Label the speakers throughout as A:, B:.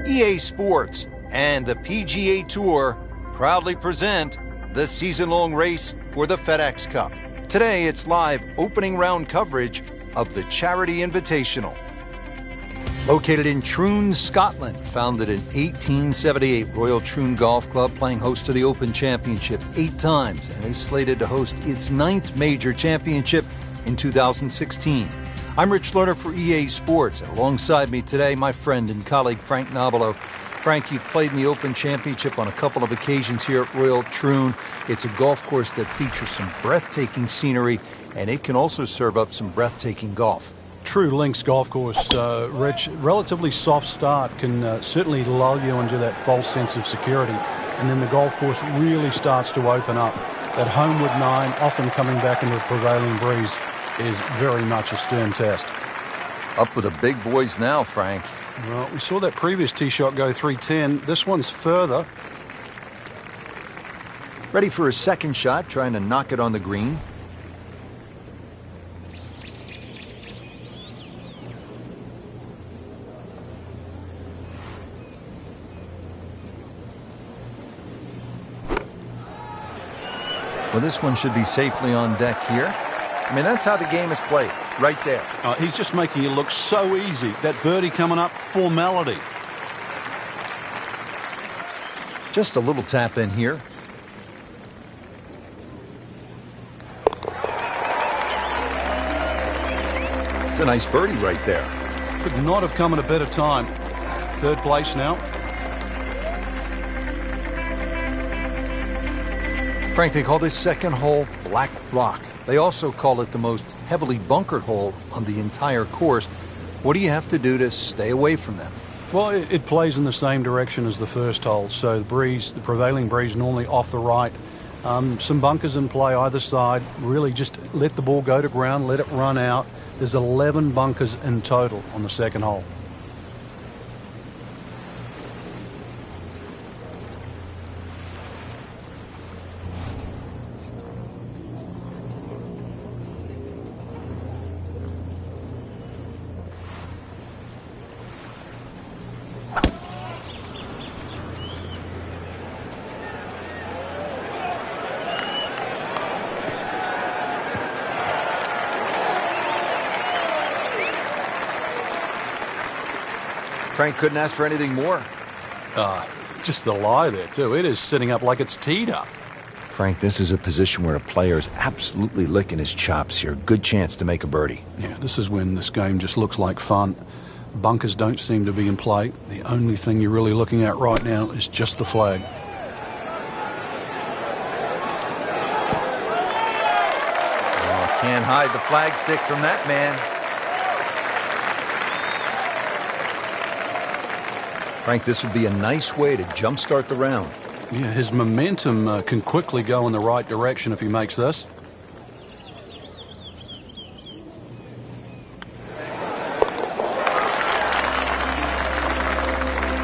A: EA Sports and the PGA Tour proudly present the season-long race for the FedEx Cup. Today, it's live opening round coverage of the Charity Invitational. Located in Troon, Scotland, founded in 1878, Royal Troon Golf Club playing host to the Open Championship 8 times and is slated to host its 9th major championship in 2016. I'm Rich Lerner for EA Sports, and alongside me today, my friend and colleague Frank Nobilo. Frank, you've played in the Open Championship on a couple of occasions here at Royal Troon. It's a golf course that features some breathtaking scenery, and it can also serve up some breathtaking golf.
B: True Links golf course, Rich. Relatively soft start can certainly lull you into that false sense of security, and then the golf course really starts to open up. That homeward 9, often coming back into the prevailing breeze, is very much a stern test.
A: Up with the big boys now, Frank.
B: Well, we saw that previous tee shot go 310. This one's further.
A: Ready for a second shot, trying to knock it on the green. Well, this one should be safely on deck here. I mean, that's how the game is played, right there.
B: He's just making it look so easy. That birdie coming up, formality.
A: Just a little tap in here. It's a nice birdie right there.
B: Could not have come at a better time. 3rd place now.
A: Frank, they call this second hole Black Rock. They also call it the most heavily bunkered hole on the entire course. What do you have to do to stay away from them?
B: Well, it plays in the same direction as the first hole. So the prevailing breeze normally off the right. Some bunkers in play either side. Really just let the ball go to ground, let it run out. There's 11 bunkers in total on the second hole.
A: Frank couldn't ask for anything more.
B: Just the lie there, too. It is sitting up like it's teed up.
A: Frank, this is a position where a player is absolutely licking his chops here. Good chance to make a birdie.
B: Yeah, this is when this game just looks like fun. Bunkers don't seem to be in play. The only thing you're really looking at right now is just the flag.
A: Oh, can't hide the flag stick from that man. Frank, this would be a nice way to jumpstart the round.
B: Yeah, his momentum can quickly go in the right direction if he makes this.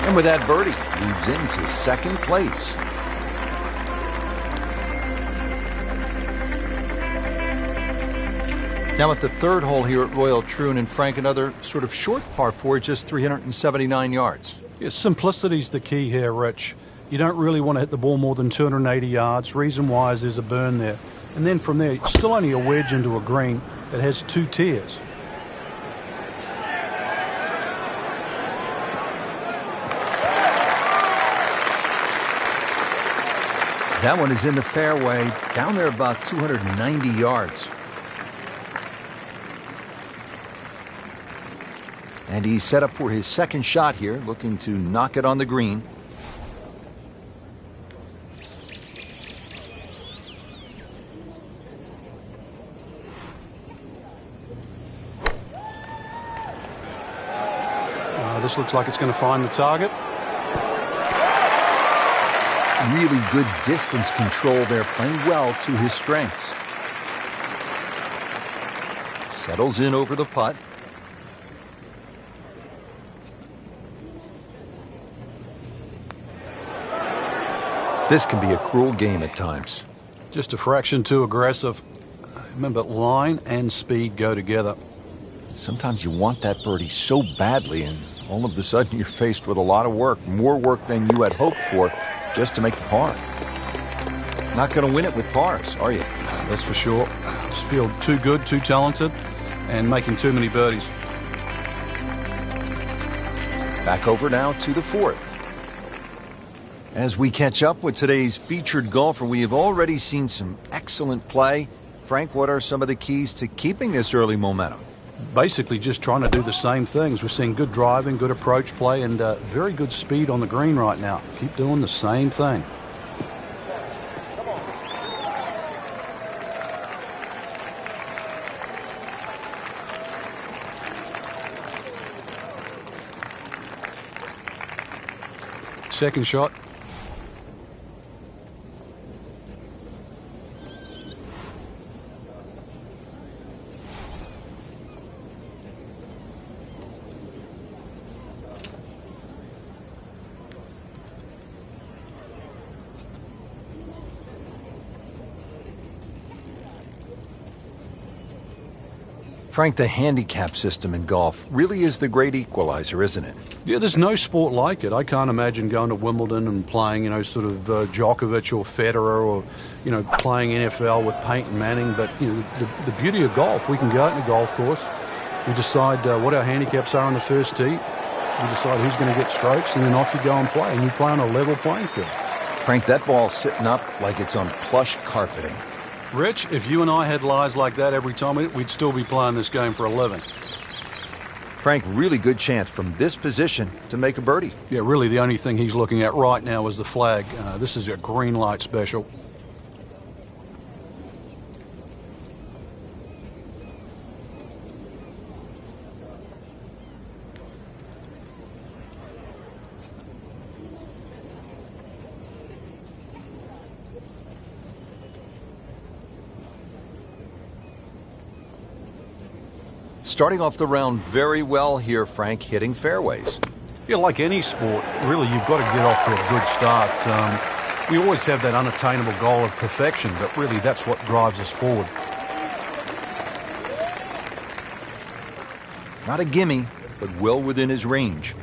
A: And with that birdie, moves into second place. Now at the 3rd hole here at Royal Troon, and Frank, another sort of short par 4, just 379 yards.
B: Yeah, simplicity's the key here, Rich. You don't really want to hit the ball more than 280 yards. Reason why is there's a burn there. And then from there, it's still only a wedge into a green that has 2 tiers.
A: That one is in the fairway, down there about 290 yards. And he's set up for his second shot here, looking to knock it on the green.
B: This looks like it's going to find the target.
A: Really good distance control there, playing well to his strengths. Settles in over the putt. This can be a cruel game at times.
B: Just a fraction too aggressive. Remember, line and speed go together.
A: Sometimes you want that birdie so badly, and all of a sudden you're faced with a lot of work, more work than you had hoped for, just to make the par. Not going to win it with pars, are you?
B: That's for sure. Just feel too good, too talented, and making too many birdies.
A: Back over now to the fourth. As we catch up with today's featured golfer, we have already seen some excellent play. Frank, what are some of the keys to keeping this early momentum?
B: Basically just trying to do the same things. We're seeing good driving, good approach play, and very good speed on the green right now. Keep doing the same thing. Second shot.
A: Frank, the handicap system in golf really is the great equalizer, isn't it?
B: Yeah, there's no sport like it. I can't imagine going to Wimbledon and playing, sort of Djokovic or Federer or, playing NFL with Peyton Manning. But, the beauty of golf, we can go out in a golf course. We decide what our handicaps are on the first tee. We decide who's going to get strokes, and then off you go and play. And you play on a level playing field.
A: Frank, that ball's sitting up like it's on plush carpeting.
B: Rich, if you and I had lies like that every time, we'd still be playing this game for a living.
A: Frank, really good chance from this position to make a birdie.
B: Yeah, really the only thing he's looking at right now is the flag. This is a green light special.
A: Starting off the round very well here, Frank, hitting fairways.
B: Yeah, like any sport, really, you've got to get off to a good start. We always have that unattainable goal of perfection, but really that's what drives us forward.
A: Not a gimme, but well within his range.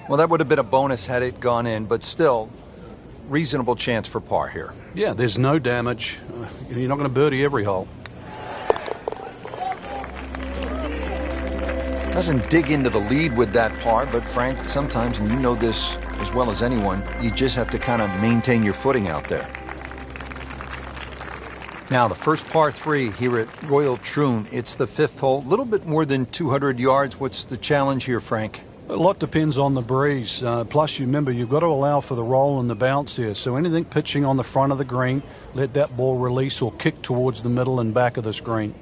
A: Well, that would have been a bonus had it gone in, but still, reasonable chance for par here.
B: Yeah, there's no damage. You're not going to birdie every hole.
A: Doesn't dig into the lead with that par, but Frank, sometimes, and you know this as well as anyone, you just have to kind of maintain your footing out there. Now, the first par 3 here at Royal Troon, it's the 5th hole, a little bit more than 200 yards. What's the challenge here, Frank?
B: A lot depends on the breeze. Plus, you remember, you've got to allow for the roll and the bounce here. So anything pitching on the front of the green, let that ball release or kick towards the middle and back of the screen.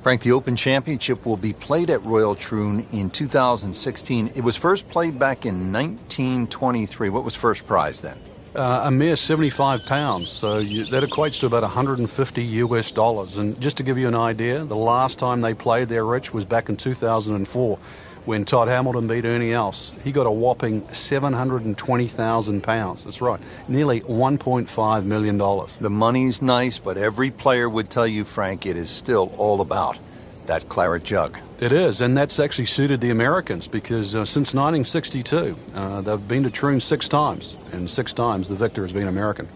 A: Frank, the Open Championship will be played at Royal Troon in 2016. It was first played back in 1923. What was first prize then?
B: A mere 75 pounds, so that equates to about $150 US. And just to give you an idea, the last time they played there, Rich, was back in 2004 when Todd Hamilton beat Ernie Els. He got a whopping 720,000 pounds. That's right, nearly $1.5 million.
A: The money's nice, but every player would tell you, Frank, it is still all about that claret jug.
B: It is, and that's actually suited the Americans because since 1962, they've been to Troon 6 times, and 6 times the victor has been American.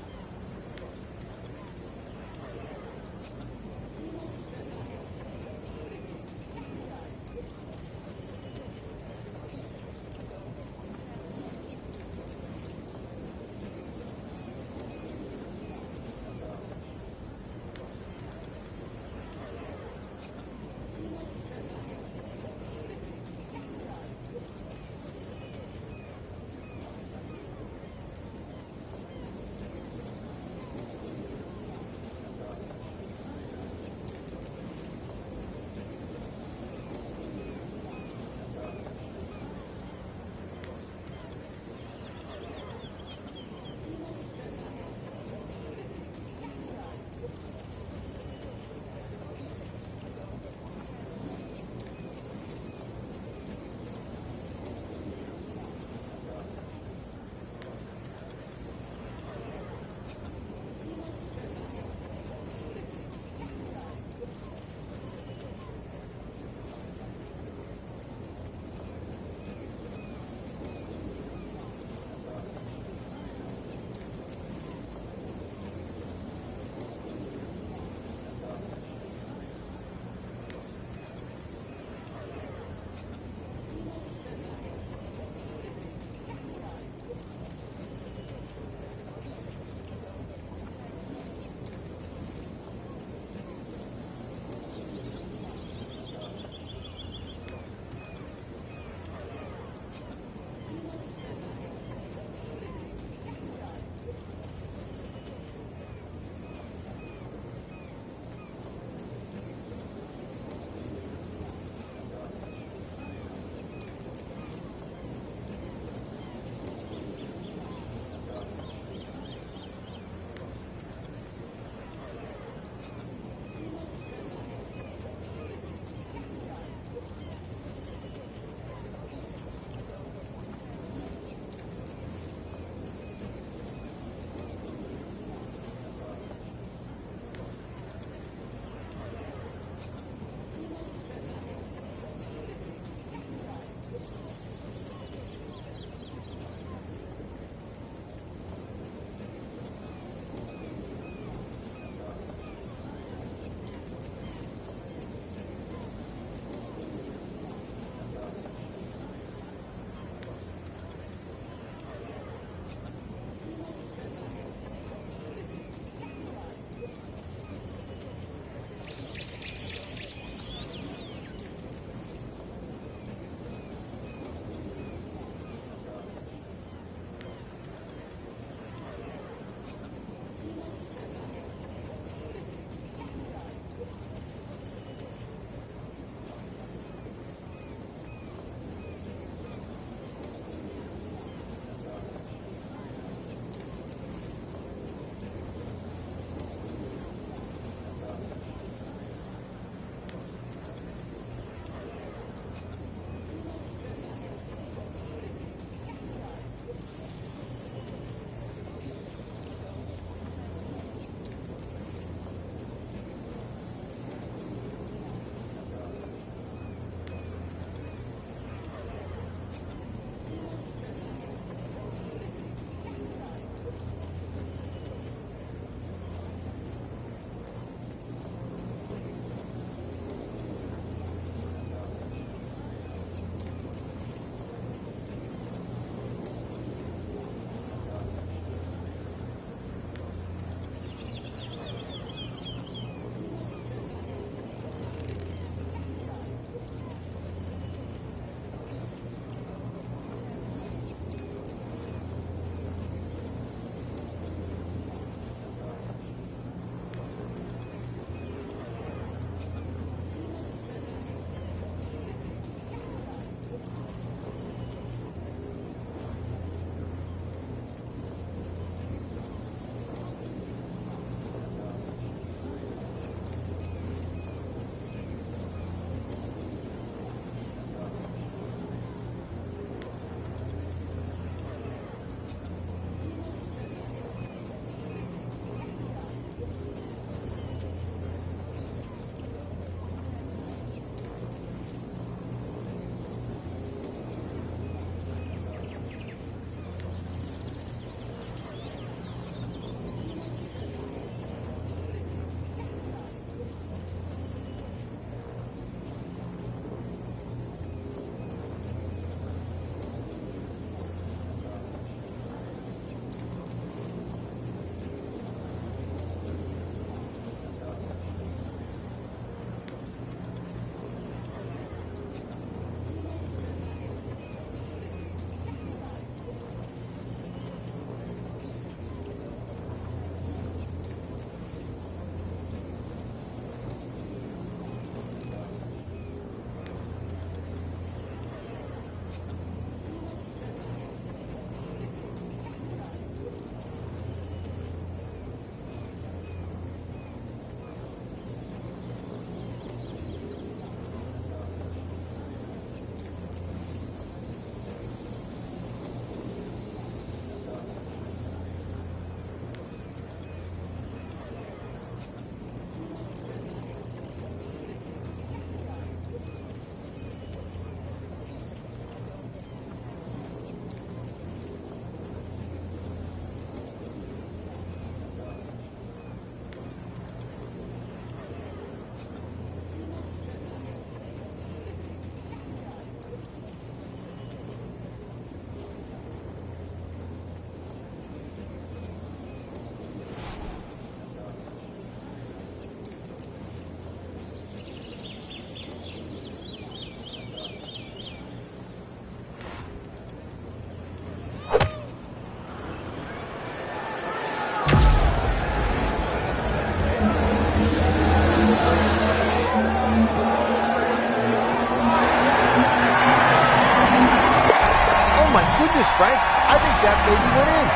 A: Frank. I think that maybe went in.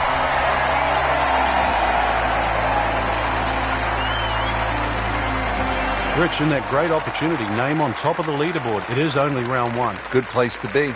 B: Rich, in that great opportunity, name on top of the leaderboard. It is only round one.
A: Good place to be.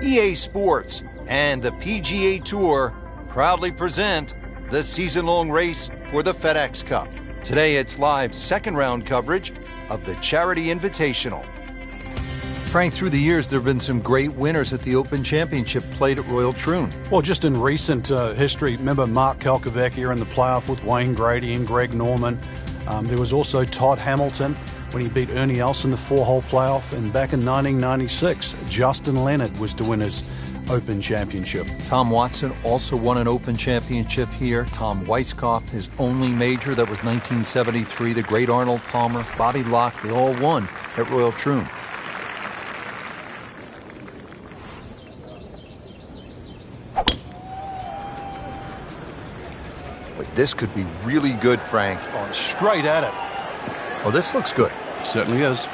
A: EA Sports and the PGA Tour proudly present the season-long race for the FedEx Cup. Today it's live second-round coverage of the Charity Invitational. Frank, through the years, there have been some great winners at the Open Championship played at Royal Troon.
B: Well, just in recent history, remember Mark Kalkovecchia in the playoff with Wayne Grady and Greg Norman. There was also Todd Hamilton when he beat Ernie Els in the four-hole playoff. And back in 1996, Justin Leonard was to win his Open Championship.
A: Tom Watson also won an Open Championship here. Tom Weiskopf, his only major, that was 1973. The great Arnold Palmer, Bobby Locke, they all won at Royal Troon. But this could be really good, Frank.
B: Oh, straight at it.
A: Oh, this looks good.
B: Certainly is.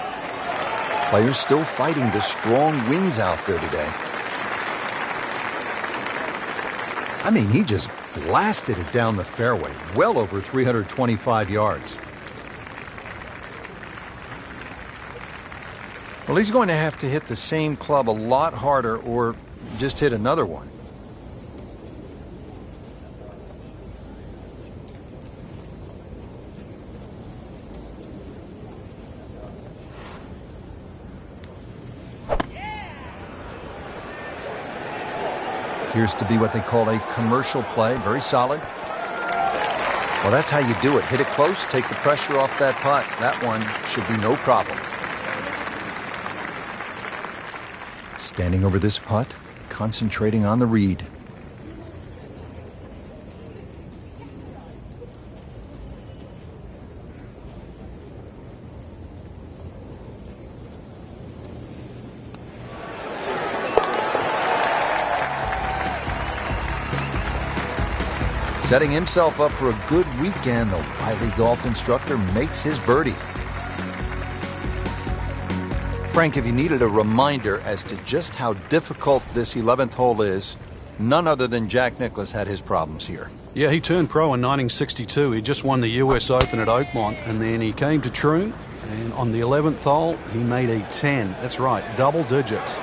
A: Players still fighting the strong winds out there today. I mean, he just blasted it down the fairway, well over 325 yards. Well, he's going to have to hit the same club a lot harder or just hit another one. Appears to be what they call a commercial play. Very solid. Well, that's how you do it. Hit it close, take the pressure off that putt. That one should be no problem. Standing over this putt, concentrating on the read. Setting himself up for a good weekend, the wily golf instructor makes his birdie. Frank, if you needed a reminder as to just how difficult this 11th hole is, none other than Jack Nicklaus had his problems here.
B: Yeah, he turned pro in 1962. He just won the US Open at Oakmont, and then he came to Troon, and on the 11th hole, he made a 10. That's right, double digits.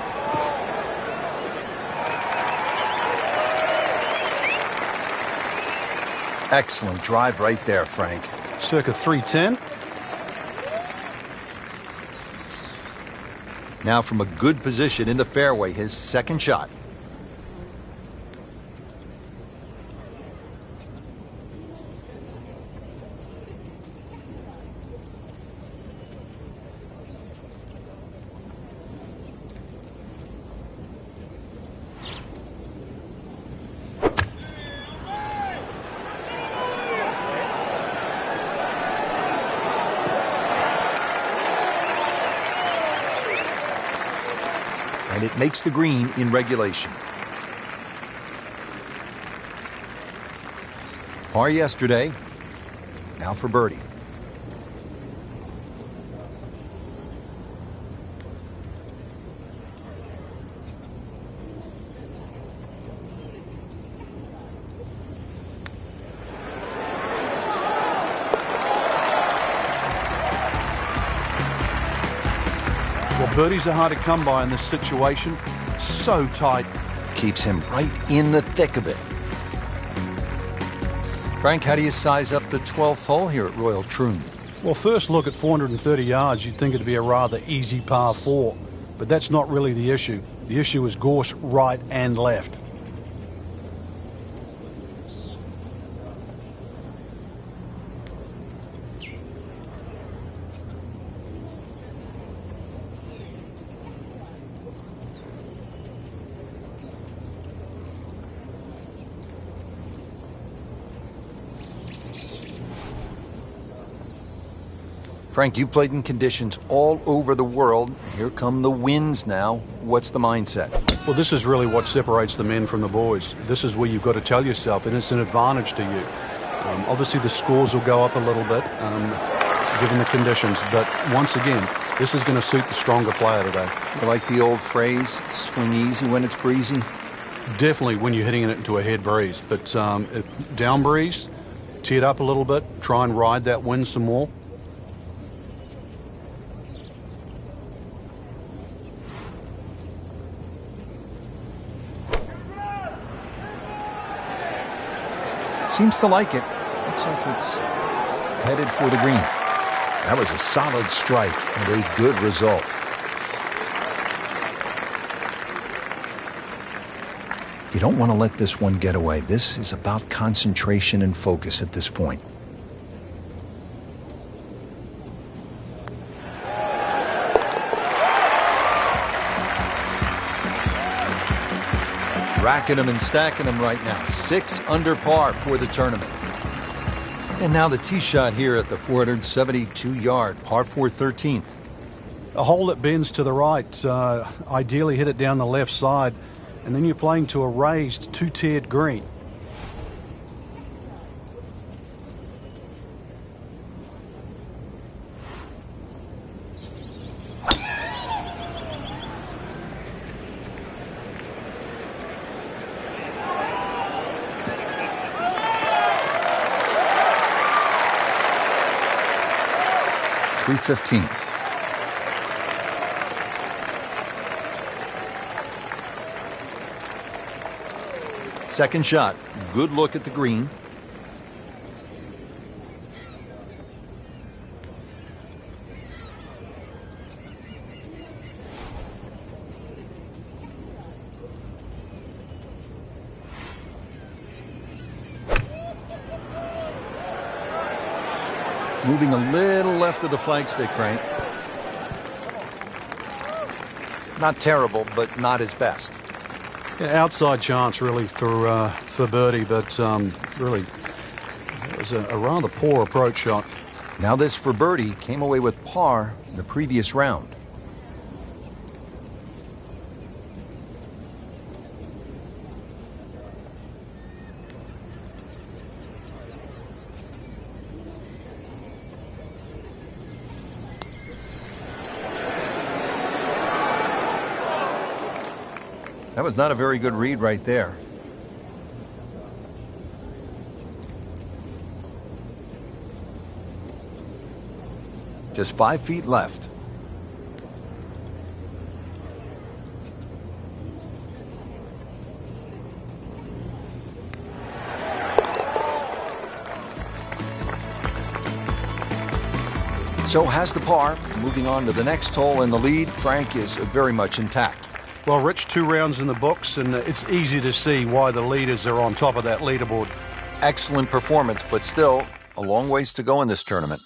A: Excellent drive right there, Frank.
B: Circa 310.
A: Now from a good position in the fairway, his second shot. and it makes the green in regulation. Par yesterday, now for birdie.
B: Well, birdies are hard to come by in this situation. So tight.
A: Keeps him right in the thick of it. Frank, how do you size up the 12th hole here at Royal Troon?
B: Well, first look at 430 yards, you'd think it'd be a rather easy par 4. But that's not really the issue. The issue is course right and left.
A: Frank, you played in conditions all over the world. Here come the winds now. What's the mindset?
B: Well, this is really what separates the men from the boys. This is where you've got to tell yourself, and it's an advantage to you. Obviously, the scores will go up a little bit, given the conditions. But once again, this is going to suit the stronger player today.
A: You like the old phrase, swing easy when it's breezy?
B: Definitely when you're hitting it into a head breeze. But down breeze, tee it up a little bit, try and ride that wind some more.
A: Seems to like it. Looks like it's headed for the green. That was a solid strike and a good result. You don't want to let this one get away. This is about concentration and focus at this point. Racking them and stacking them right now. 6 under par for the tournament. And now the tee shot here at the 472-yard par 4 13th.
B: A hole that bends to the right. Ideally hit it down the left side. And then you're playing to a raised 2-tiered green.
A: .315. Second shot. Good look at the green. Moving a little left of the flagstick, Frank. Not terrible, but not his best.
B: Yeah, outside chance really for birdie, but really it was a rather poor approach shot.
A: Now this for birdie came away with par in the previous round. That was not a very good read right there. Just 5 feet left. So has the par. Moving on to the next hole, and the lead, Frank, is very much intact.
B: Well, Rich, 2 rounds in the books, and it's easy to see why the leaders are on top of that leaderboard.
A: Excellent performance, but still a long ways to go in this tournament.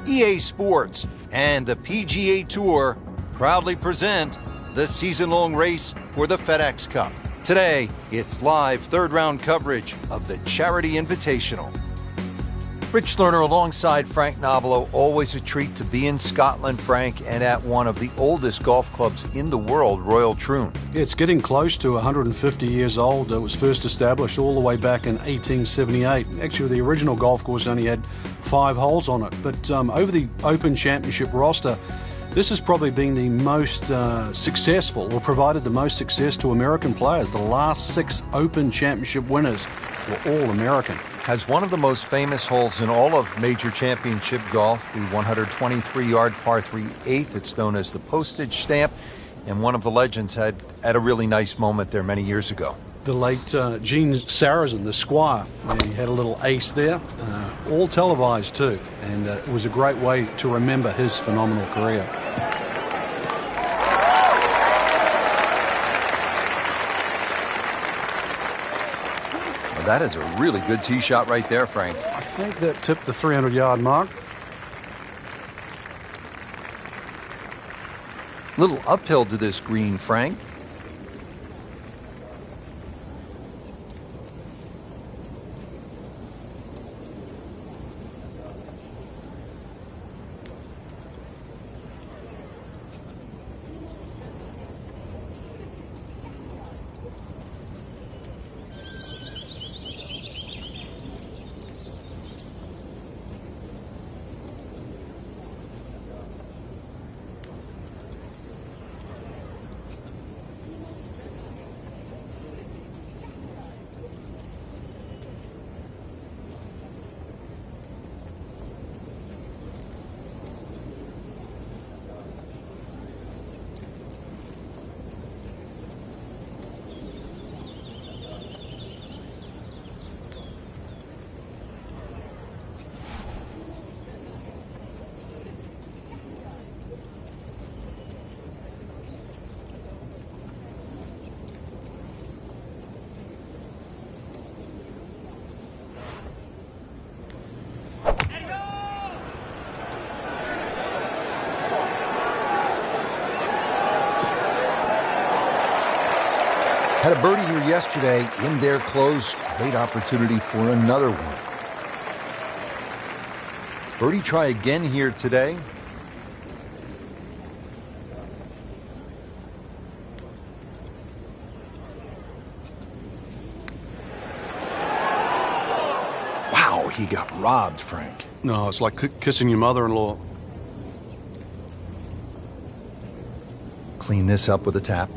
A: EA Sports and the PGA Tour proudly present the season-long race for the FedEx Cup. Today, it's live third-round coverage of the Charity Invitational. Rich Lerner alongside Frank Nobilo. Always a treat to be in Scotland, Frank, and at one of the oldest golf clubs in the world, Royal Troon.
B: It's getting close to 150 years old. It was first established all the way back in 1878. Actually, the original golf course only had 5 holes on it. But over the Open Championship roster, this has probably been the most successful, or provided the most success to American players. The last 6 Open Championship winners were all American.
A: Has one of the most famous holes in all of major championship golf, the 123-yard par 3 8th. It's known as the postage stamp, and one of the legends had a really nice moment there many years ago.
B: The late Gene Sarazen, the Squire, he had a little ace there, all televised too, and it was a great way to remember his phenomenal career.
A: That is a really good tee shot right there, Frank.
B: I think that tipped the 300-yard mark.
A: Little uphill to this green, Frank. Had a birdie here yesterday in their close. Great opportunity for another one. Birdie try again here today. Wow, he got robbed, Frank.
B: No, it's like kissing your mother-in-law.
A: Clean this up with a tap.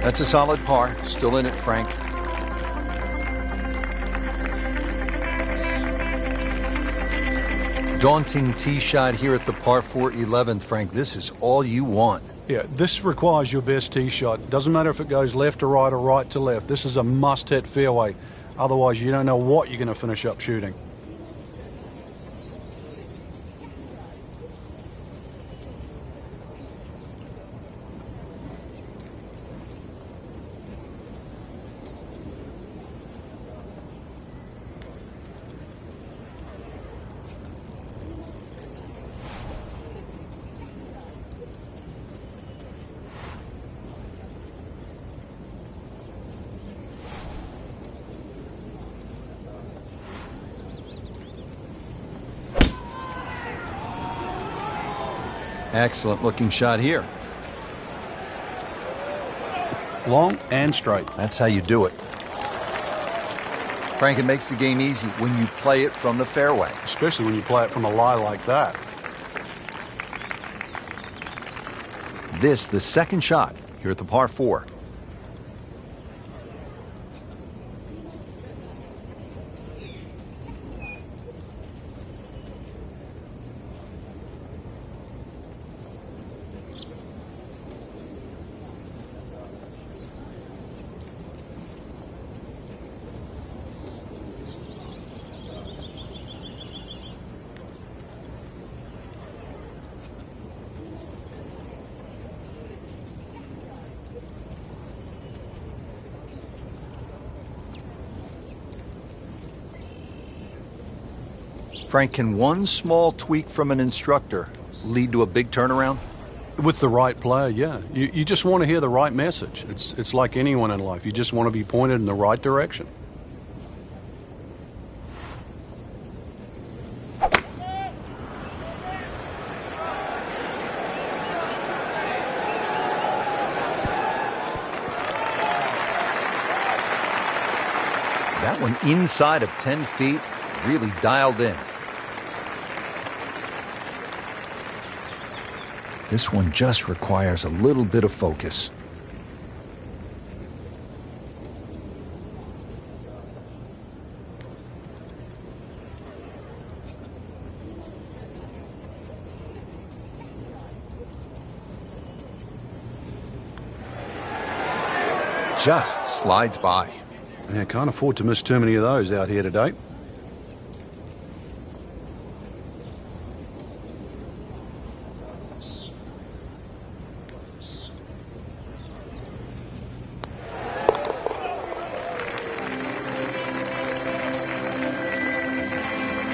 A: That's a solid par. Still in it, Frank. Daunting tee shot here at the par 4 11th, Frank. This is all you want.
B: Yeah, this requires your best tee shot. Doesn't matter if it goes left to right or right to left. This is a must-hit fairway. Otherwise, you don't know what you're going to finish up shooting.
A: Excellent looking shot here.
B: Long and straight.
A: That's how you do it. Frank, it makes the game easy when you play it from the fairway.
B: Especially when you play it from a lie like that.
A: This, the second shot here at the par 4. Frank, can one small tweak from an instructor lead to a big turnaround?
B: With the right player, yeah. You just want to hear the right message. It's like anyone in life. You just want to be pointed in the right direction.
A: That one inside of 10 feet, really dialed in. This one just requires a little bit of focus. Just slides by.
B: Yeah, can't afford to miss too many of those out here today.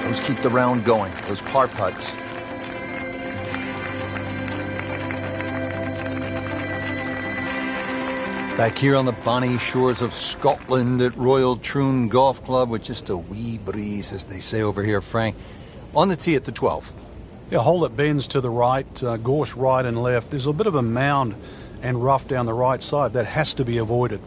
A: Those keep the round going, those par putts. Back here on the bonny shores of Scotland at Royal Troon Golf Club with just a wee breeze, as they say over here, Frank. On the tee at the 12th.
B: Yeah, hole that bends to the right, gorse right and left. There's a bit of a mound and rough down the right side. That has to be avoided.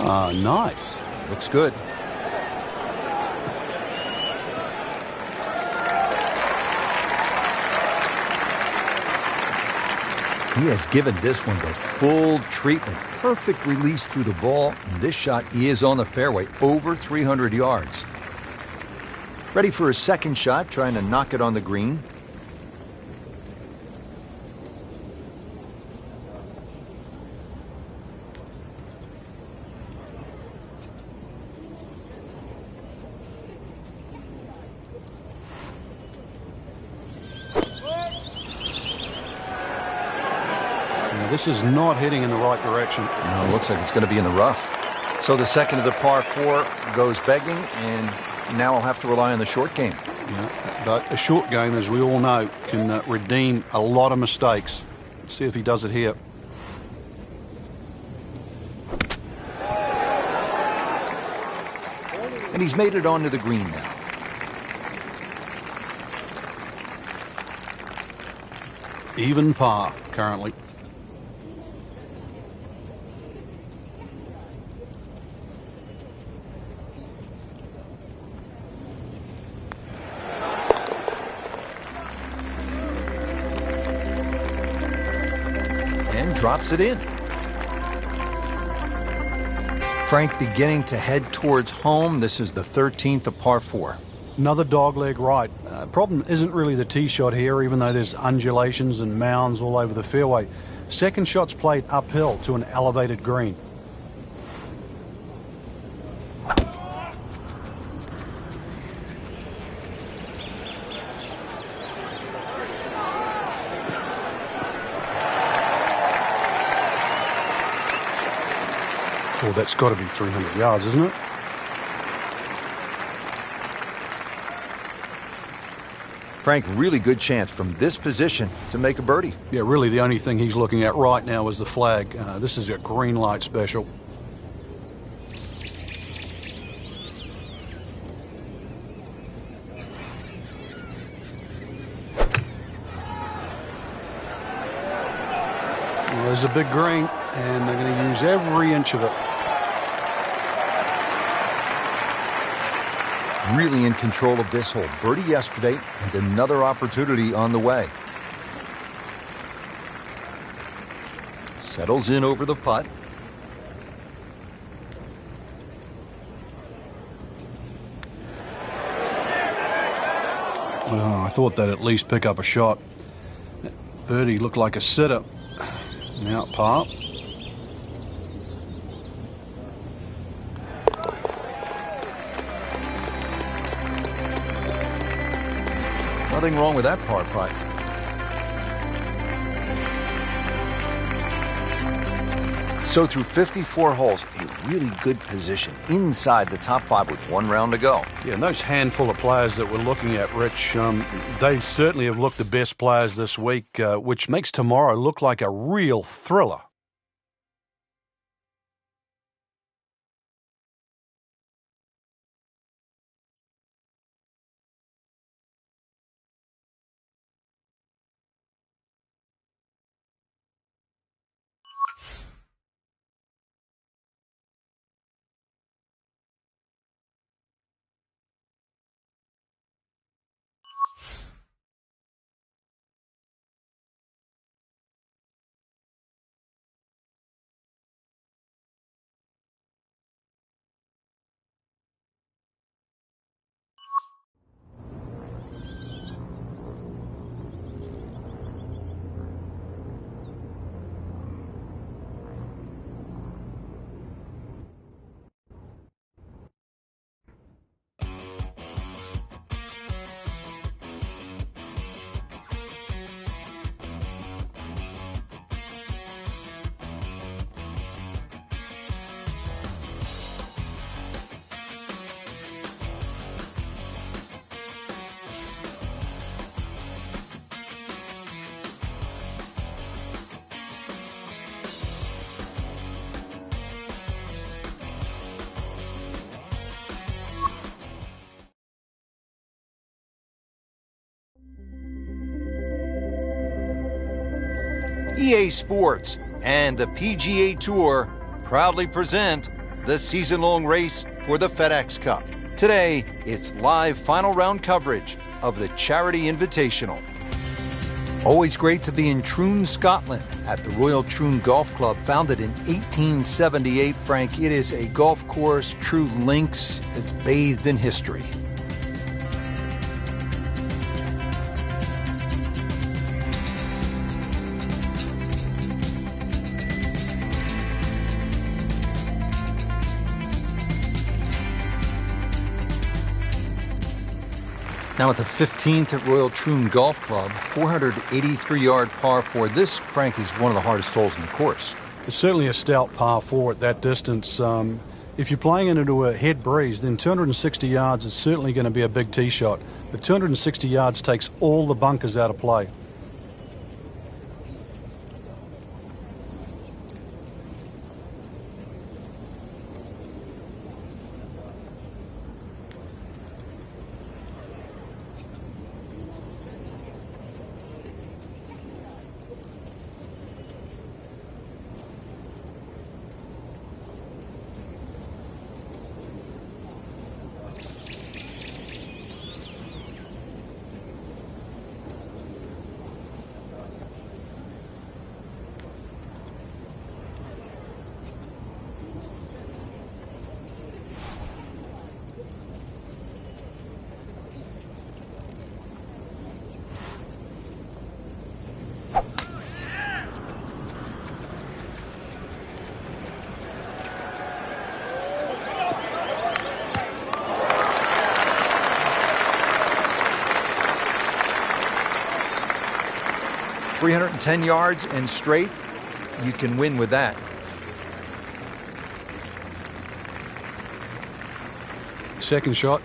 B: Ah, nice.
A: Looks good. He has given this one the full treatment. Perfect release through the ball. And this shot is on the fairway, over 300 yards. Ready for his second shot, trying to knock it on the green.
B: This is not heading in the right direction.
A: No, it looks like it's going to be in the rough. So the second of the par 4 goes begging, and now I'll have to rely on the short game.
B: Yeah, but a short game, as we all know, can redeem a lot of mistakes. Let's see if he does it here.
A: And he's made it onto the green now.
B: Even par currently.
A: And drops it in. Frank beginning to head towards home. This is the 13th of par 4.
B: Another dogleg right. Problem isn't really the tee shot here, even though there's undulations and mounds all over the fairway. Second shot's played uphill to an elevated green. Oh, that's got to be 300 yards, isn't it?
A: Frank, really good chance from this position to make a birdie.
B: Yeah, really the only thing he's looking at right now is the flag. This is a green light special. There's a big green, and they're going to use every inch of it.
A: Really in control of this hole. Birdie yesterday and another opportunity on the way. Settles in over the putt.
B: Oh, I thought they'd at least pick up a shot. Birdie looked like a sitter. Now par.
A: Nothing wrong with that par putt. So through 54 holes, a really good position inside the top 5 with 1 round to go.
B: Yeah, and those handful of players that we're looking at, Rich, they certainly have looked the best players this week, which makes tomorrow look like a real thriller.
A: EA Sports and the PGA Tour proudly present the season-long race for the FedEx Cup. Today, it's live final round coverage of the Charity Invitational. Always great to be in Troon, Scotland, at the Royal Troon Golf Club, founded in 1878. Frank, it is a golf course, true links. It's bathed in history. Now at the 15th at Royal Troon Golf Club, 483-yard par 4. This, Frank, is one of the hardest holes in the course.
B: It's certainly a stout par 4 at that distance. If you're playing it into a head breeze, then 260 yards is certainly going to be a big tee shot. But 260 yards takes all the bunkers out of play.
A: .310 yards and straight, you can win with that.
B: Second shot.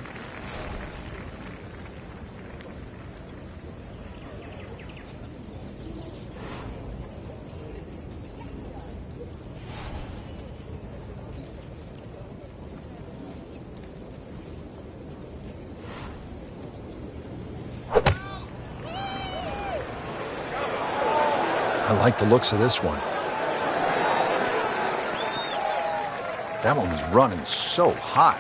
A: I like the looks of this one. That one was running so hot.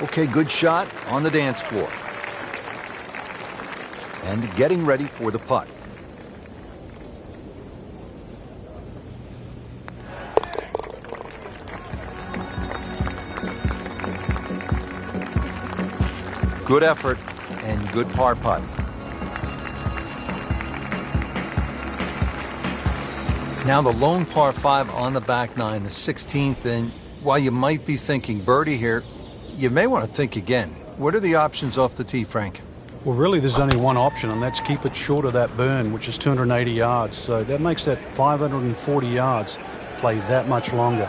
A: Okay, good shot on the dance floor. And getting ready for the putt. Good effort and good par putt. Now the lone par 5 on the back nine, the 16th, and while you might be thinking birdie here, you may want to think again. What are the options off the tee, Frank?
B: Well, really, there's only one option, and that's keep it short of that burn, which is 280 yards. So that makes that 540 yards play that much longer.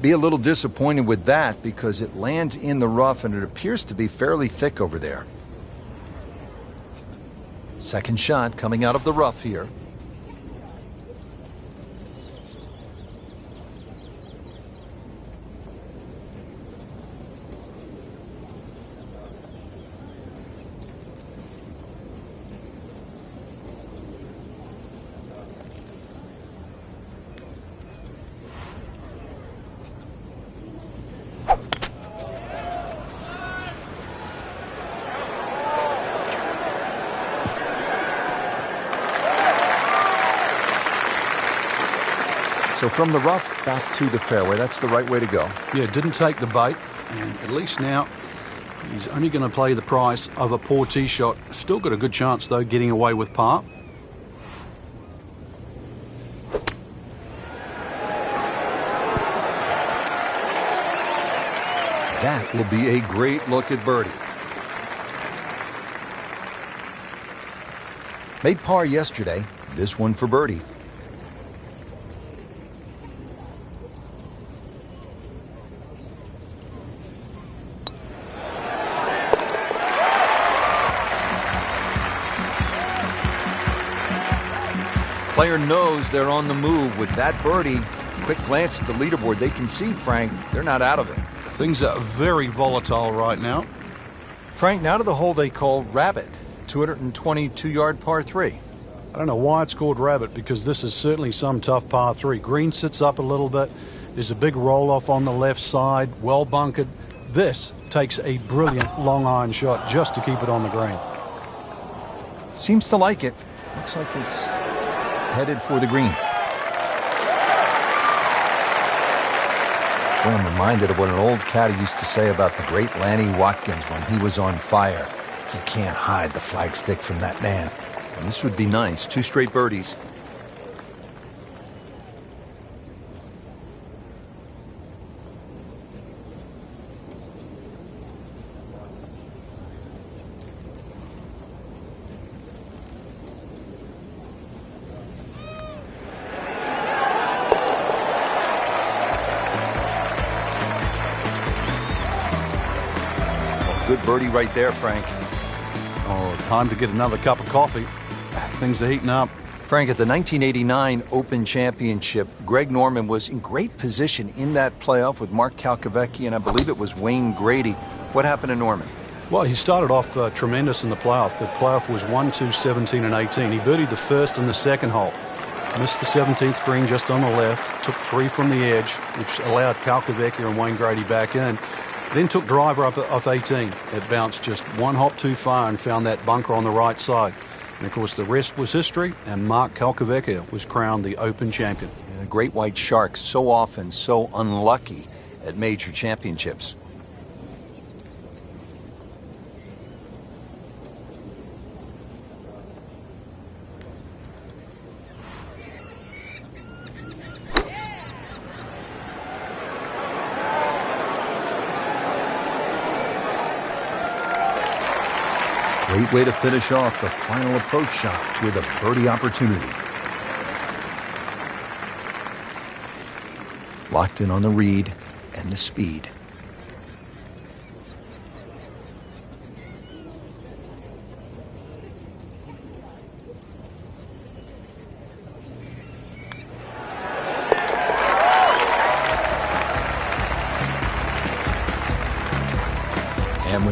A: Be a little disappointed with that because it lands in the rough and it appears to be fairly thick over there. Second shot coming out of the rough here. So from the rough back to the fairway, that's the right way to go.
B: Yeah, didn't take the bait, and at least now he's only going to play the price of a poor tee shot. Still got a good chance, though, getting away with par.
A: That will be a great look at birdie. Made par yesterday, this one for birdie. Player knows they're on the move with that birdie. Quick glance at the leaderboard. They can see, Frank, they're not out of it.
B: Things are very volatile right now.
A: Frank, now to the hole they call Rabbit, 222-yard par 3.
B: I don't know why it's called Rabbit, because this is certainly some tough par 3. Green sits up a little bit. There's a big roll-off on the left side, well bunkered. This takes a brilliant long iron shot just to keep it on the green.
A: Seems to like it. Looks like it's headed for the green. Well, I'm reminded of what an old caddy used to say about the great Lanny Watkins when he was on fire. You can't hide the flagstick from that man. And this would be nice. 2 straight birdies. Good birdie right there, Frank.
B: Oh, time to get another cup of coffee. Things are heating up.
A: Frank, at the 1989 Open Championship, Greg Norman was in great position in that playoff with Mark Calcavecchi, and I believe it was Wayne Grady. What happened to Norman?
B: Well, he started off tremendous in the playoff. The playoff was 1, 2, 17, and 18. He birdied the first and the second hole. Missed the 17th green just on the left. Took 3 from the edge, which allowed Calcavecchi and Wayne Grady back in. Then took driver up off 18. It bounced just 1 hop too far and found that bunker on the right side. And, of course, the rest was history, and Mark Calcavecchi was crowned the Open champion.
A: Yeah, the Great White Shark, so often so unlucky at major championships. Great way to finish off the final approach shot with a birdie opportunity. Locked in on the read and the speed.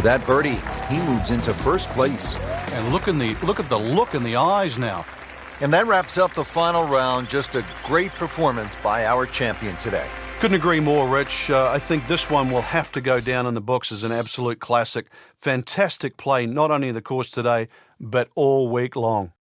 A: With that birdie, he moves into first place.
B: And look at the look in the eyes now.
A: And that wraps up the final round. Just a great performance by our champion today.
B: Couldn't agree more, Rich. I think this one will have to go down in the books as an absolute classic. Fantastic play, not only in the course today, but all week long.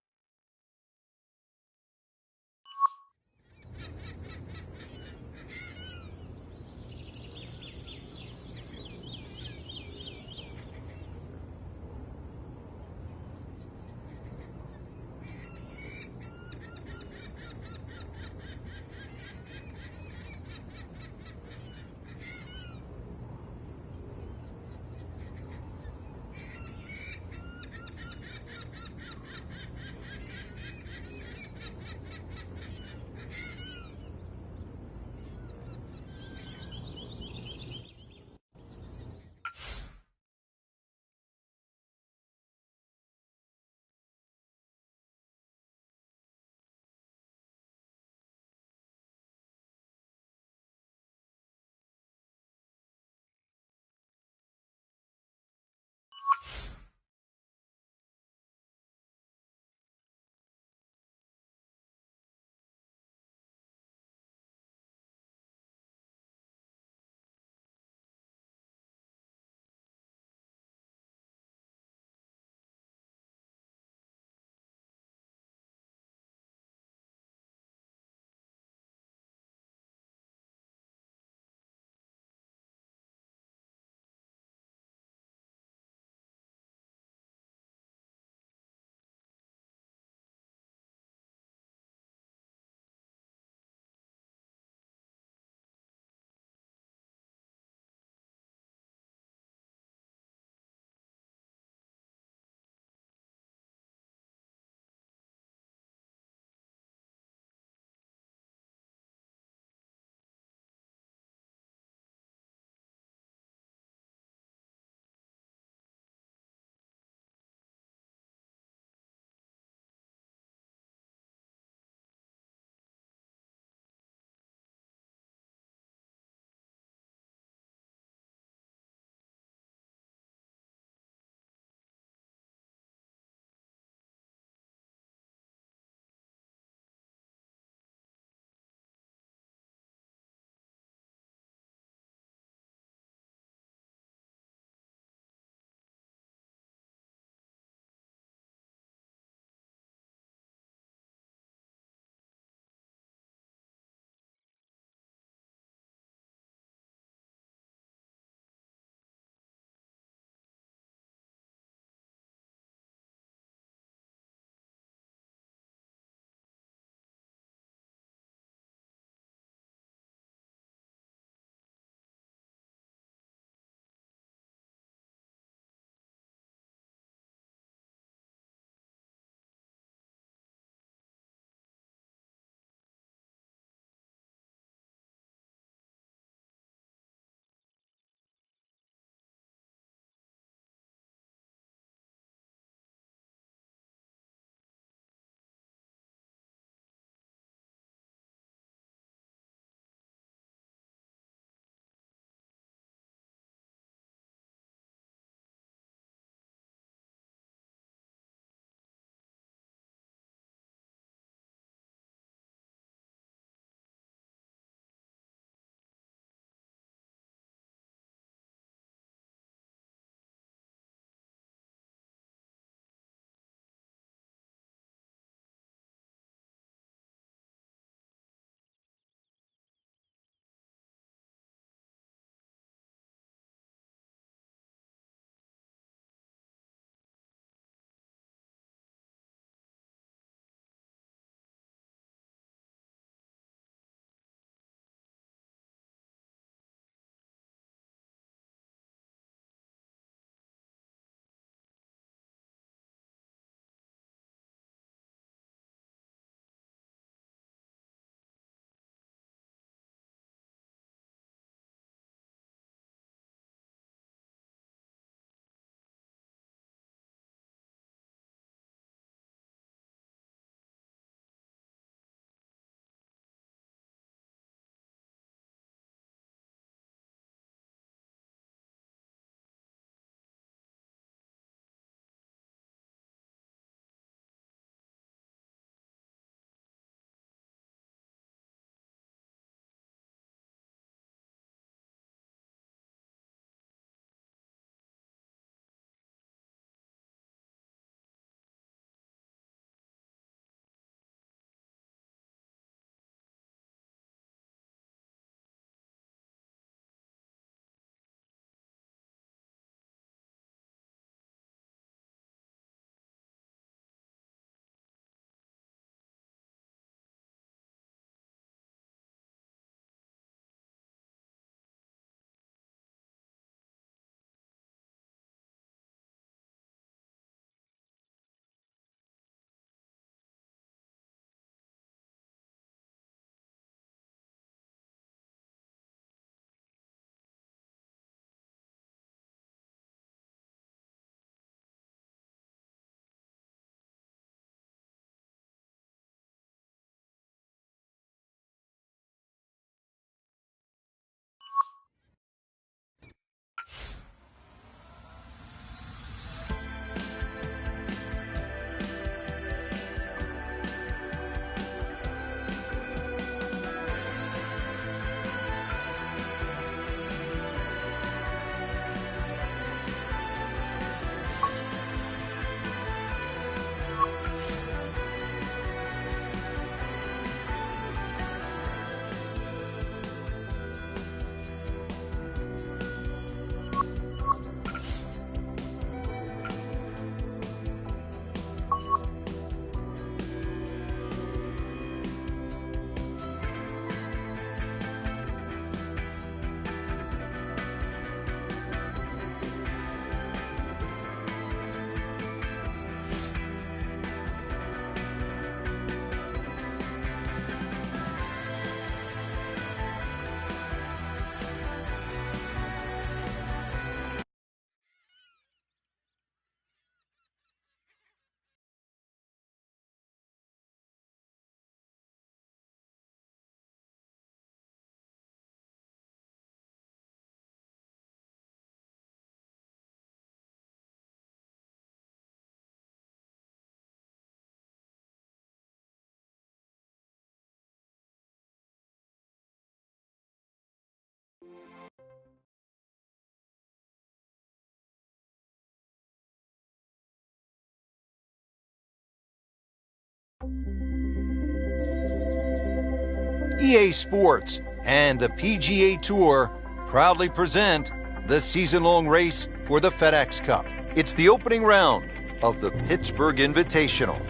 A: EA Sports and the PGA Tour proudly present the season-long race for the FedEx Cup. It's the opening round of the Pittsburgh Invitational.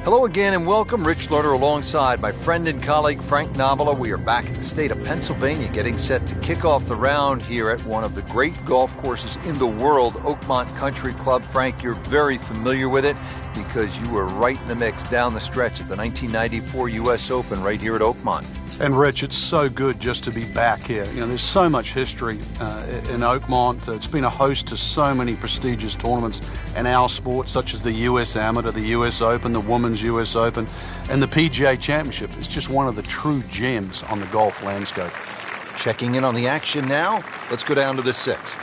A: Hello again and welcome. Rich Lerner alongside my friend and colleague Frank Nobila. We are back in the state of Pennsylvania getting set to kick off the round here at one of the great golf courses in the world, Oakmont Country Club. Frank, you're very familiar with it because you were right in the mix down the stretch at the 1994 U.S. Open right here at Oakmont.
B: And Rich, it's so good just to be back here. You know, there's so much history in Oakmont. It's been a host to so many prestigious tournaments in our sport, such as the U.S. Amateur, the U.S. Open, the Women's U.S. Open, and the PGA Championship. It's just one of the true gems on the golf landscape.
A: Checking in on the action now, let's go down to the sixth.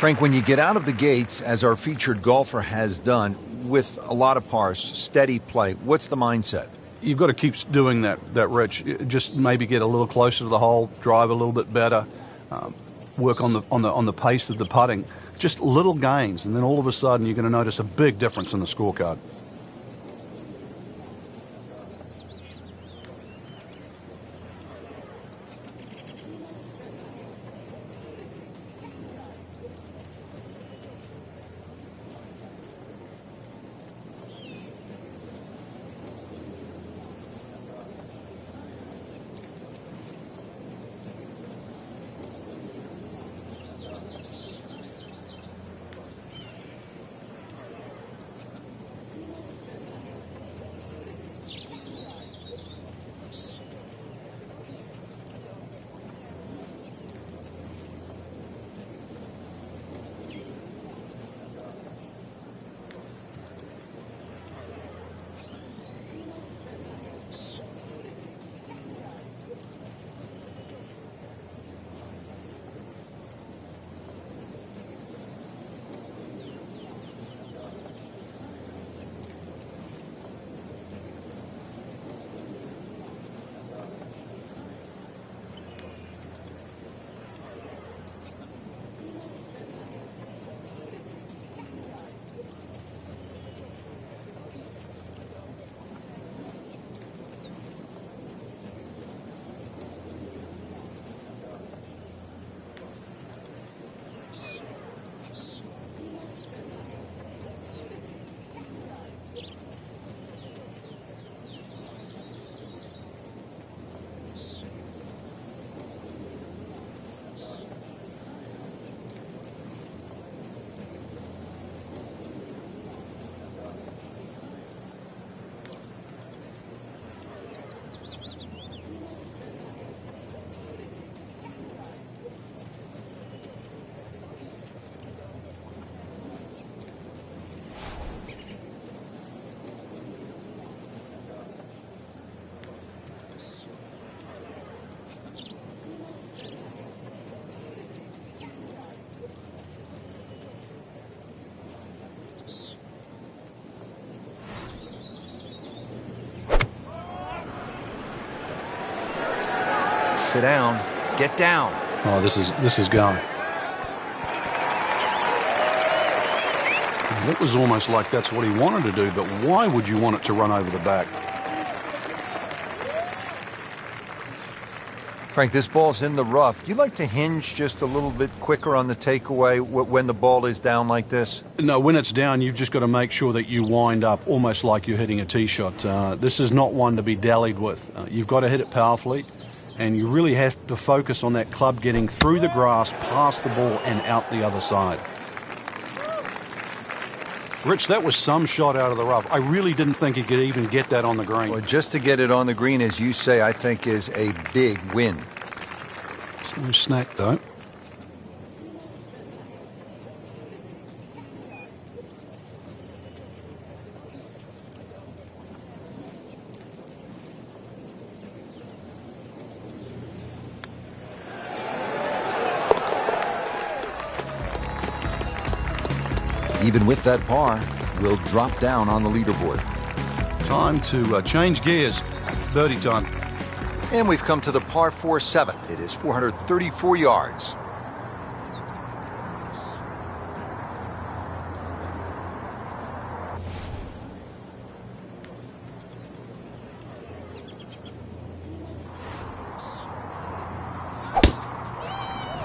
A: Frank, when you get out of the gates, as our featured golfer has done, with a lot of pars, steady play, what's the mindset?
B: You've got to keep doing that, Rich. Just maybe get a little closer to the hole, drive a little bit better, work on the pace of the putting. Just little gains, and then all of a sudden you're going to notice a big difference in the scorecard.
A: Sit down. Get down.
B: Oh, this is going. It was almost like that's what he wanted to do, but why would you want it to run over the back?
A: Frank, this ball's in the rough. You like to hinge just a little bit quicker on the takeaway when the ball is down like this?
B: No, when it's down, you've just got to make sure that you wind up almost like you're hitting a tee shot. This is not one to be dallied with. You've got to hit it powerfully, and you really have to focus on that club getting through the grass, past the ball, and out the other side. Rich, that was some shot out of the rough. I really didn't think he could even get that on the green.
A: Well, just to get it on the green, as you say, I think is a big win.
B: It's no snack, though.
A: Even with that par, will drop down on the leaderboard.
B: Time to change gears. Birdie time.
A: And we've come to the par 4 7th. It is 434 yards.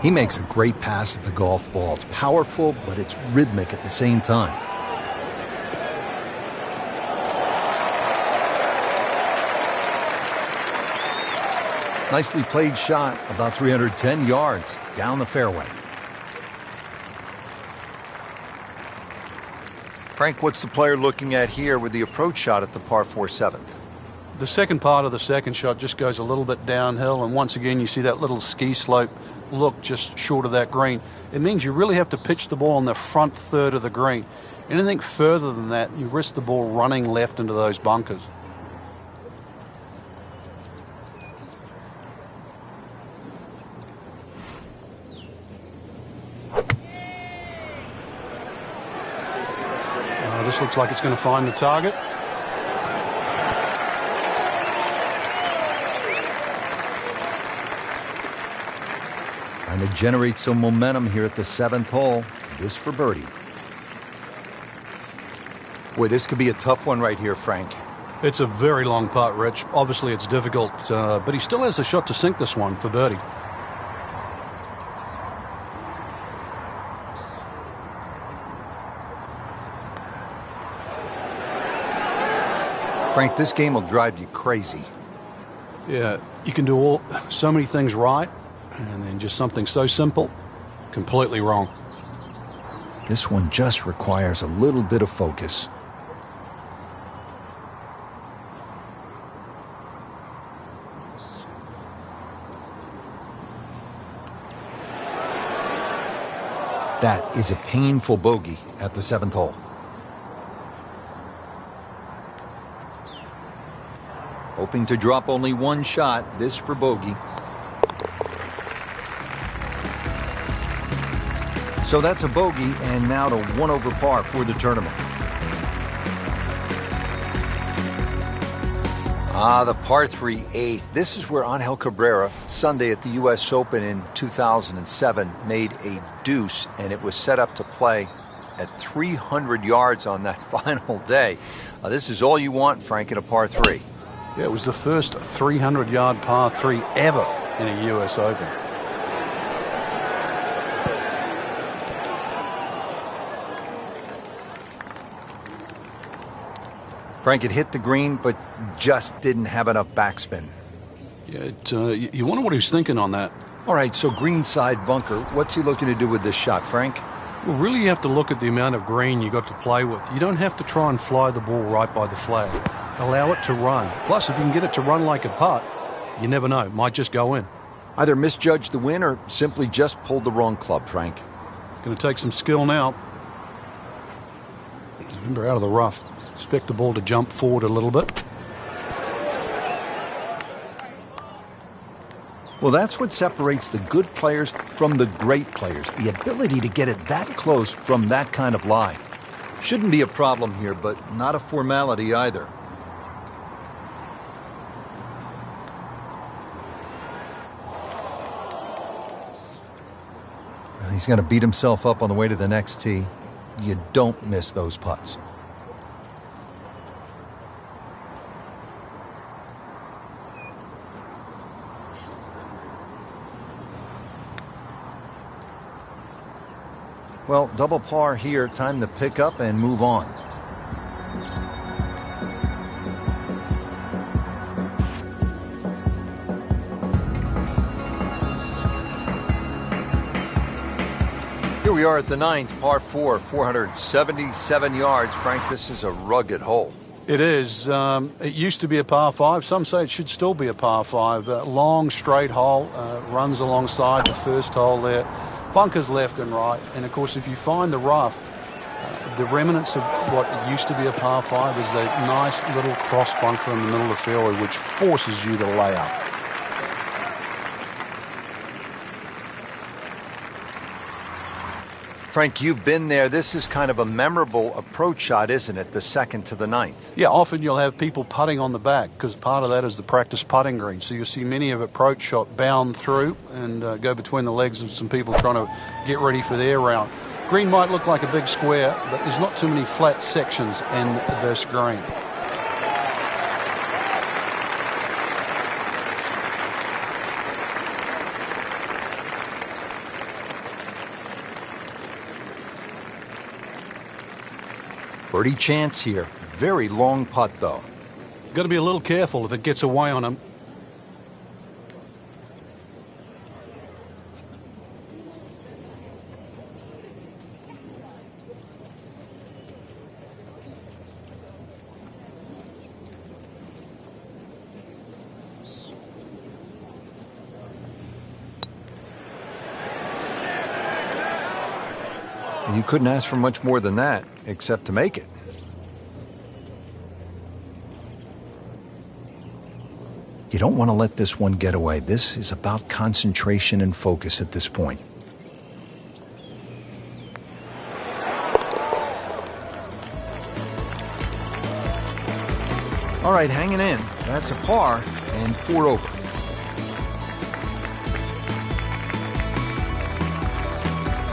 A: He makes a great pass at the golf ball. It's powerful, but it's rhythmic at the same time. Nicely played shot, about 310 yards down the fairway. Frank, what's the player looking at here with the approach shot at the par 4 7th?
B: The second part of the second shot just goes a little bit downhill, and once again you see that little ski slope look just short of that green. It means you really have to pitch the ball on the front third of the green. Anything further than that, you risk the ball running left into those bunkers. This looks like it's going to find the target.
A: Trying to generate some momentum here at the 7th hole. This for birdie. Boy, this could be a tough one right here, Frank.
B: It's a very long putt, Rich. Obviously, it's difficult, but he still has a shot to sink this one for birdie.
A: Frank, this game will drive you crazy.
B: Yeah, you can do so many things right, and then just something so simple, completely wrong.
A: This one just requires a little bit of focus. That is a painful bogey at the 7th hole. Hoping to drop only one shot, this for bogey. So that's a bogey, and now to 1 over par for the tournament. The par 3 8th. This is where Angel Cabrera, Sunday at the U.S. Open in 2007, made a deuce, and it was set up to play at 300 yards on that final day. This is all you want, Frank, in a par 3.
B: Yeah, it was the first 300-yard par 3 ever in a U.S. Open.
A: Frank, it hit the green, but just didn't have enough backspin.
B: Yeah, you wonder what he was thinking on that.
A: All right, so greenside bunker. What's he looking to do with this shot, Frank?
B: Well, really you have to look at the amount of green you got to play with. You don't have to try and fly the ball right by the flag. Allow it to run. Plus, if you can get it to run like a putt, you never know. It might just go in.
A: Either misjudged the win or simply just pulled the wrong club, Frank.
B: Going to take some skill now. Remember, out of the rough. Expect the ball to jump forward a little bit.
A: Well, that's what separates the good players from the great players. The ability to get it that close from that kind of lie. Shouldn't be a problem here, but not a formality either. He's going to beat himself up on the way to the next tee. You don't miss those putts. Well, double par here. Time to pick up and move on. Here we are at the 9th, par 4, 477 yards. Frank, this is a rugged hole.
B: It is. It used to be a par 5. Some say it should still be a par 5. Long, straight hole, runs alongside the first hole there. Bunkers left and right. And, of course, if you find the rough, the remnants of what used to be a par 5 is that nice little cross bunker in the middle of the fairway, which forces you to lay up.
A: Frank, you've been there. This is kind of a memorable approach shot, isn't it? The second to the ninth.
B: Yeah, often you'll have people putting on the back because part of that is the practice putting green. So you'll see many of approach shot bound through and go between the legs of some people trying to get ready for their round. Green might look like a big square, but there's not too many flat sections in this green.
A: Birdie chance here. Very long putt, though.
B: Got to be a little careful if it gets away on him.
A: You couldn't ask for much more than that, except to make it. You don't want to let this one get away. This is about concentration and focus at this point. All right, hanging in. That's a par and 4 over.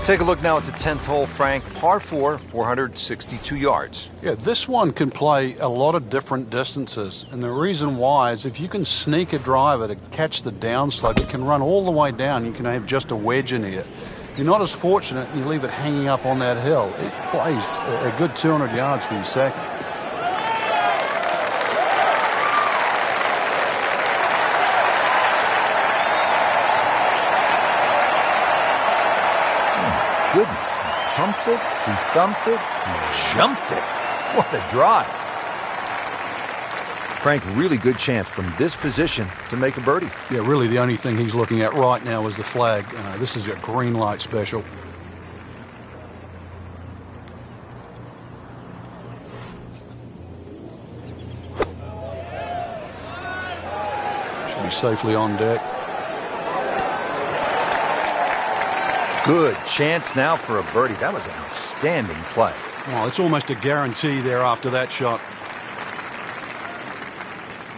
A: Take a look now at the 10th hole, Frank. Par 4, 462 yards.
B: Yeah, this one can play a lot of different distances. And the reason why is if you can sneak a driver to catch the downslope, it can run all the way down. You can have just a wedge in here. If you're not as fortunate and you leave it hanging up on that hill, it plays a good 200 yards for your second.
A: Goodness, he pumped it, he thumped it, he jumped it. What a drive. Frank, really good chance from this position to make a birdie.
B: Yeah, really the only thing he's looking at right now is the flag. This is a green light special. Should be safely on deck.
A: Good chance now for a birdie. That was an outstanding play.
B: Well, it's almost a guarantee there after that shot.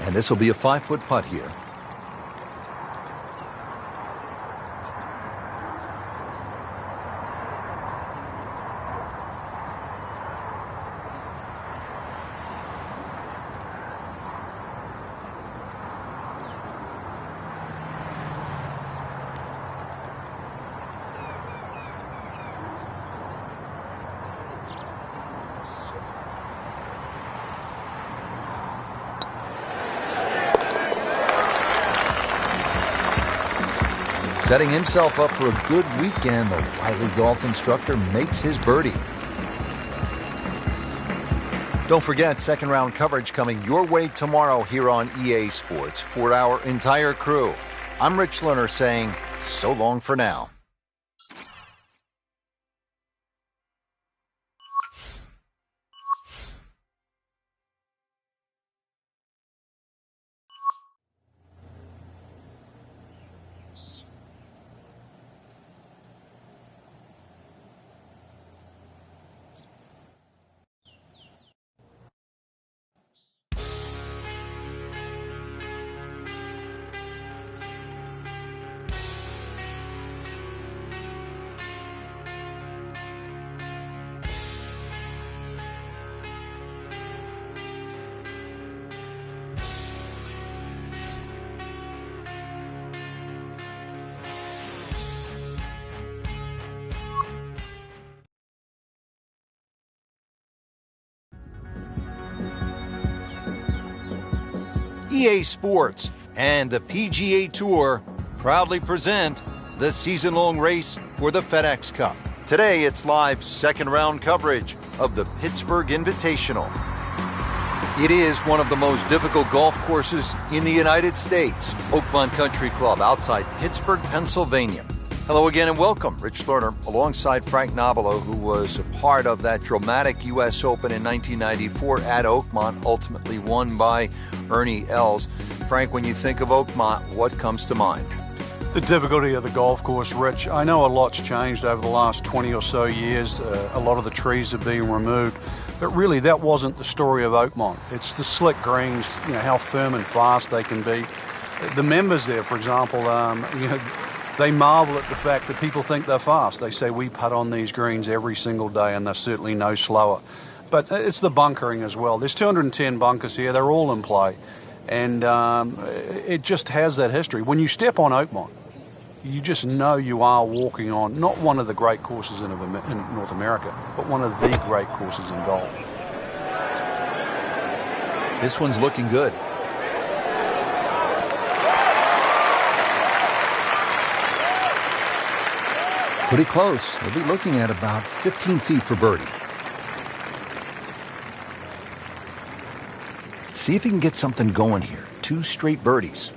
A: And this will be a 5-foot putt here. Setting himself up for a good weekend, the wily golf instructor makes his birdie. Don't forget, second round coverage coming your way tomorrow here on EA Sports. For our entire crew, I'm Rich Lerner saying so long for now. EA Sports and the PGA Tour proudly present the season-long race for the FedEx Cup. Today, it's live second-round coverage of the Pittsburgh Invitational. It is one of the most difficult golf courses in the United States. Oakmont Country Club outside Pittsburgh, Pennsylvania. Hello again and welcome. Rich Lerner alongside Frank Nobilo, who was a part of that dramatic U.S. Open in 1994 at Oakmont, ultimately won by Ernie Els. Frank, when you think of Oakmont, what comes to mind?
B: The difficulty of the golf course, Rich, I know a lot's changed over the last 20 or so years. A lot of the trees are being removed, but really that wasn't the story of Oakmont. It's the slick greens, how firm and fast they can be. The members there, for example, they marvel at the fact that people think they're fast. They say we putt on these greens every single day and they're certainly no slower. But it's the bunkering as well. There's 210 bunkers here. They're all in play. And it just has that history. When you step on Oakmont, you just know you are walking on not one of the great courses in North America, but one of the great courses in golf.
A: This one's looking good. Pretty close. He'll be looking at about 15 feet for birdie. See if he can get something going here. 2 straight birdies.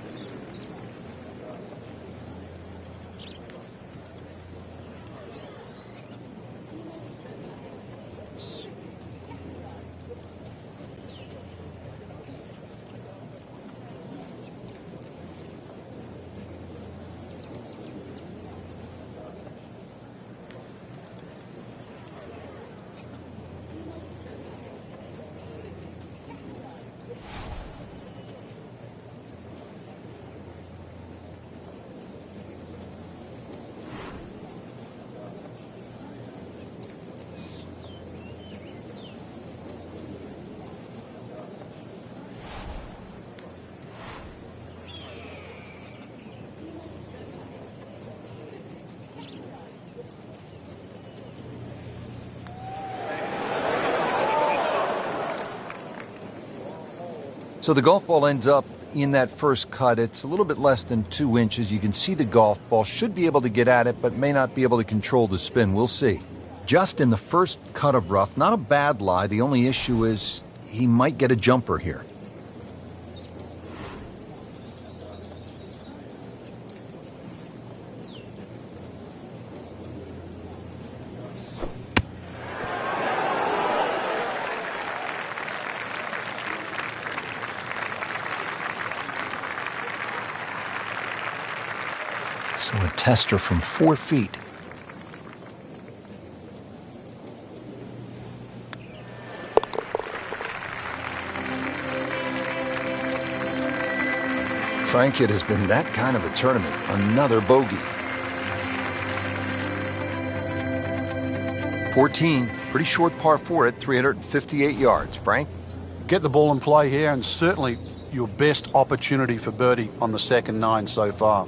A: So the golf ball ends up in that first cut. It's a little bit less than 2 inches. You can see the golf ball. Should be able to get at it, but may not be able to control the spin. We'll see. Just in the first cut of rough. Not a bad lie. The only issue is he might get a jumper here. So a tester from 4 feet. Frank, it has been that kind of a tournament. Another bogey. 14, pretty short par 4 at 358 yards. Frank?
B: Get the ball in play here, and certainly your best opportunity for birdie on the second 9 so far.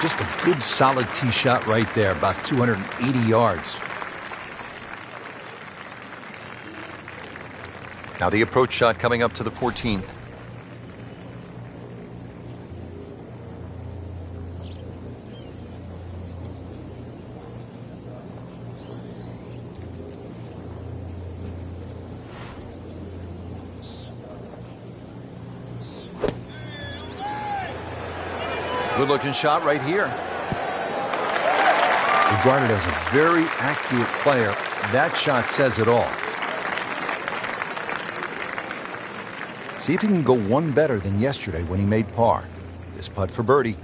A: Just a good solid tee shot right there, about 280 yards. Now the approach shot coming up to the 14th. Good-looking shot right here. Regarded as a very accurate player, that shot says it all. See if he can go one better than yesterday when he made par. This putt for birdie.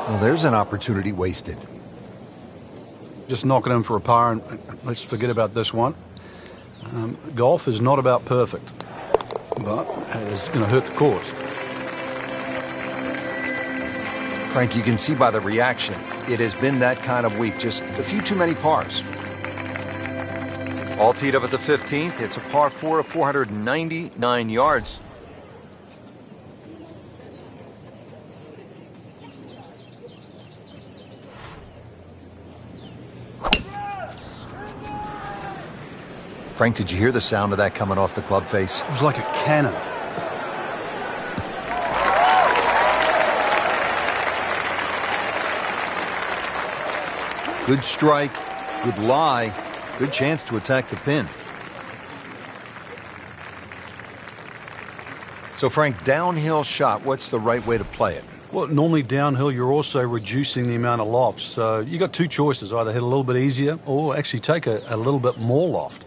A: Well, there's an opportunity wasted.
B: Just knock it in for a par, and let's forget about this one. Golf is not about perfect, but it's going to hurt the course.
A: Frank, you can see by the reaction, it has been that kind of week. Just a few too many pars. All teed up at the 15th. It's a par 4 of 499 yards. Frank, did you hear the sound of that coming off the club face?
B: It was like a cannon.
A: Good strike, good lie, good chance to attack the pin. So, Frank, downhill shot, what's the right way to play it?
B: Well, normally downhill, you're also reducing the amount of loft. So you got two choices, either hit a little bit easier or actually take a little bit more loft.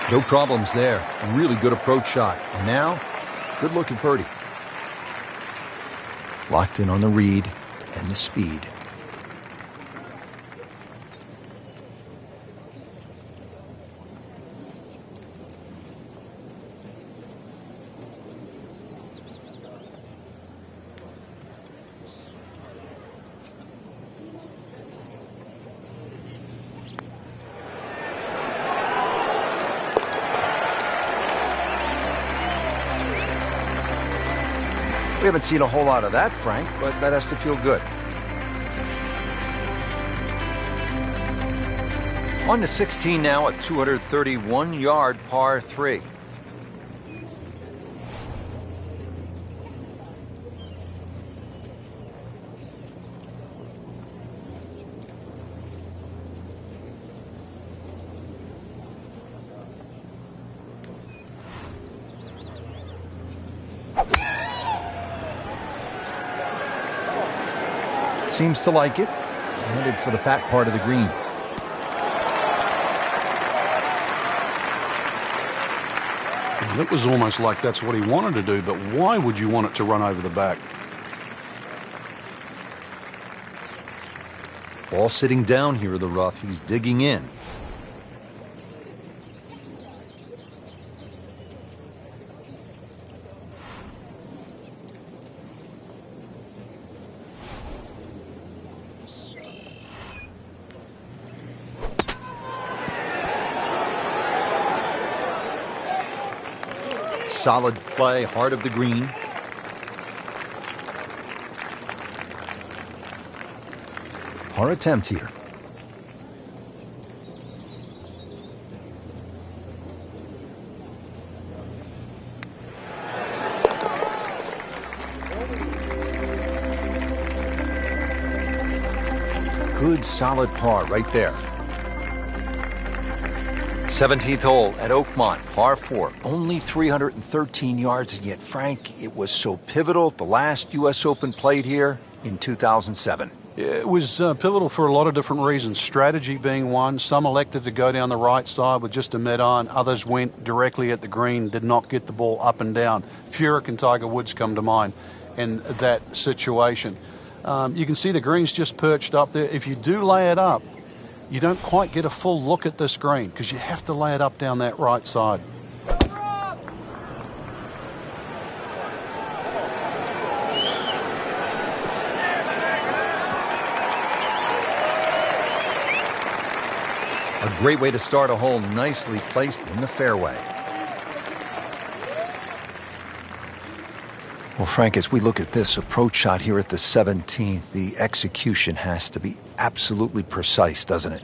A: No problems there. Really good approach shot. And now, good looking birdie. Locked in on the read and the speed. We haven't seen a whole lot of that, Frank, but that has to feel good. On to 16 now, a 231-yard par 3. Seems to like it. Headed for the fat part of the green.
B: It was almost like that's what he wanted to do, but why would you want it to run over the back?
A: Ball sitting down here in the rough. He's digging in. Solid play, heart of the green. Par attempt here. Good solid par right there. 17th hole at Oakmont, par 4. Only 313 yards, and yet, Frank, it was so pivotal. The last U.S. Open played here in 2007.
B: It was pivotal for a lot of different reasons. Strategy being one. Some elected to go down the right side with just a mid-iron. Others went directly at the green, did not get the ball up and down. Furyk and Tiger Woods come to mind in that situation. You can see the green's just perched up there. If you do lay it up, you don't quite get a full look at this green because you have to lay it up down that right side.
A: A great way to start a hole, nicely placed in the fairway. Well, Frank, as we look at this approach shot here at the 17th, the execution has to be absolutely precise, doesn't it?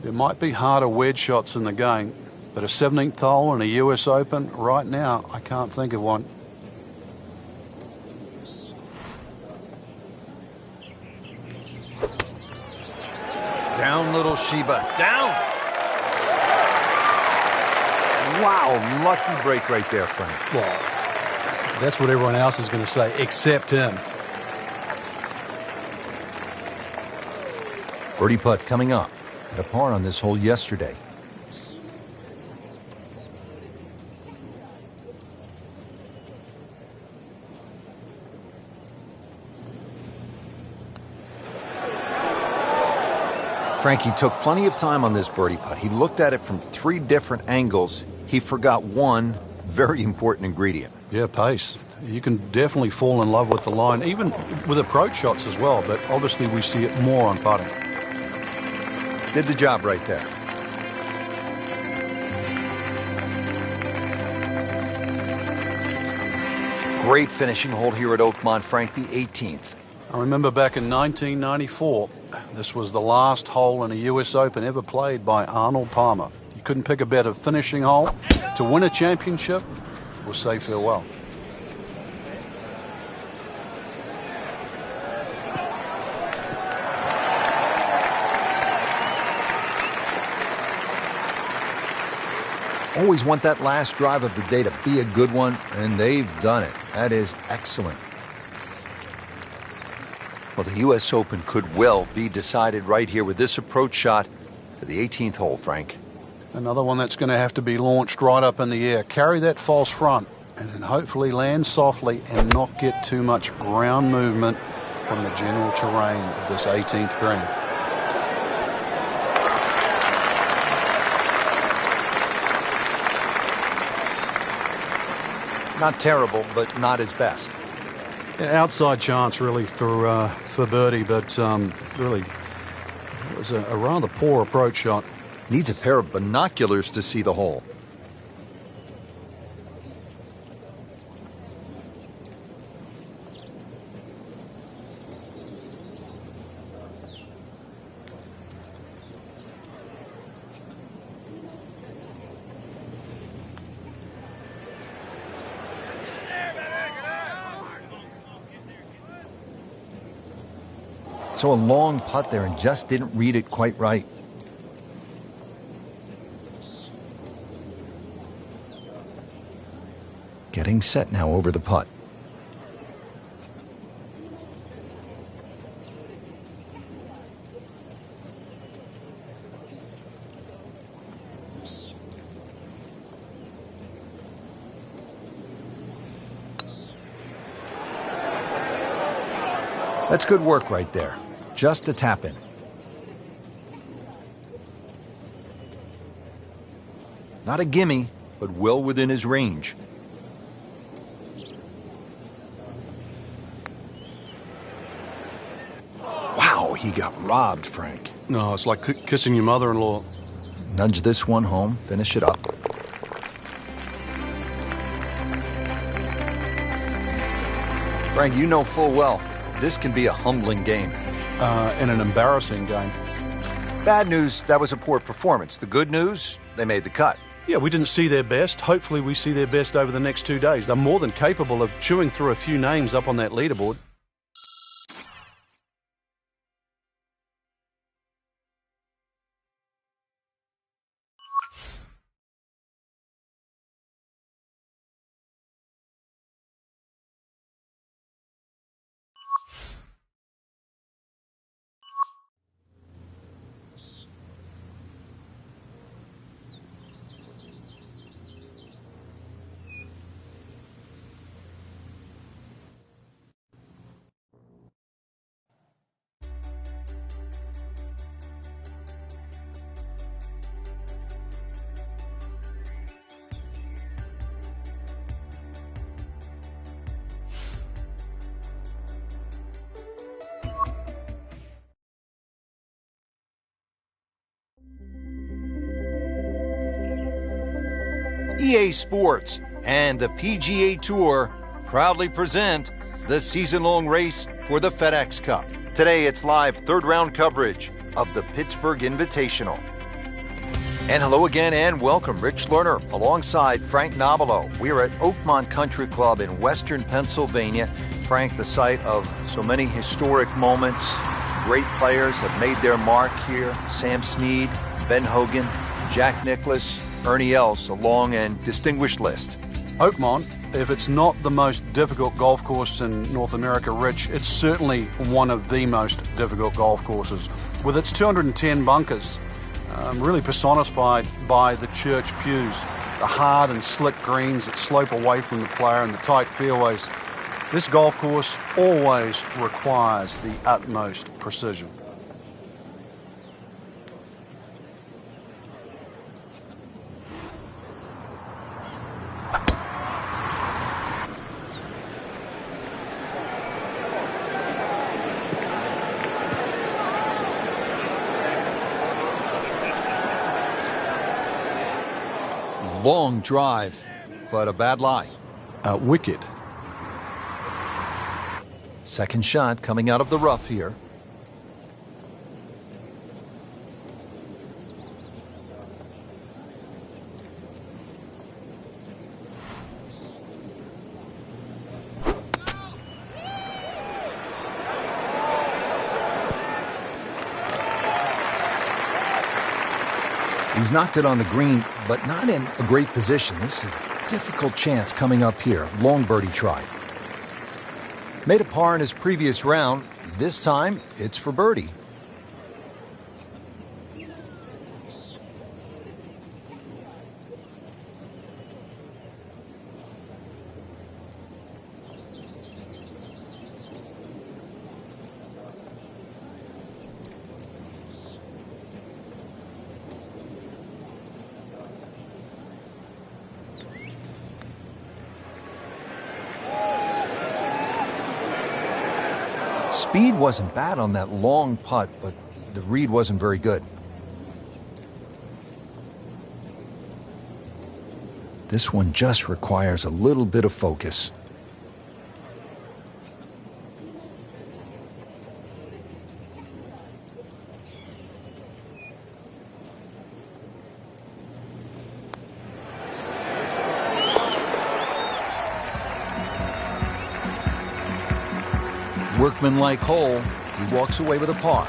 B: There might be harder wedge shots in the game, but a 17th hole in a U.S. Open, right now, I can't think of one.
A: Down, little Sheba. Down! Wow, lucky break right there, Frank.
B: Well, that's what everyone else is going to say, except him.
A: Birdie putt coming up. Had a par on this hole yesterday. Frankie took plenty of time on this birdie putt. He looked at it from 3 different angles. He forgot one very important ingredient.
B: Yeah, pace. You can definitely fall in love with the line, even with approach shots as well, but obviously we see it more on putting.
A: Did the job right there. Great finishing hole here at Oakmont, Frank, the 18th.
B: I remember back in 1994, This was the last hole in a US Open ever played by Arnold Palmer. You couldn't pick a better finishing hole to win a championship or say farewell.
A: Always want that last drive of the day to be a good one, and they've done it. That is excellent. Well, the U.S. Open could well be decided right here with this approach shot to the 18th hole, Frank.
B: Another one that's going to have to be launched right up in the air. Carry that false front and then hopefully land softly and not get too much ground movement from the general terrain of this 18th green.
A: Not terrible, but not his best.
B: Yeah, outside chance, really, for birdie, but really, it was a rather poor approach shot.
A: Needs a pair of binoculars to see the hole. So a long putt there and just didn't read it quite right. Getting set now over the putt. That's good work right there. Just a tap in. Not a gimme, but well within his range. Wow, he got robbed, Frank.
B: No, it's like kissing your mother-in-law.
A: Nudge this one home, finish it up. Frank, you know full well, this can be a humbling game.
B: And an embarrassing game.
A: Bad news, that was a poor performance. The good news, they made the cut.
B: Yeah, we didn't see their best. Hopefully we see their best over the next 2 days. They're more than capable of chewing through a few names up on that leaderboard.
A: EA Sports and the PGA Tour proudly present the season-long race for the FedEx Cup. Today, it's live third-round coverage of the Pittsburgh Invitational. And hello again and welcome. Rich Lerner alongside Frank Nobilo. We are at Oakmont Country Club in western Pennsylvania. Frank, the site of so many historic moments. Great players have made their mark here. Sam Snead, Ben Hogan, Jack Nicklaus, Ernie Els, a long and distinguished list.
B: Oakmont, if it's not the most difficult golf course in North America, Rich, it's certainly one of the most difficult golf courses. With its 210 bunkers, really personified by the church pews, the hard and slick greens that slope away from the player and the tight fairways. This golf course always requires the utmost precision.
A: Long drive, but a bad lie.
B: Wicked.
A: Second shot coming out of the rough here. He's knocked it on the green, but not in a great position. This is a difficult chance coming up here. Long birdie try. Made a par in his previous round. This time, it's for birdie. Speed wasn't bad on that long putt, but the read wasn't very good. This one just requires a little bit of focus. Workmanlike hole. He walks away with a par.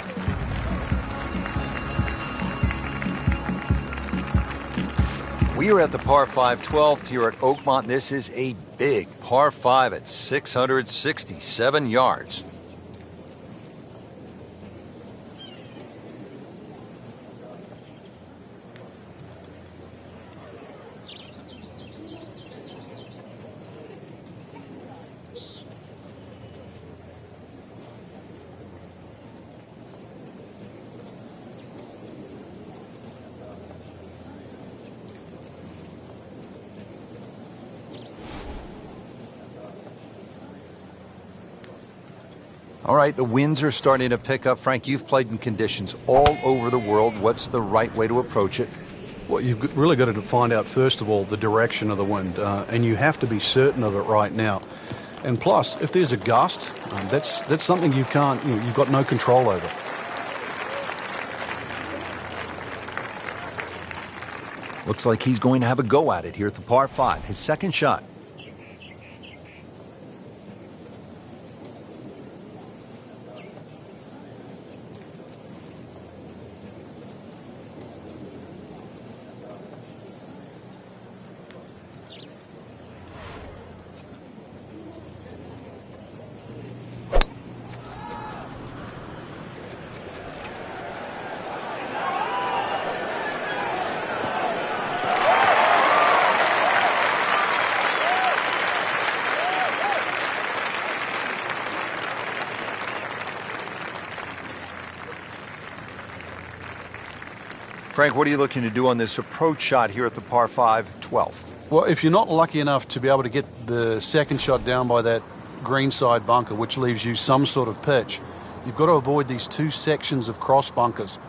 A: We are at the par 5 12th here at Oakmont. This is a big par 5 at 667 yards. All right, the winds are starting to pick up. Frank, you've played in conditions all over the world. What's the right way to approach it?
B: Well, you've really got to find out, first of all, the direction of the wind, and you have to be certain of it right now. And plus, if there's a gust, that's something you've got no control over.
A: Looks like he's going to have a go at it here at the par 5, his second shot. Frank, what are you looking to do on this approach shot here at the par 5 12th?
B: Well, if you're not lucky enough to be able to get the second shot down by that greenside bunker, which leaves you some sort of pitch, you've got to avoid these two sections of cross bunkers.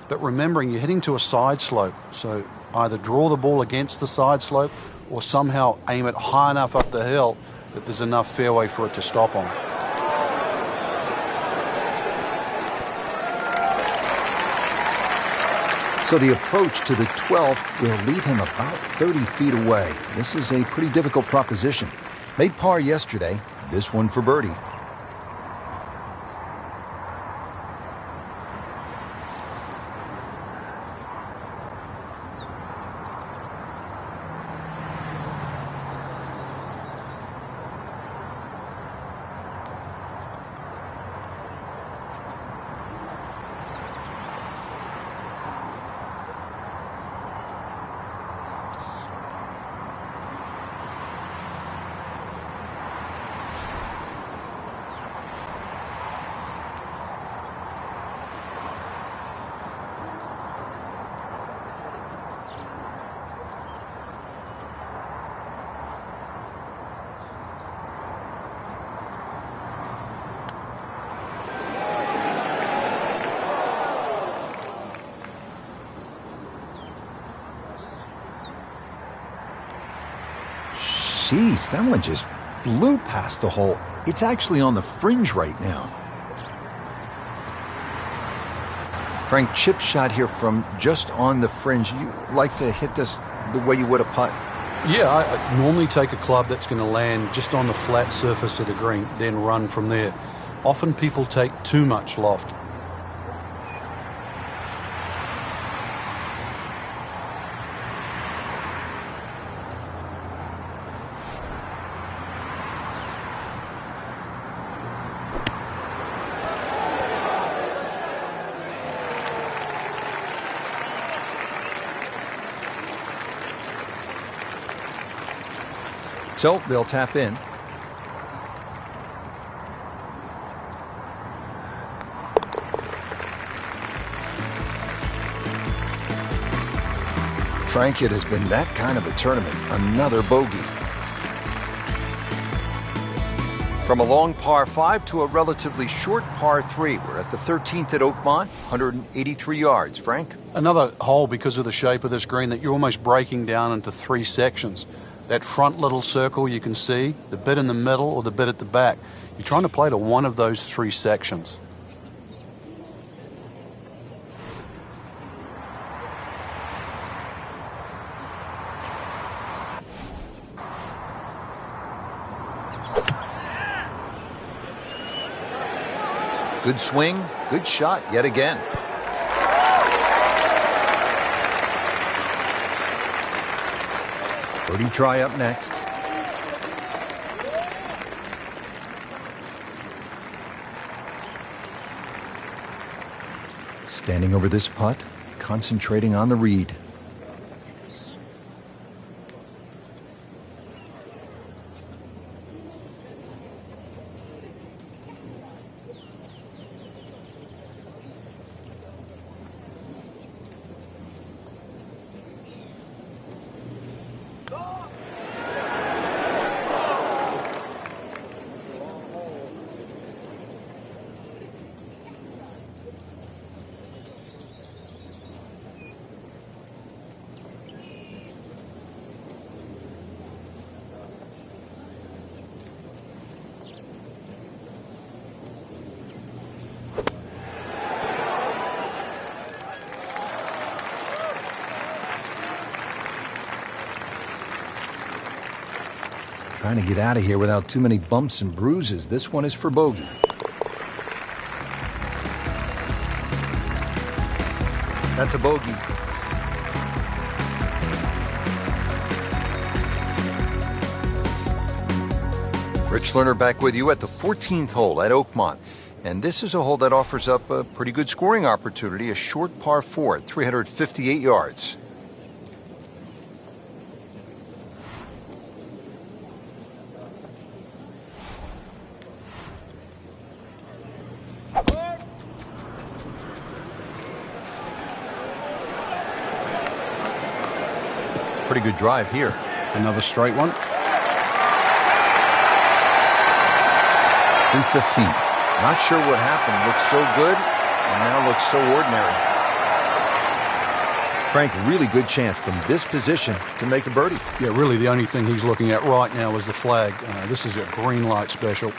B: But remembering, you're heading to a side slope, so either draw the ball against the side slope or somehow aim it high enough up the hill that there's enough fairway for it to stop on.
A: So the approach to the 12th will leave him about 30 feet away. This is a pretty difficult proposition. Made par yesterday, this one for birdie. Jeez, that one just blew past the hole. It's actually on the fringe right now. Frank, chip shot here from just on the fringe. You like to hit this the way you would a putt?
B: Yeah, I normally take a club that's going to land just on the flat surface of the green, then run from there. Often people take too much loft.
A: So they'll tap in. Frank, it has been that kind of a tournament. Another bogey. From a long par 5 to a relatively short par 3. We're at the 13th at Oakmont, 183 yards. Frank?
B: Another hole because of the shape of this green that you're almost breaking down into 3 sections. That front little circle you can see, the bit in the middle or the bit at the back. You're trying to play to one of those 3 sections.
A: Good swing, good shot yet again. Birdie try up next. Standing over this putt, concentrating on the read. Trying to get out of here without too many bumps and bruises. This one is for bogey. That's a bogey. Rich Lerner back with you at the 14th hole at Oakmont. And this is a hole that offers up a pretty good scoring opportunity, a short par 4 at 358 yards. Pretty good drive here.
B: Another straight one.
A: 315. Not sure what happened. Looks so good, and now looks so ordinary. Frank, really good chance from this position to make a birdie.
B: Yeah, really the only thing he's looking at right now is the flag. This is a green light special.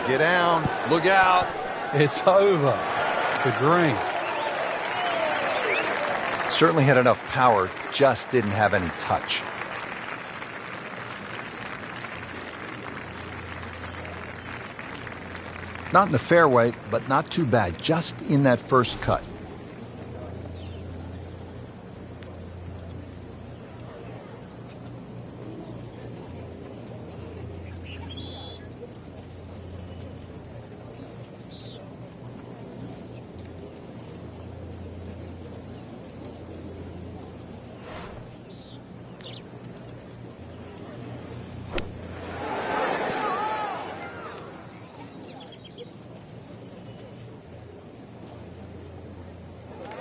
A: Get down. Look out.
B: It's over. The green.
A: Certainly had enough power, just didn't have any touch. Not in the fairway, but not too bad. Just in that first cut.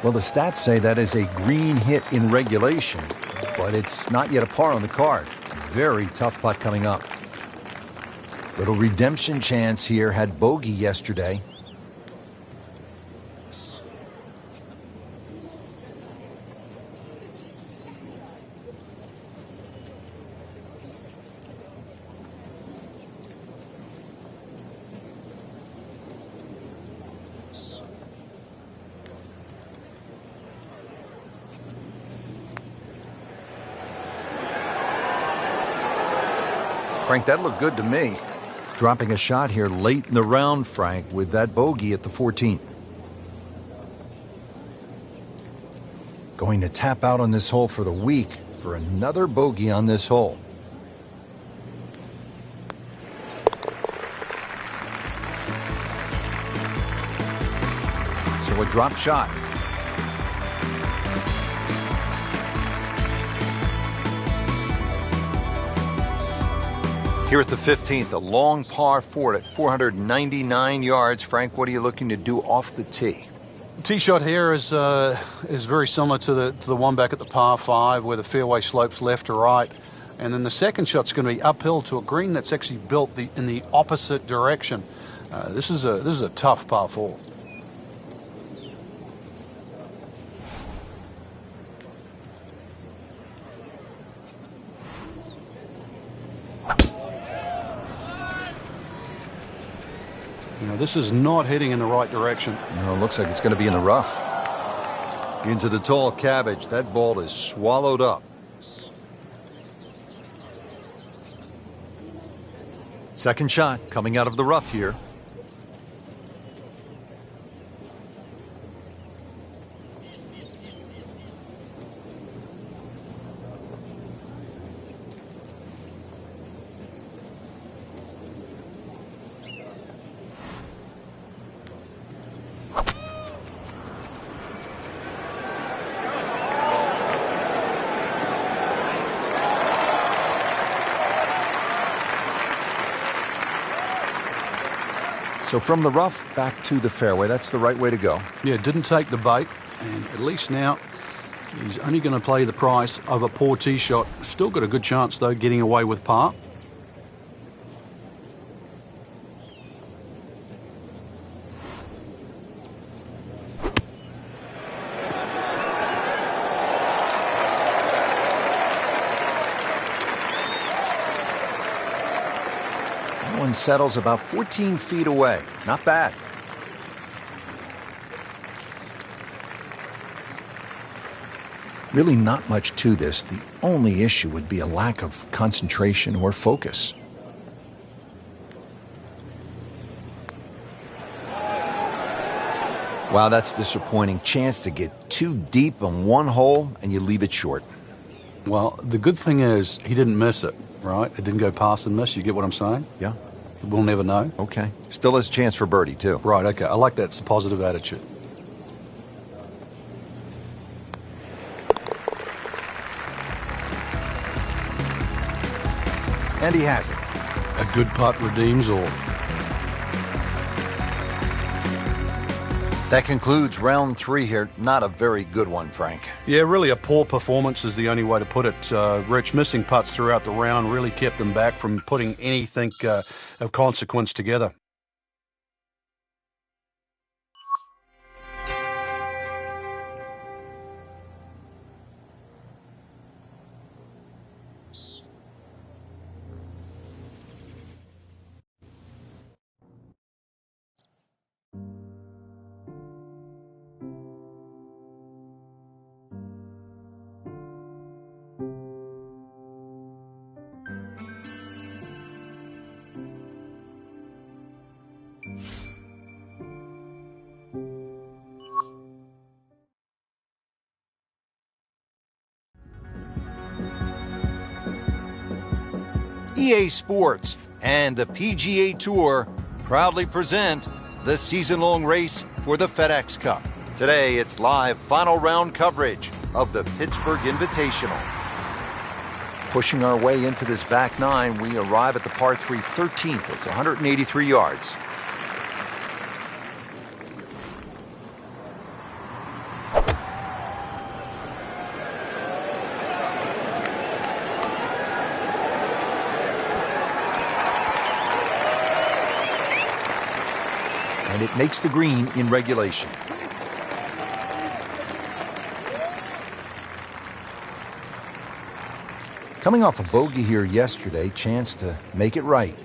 A: Well, the stats say that is a green hit in regulation, but it's not yet a par on the card. Very tough putt coming up. Little redemption chance here. Had bogey yesterday. Frank, that looked good to me. Dropping a shot here late in the round, Frank, with that bogey at the 14th. Going to tap out on this hole for the week for another bogey on this hole. So a drop shot. Here at the 15th, a long par 4 at 499 yards. Frank, what are you looking to do off the tee?
B: Tee shot here is very similar to the one back at the par 5, where the fairway slopes left to right, and then the second shot's going to be uphill to a green that's actually built in the opposite direction. This is a tough par 4. This is not heading in the right direction.
A: No, it looks like it's going to be in the rough. Into the tall cabbage. That ball is swallowed up. Second shot coming out of the rough here. So from the rough back to the fairway, that's the right way to go.
B: Yeah, didn't take the bait, and at least now he's only going to play the price of a poor tee shot. Still got a good chance, though, getting away with par.
A: One settles about 14 feet away. Not bad. Really not much to this. The only issue would be a lack of concentration or focus. Wow, that's disappointing. Chance to get too deep on one hole and you leave it short.
B: Well, the good thing is he didn't miss it, right? It didn't go past and miss. You get what I'm saying?
A: Yeah.
B: We'll never know.
A: Okay. Still has a chance for birdie, too.
B: Right, okay. I like that. It's a positive attitude.
A: And he has it.
B: A good putt redeems all.
A: That concludes round 3 here. Not a very good one, Frank.
B: Yeah, really a poor performance is the only way to put it. Rich, missing putts throughout the round really kept them back from putting anything of consequence together.
A: EA Sports and the PGA Tour proudly present the season-long race for the FedEx Cup. Today, it's live final round coverage of the Pittsburgh Invitational. Pushing our way into this back 9, we arrive at the par 3 13th. It's 183 yards. And it makes the green in regulation. Coming off a bogey here yesterday, chance to make it right.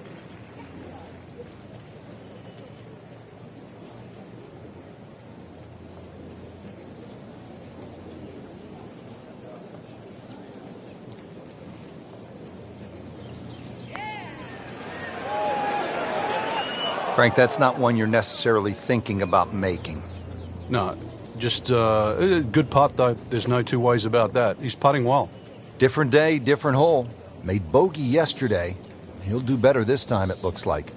A: Frank, that's not one you're necessarily thinking about making.
B: No, just a good putt, though. There's no two ways about that. He's putting well.
A: Different day, different hole. Made bogey yesterday. He'll do better this time, it looks like.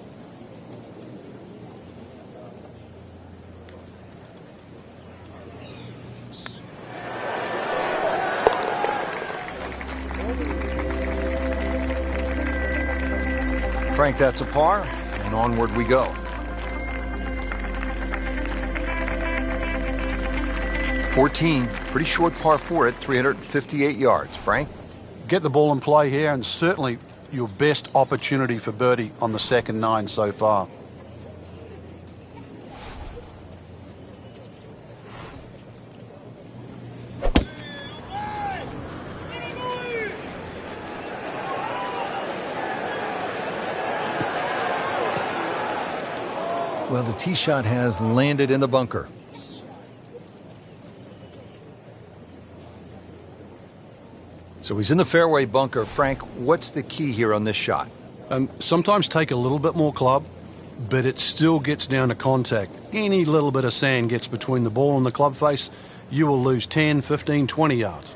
A: Frank, that's a par, and onward we go. 14, pretty short par 4 at 358 yards. Frank?
B: Get the ball in play here, and certainly your best opportunity for birdie on the second 9 so far.
A: Well, the tee shot has landed in the bunker. So he's in the fairway bunker. Frank, what's the key here on this shot?
B: Sometimes take a little bit more club, but it still gets down to contact. Any little bit of sand gets between the ball and the club face, you will lose 10, 15, 20 yards.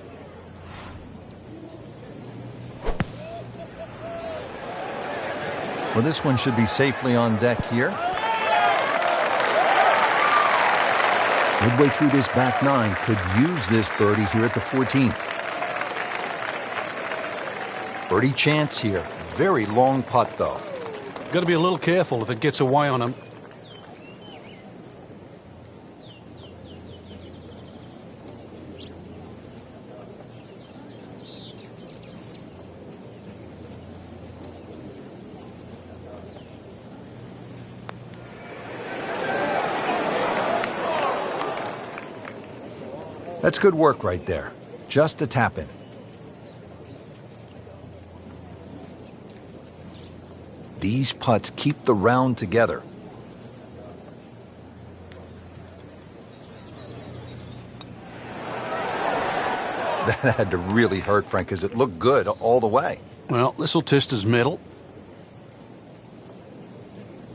A: Well, this one should be safely on deck here. Midway through this back 9, could use this birdie here at the 14th. Birdie chance here. Very long putt, though.
B: Got to be a little careful if it gets away on him.
A: That's good work right there. Just a tap in. These putts keep the round together. That had to really hurt, Frank, because it looked good all the way.
B: Well, this will test his mettle.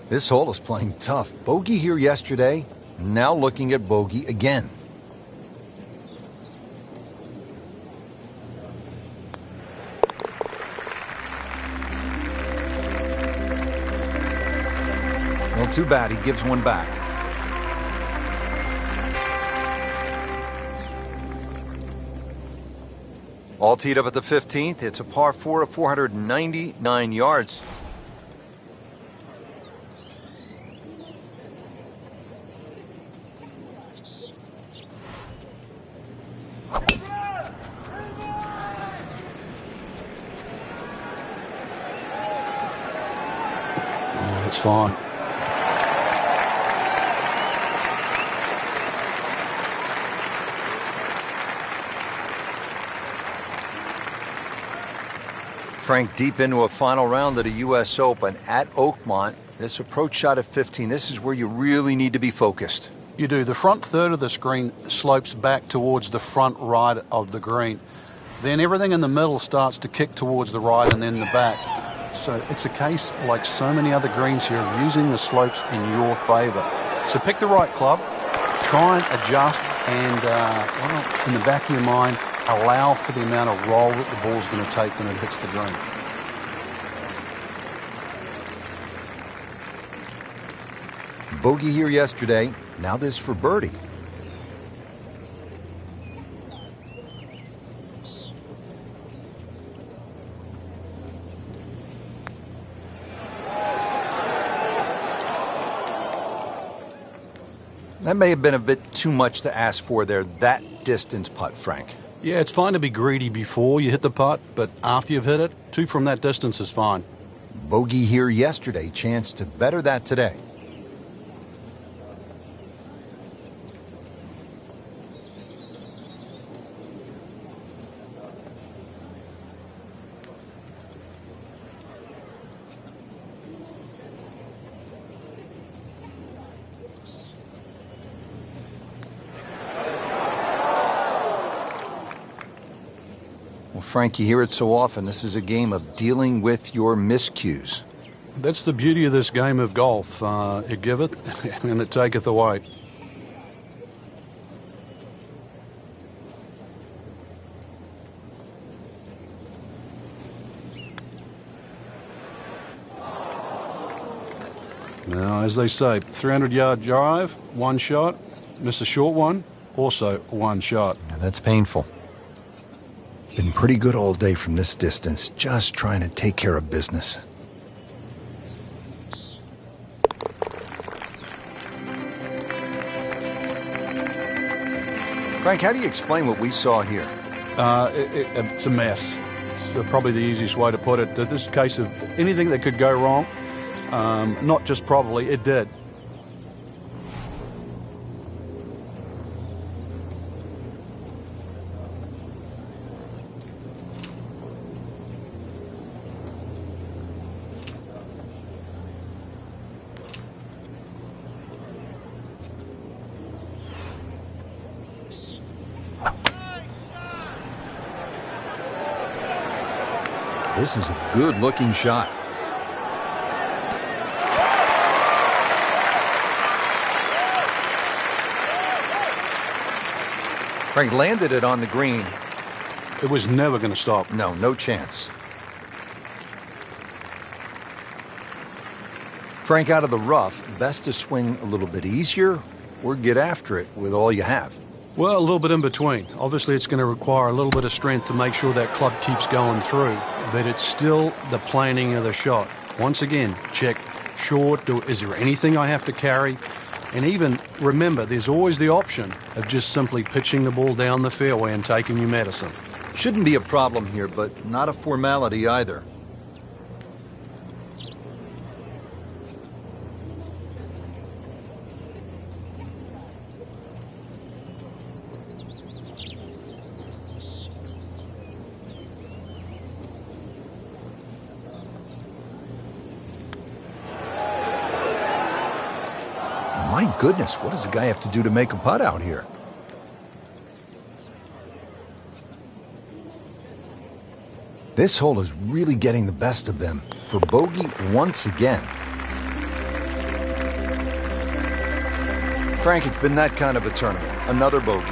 A: This hole is playing tough. Bogey here yesterday, now looking at bogey again. Well, too bad. He gives one back. All teed up at the 15th. It's a par 4 of 499 yards.
B: Oh, that's fine.
A: Frank, deep into a final round at a U.S. Open at Oakmont. This approach shot at 15, this is where you really need to be focused.
B: You do. The front third of the screen slopes back towards the front right of the green. Then everything in the middle starts to kick towards the right and then the back. So it's a case, like so many other greens here, of using the slopes in your favor. So pick the right club, try and adjust, and well, in the back of your mind, allow for the amount of roll that the ball's going to take when it hits the green.
A: Bogey here yesterday. Now this for birdie. That may have been a bit too much to ask for there, that distance putt, Frank.
B: Yeah, it's fine to be greedy before you hit the putt, but after you've hit it, 2 from that distance is fine.
A: Bogey here yesterday. Chance to better that today. Well, Frank, you hear it so often. This is a game of dealing with your miscues.
B: That's the beauty of this game of golf. It giveth and it taketh away. Now, as they say, 300-yard drive, one shot. Miss a short one, also one shot.
A: Yeah, that's painful. Been pretty good all day from this distance, just trying to take care of business. Frank, how do you explain what we saw here?
B: It's a mess. It's probably the easiest way to put it. This is a case of anything that could go wrong. Not just probably, it did.
A: This is a good-looking shot. Frank landed it on the green.
B: It was never going to stop.
A: No chance. Frank, out of the rough, best to swing a little bit easier or get after it with all you have?
B: Well, a little bit in between. Obviously, it's going to require a little bit of strength to make sure that club keeps going through, but it's still the planning of the shot. Once again, check short. Is there anything I have to carry? And even remember, there's always the option of just simply pitching the ball down the fairway and taking your medicine.
A: Shouldn't be a problem here, but not a formality either. My goodness, what does a guy have to do to make a putt out here? This hole is really getting the best of them for bogey once again. Frank, it's been that kind of a tournament. Another bogey.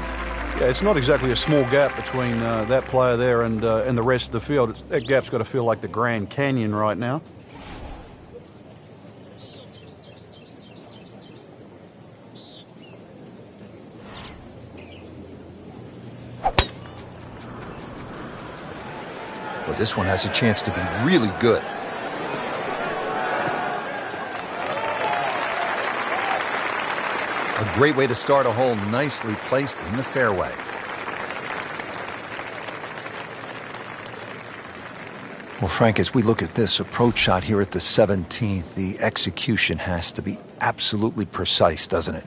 B: Yeah, it's not exactly a small gap between that player there and the rest of the field. That gap's got to feel like the Grand Canyon right now.
A: Well, this one has a chance to be really good. A great way to start a hole, nicely placed in the fairway. Well, Frank, as we look at this approach shot here at the 17th, the execution has to be absolutely precise, doesn't it?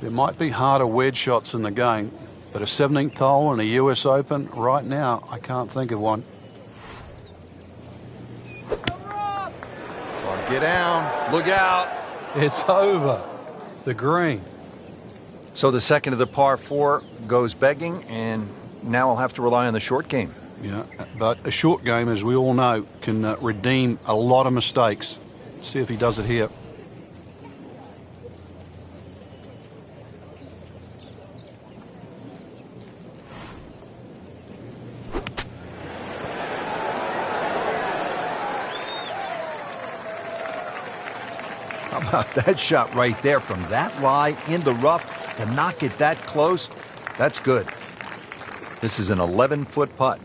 B: There might be harder wedge shots in the game, but a 17th hole in a US Open, right now, I can't think of one.
A: Get down. Look out.
B: It's over. The green.
A: So the second of the par 4 goes begging, and now I'll have to rely on the short game.
B: Yeah, but a short game, as we all know, can redeem a lot of mistakes. See if he does it here.
A: How about that shot right there from that lie in the rough to knock it that close? That's good. This is an 11-foot putt.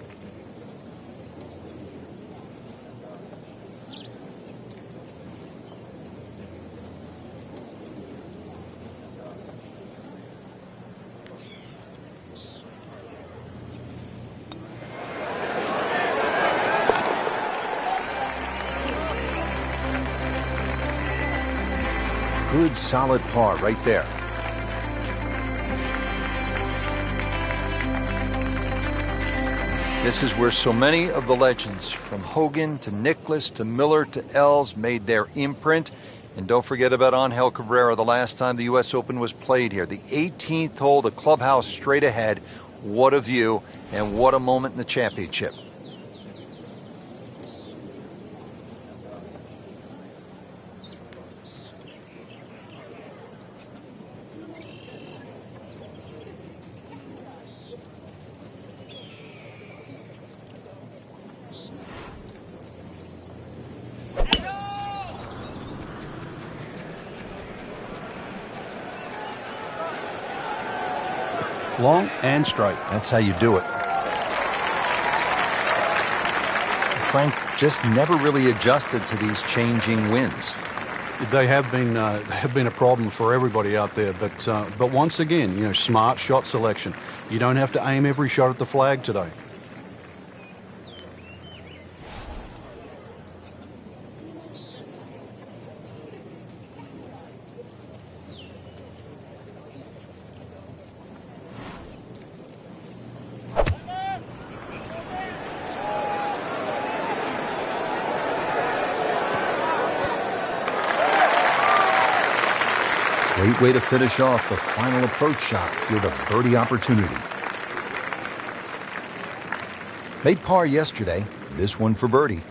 A: Good, solid par right there. This is where so many of the legends, from Hogan to Nicklaus to Miller to Els, made their imprint. And don't forget about Angel Cabrera, the last time the U.S. Open was played here. The 18th hole, the clubhouse straight ahead. What a view, and what a moment in the championship.
B: long and straight.
A: That's how you do it. Frank just never really adjusted to these changing winds.
B: They have been a problem for everybody out there. But once again, smart shot selection. You don't have to aim every shot at the flag today.
A: Great way to finish off the final approach shot with a birdie opportunity. Made par yesterday, this one for birdie.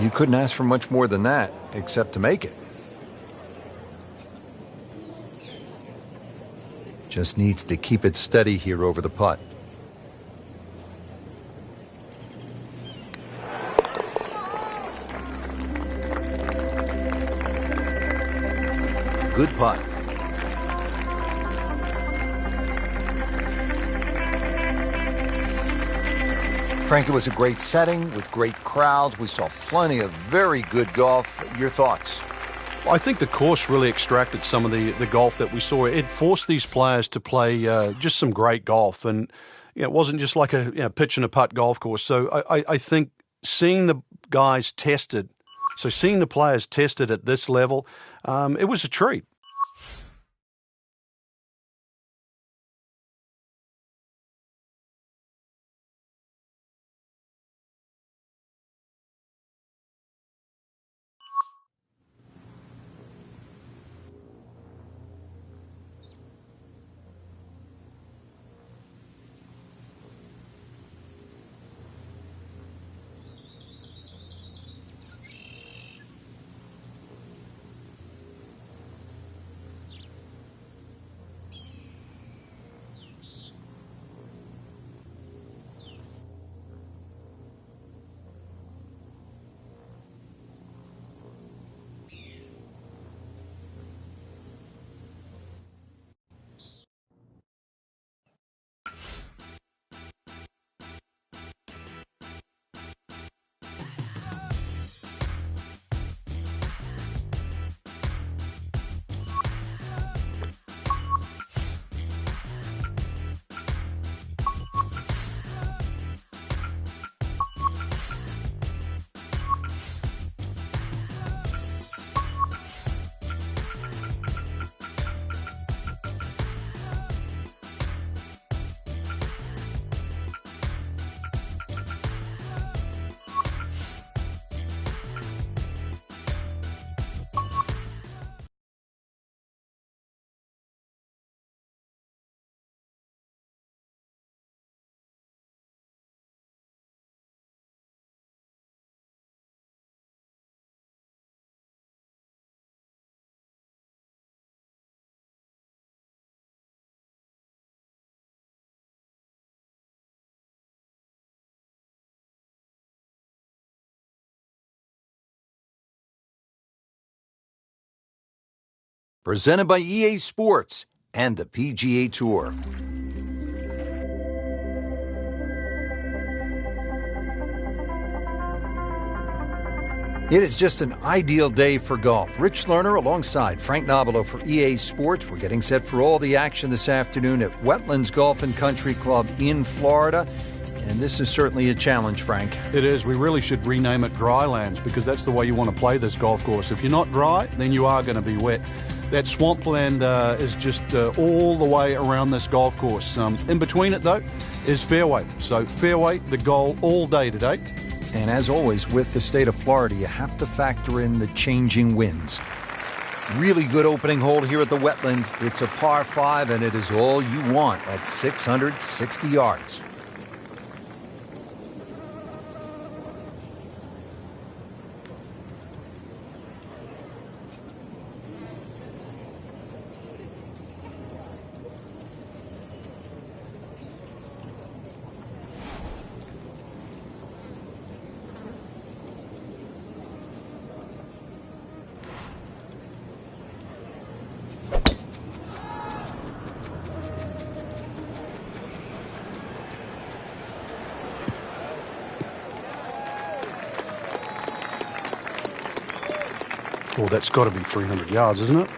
A: You couldn't ask for much more than that, except to make it. Just needs to keep it steady here over the putt. Good putt. Frank, it was a great setting with great crowds. We saw plenty of very good golf. Your thoughts?
B: I think the course really extracted some of the golf that we saw. It forced these players to play just some great golf. And it wasn't just like a pitch and a putt golf course. So I think seeing the guys tested, seeing the players tested at this level, it was a treat.
A: Presented by EA Sports and the PGA Tour. It is just an ideal day for golf. Rich Lerner alongside Frank Nobilo for EA Sports. We're getting set for all the action this afternoon at Wetlands Golf and Country Club in Florida. And this is certainly a challenge, Frank.
B: It is. We really should rename it Drylands because that's the way you want to play this golf course. If you're not dry, then you are going to be wet. That swampland is just all the way around this golf course. In between it, though, is fairway. So fairway, the goal all day today.
A: And as always, with the state of Florida, you have to factor in the changing winds. Really good opening hole here at the Wetlands. It's a par 5, and it is all you want at 660 yards.
B: Oh, that's got to be 300 yards, isn't it?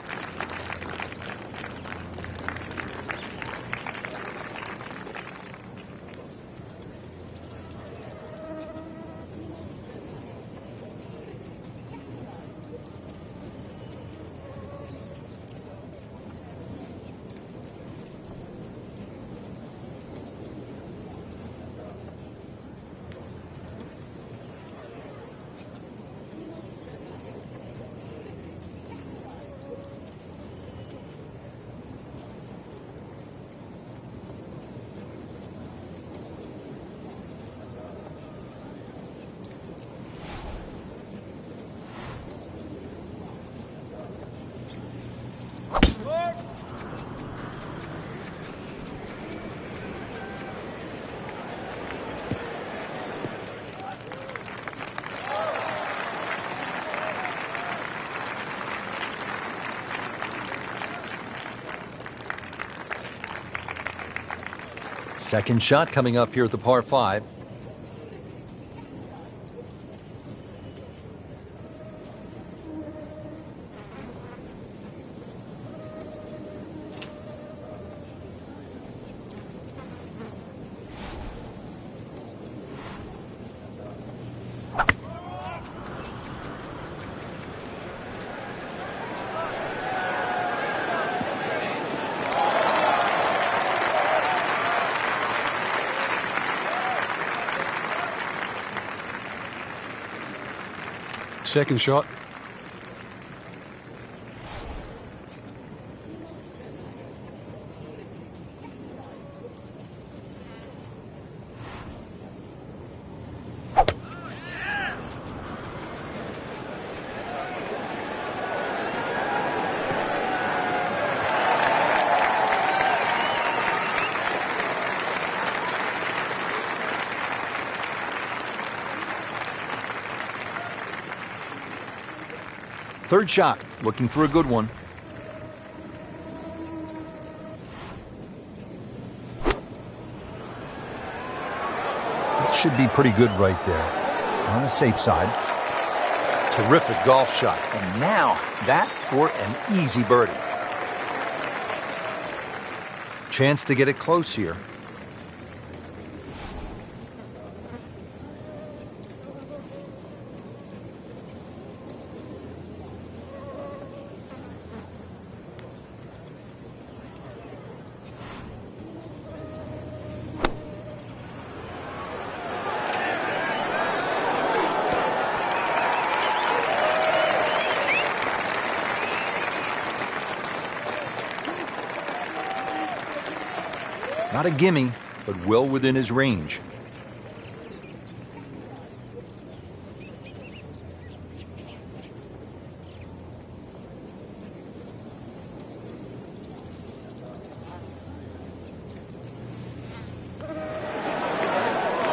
A: Second shot coming up here at the par 5.
B: Second shot.
A: Third shot, looking for a good one. That should be pretty good right there. On the safe side. Terrific golf shot. And now, that for an easy birdie. Chance to get it close here. Not a gimme, but well within his range.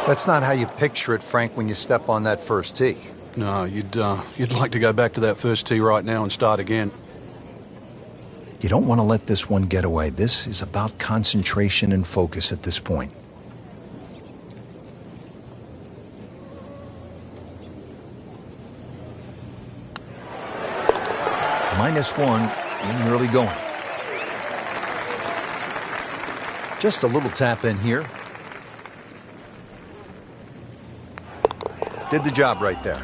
A: That's not how you picture it, Frank, when you step on that first tee.
B: No, you'd like to go back to that first tee right now and start again.
A: You don't want to let this one get away. This is about concentration and focus at this point. -1 in early going. Just a little tap in here. Did the job right there.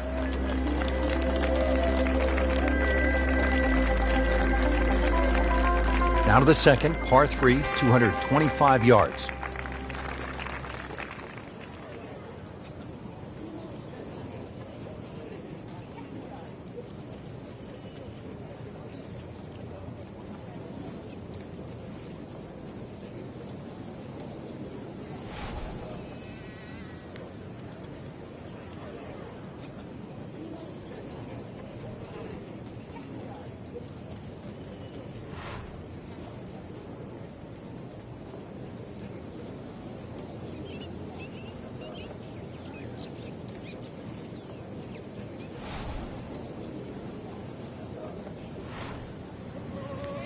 A: Now to the second, par 3, 225 yards.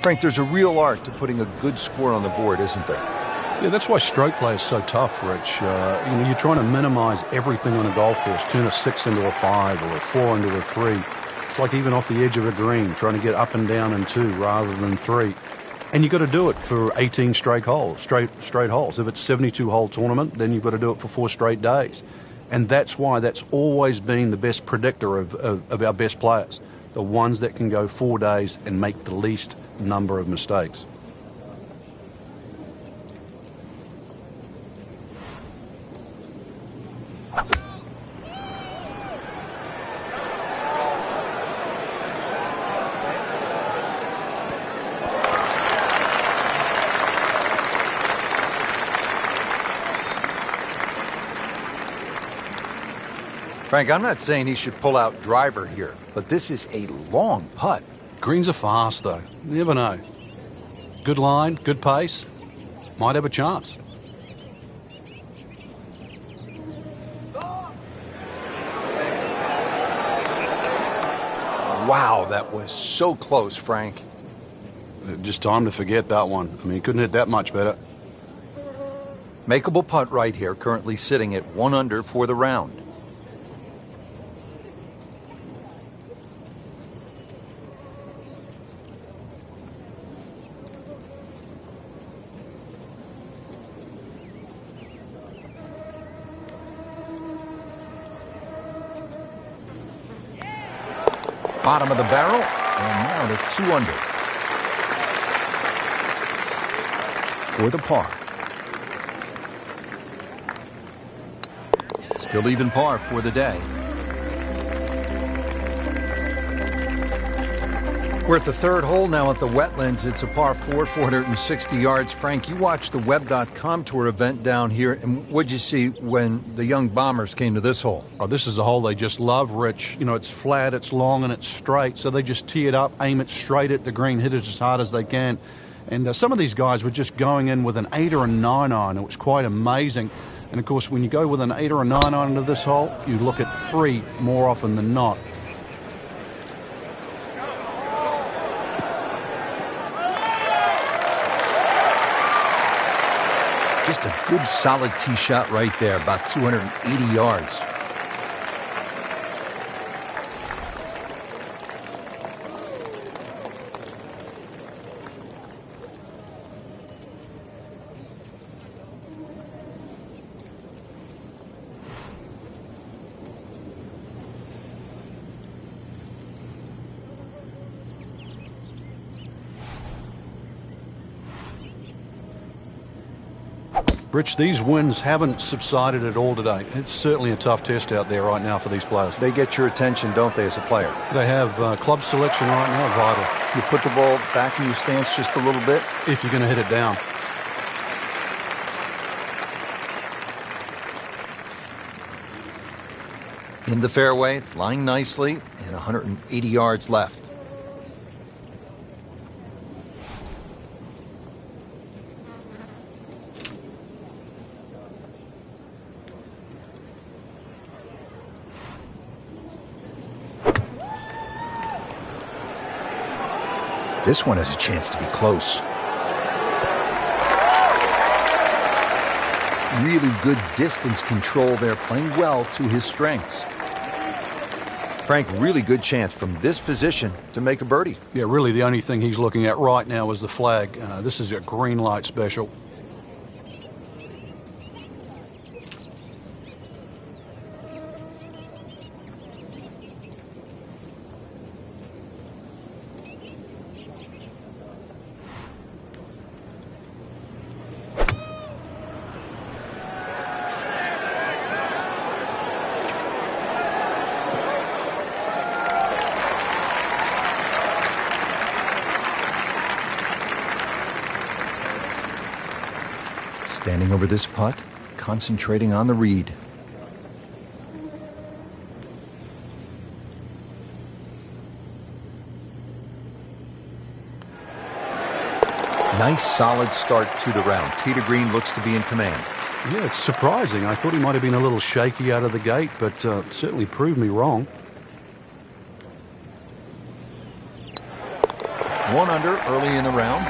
A: Frank, there's a real art to putting a good score on the board, isn't there?
B: Yeah, that's why stroke play is so tough, Rich. You're trying to minimize everything on a golf course, turn a 6 into a 5 or a 4 into a 3. It's like even off the edge of a green, trying to get up and down in 2 rather than 3. And you've got to do it for 18 straight holes. Straight holes. If it's a 72-hole tournament, then you've got to do it for 4 straight days. And that's why that's always been the best predictor of our best players, the ones that can go 4 days and make the least number of mistakes.
A: Frank, I'm not saying he should pull out driver here, but this is a long putt.
B: Greens are fast, though. You never know. Good line, good pace. Might have a chance.
A: Wow, that was so close, Frank.
B: Just time to forget that one. I mean, he couldn't hit that much better.
A: Makeable putt right here, currently sitting at 1 under for the round. Bottom of the barrel, and now to 2 under. For the par. Still even par for the day. We're at the 3rd hole now at the Wetlands. It's a par 4, 460 yards. Frank, you watched the Web.com Tour event down here, and what'd you see when the young Bombers came to this hole?
B: Oh, this is a hole they just love, Rich. You know, it's flat, it's long, and it's straight, so they just tee it up, aim it straight at the green, hit it as hard as they can. And some of these guys were just going in with an 8 or a 9 iron. It was quite amazing. And, of course, when you go with an 8 or a 9 iron into this hole, you look at 3 more often than not.
A: Just a good solid tee shot right there, about 280 yards.
B: Rich, these winds haven't subsided at all today. It's certainly a tough test out there right now for these players.
A: They get your attention, don't they, as a player?
B: They have club selection right now vital.
A: You put the ball back in your stance just a little bit.
B: If you're going to hit it down.
A: In the fairway, it's lying nicely, and 180 yards left. This one has a chance to be close. Really good distance control there, playing well to his strengths. Frank, really good chance from this position to make a birdie.
B: Yeah, really the only thing he's looking at right now is the flag. This is a green light special.
A: Standing over this putt, concentrating on the read. Nice solid start to the round. Tee to green looks to be in command.
B: Yeah, it's surprising. I thought he might have been a little shaky out of the gate, but certainly proved me wrong.
A: 1 under early in the round.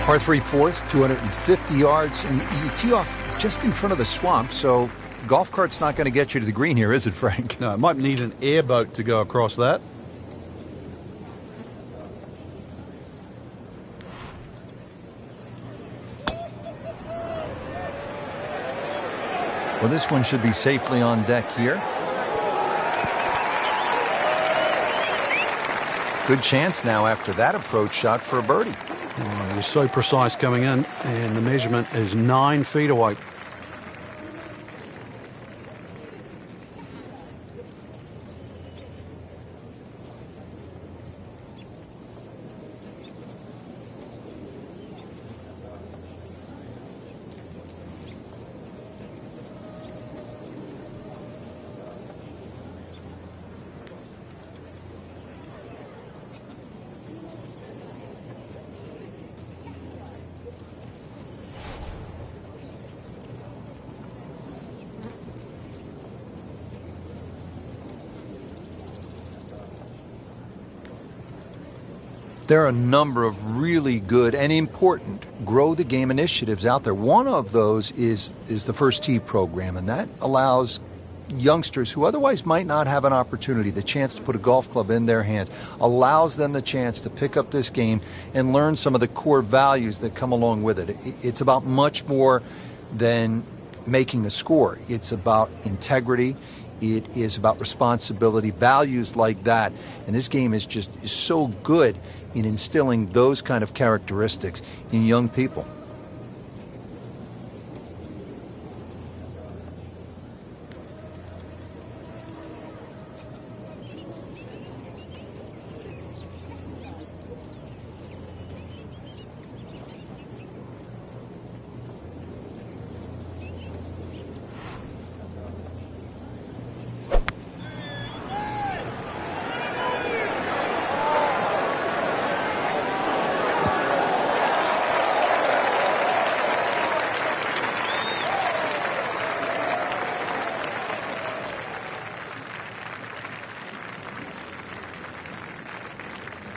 A: Par 3 fourth, 250 yards, and you tee off just in front of the swamp, so golf cart's not going to get you to the green here, is it, Frank?
B: No, it might need an airboat to go across that.
A: Well, this one should be safely on deck here. Good chance now after that approach shot for a birdie.
B: Oh, he was so precise coming in, and the measurement is 9 feet away.
A: There are a number of really good and important grow the game initiatives out there. One of those is the First Tee program, and that allows youngsters who otherwise might not have an opportunity, the chance to put a golf club in their hands, allows them the chance to pick up this game and learn some of the core values that come along with it. It's about much more than making a score. It's about integrity. It is about responsibility, values like that. And this game is so good in instilling those kind of characteristics in young people.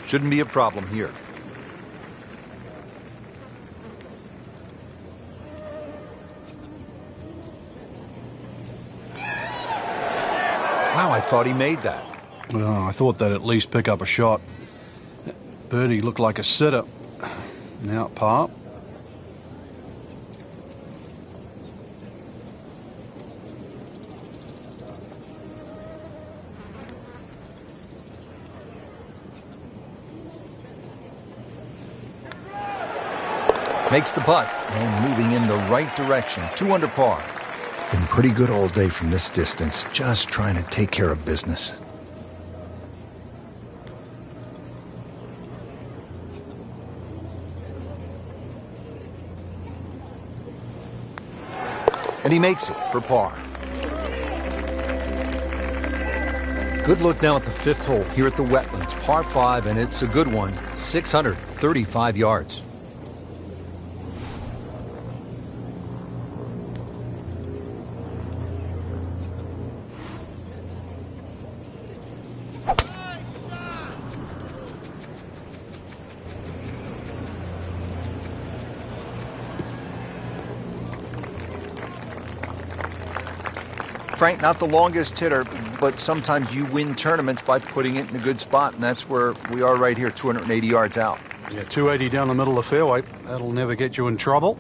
A: Shouldn't be a problem here. Wow, I thought he made that.
B: Oh, I thought they'd at least pick up a shot. Birdie looked like a sitter. Now at par.
A: Makes the putt and moving in the right direction. 2 under par. Been pretty good all day from this distance. Just trying to take care of business. And he makes it for par. Good look now at the 5th hole here at the Wetlands. Par 5, and it's a good one. 635 yards. Frank, not the longest hitter, but sometimes you win tournaments by putting it in a good spot, and that's where we are right here, 280 yards out.
B: Yeah, 280 down the middle of the fairway. That'll never get you in trouble.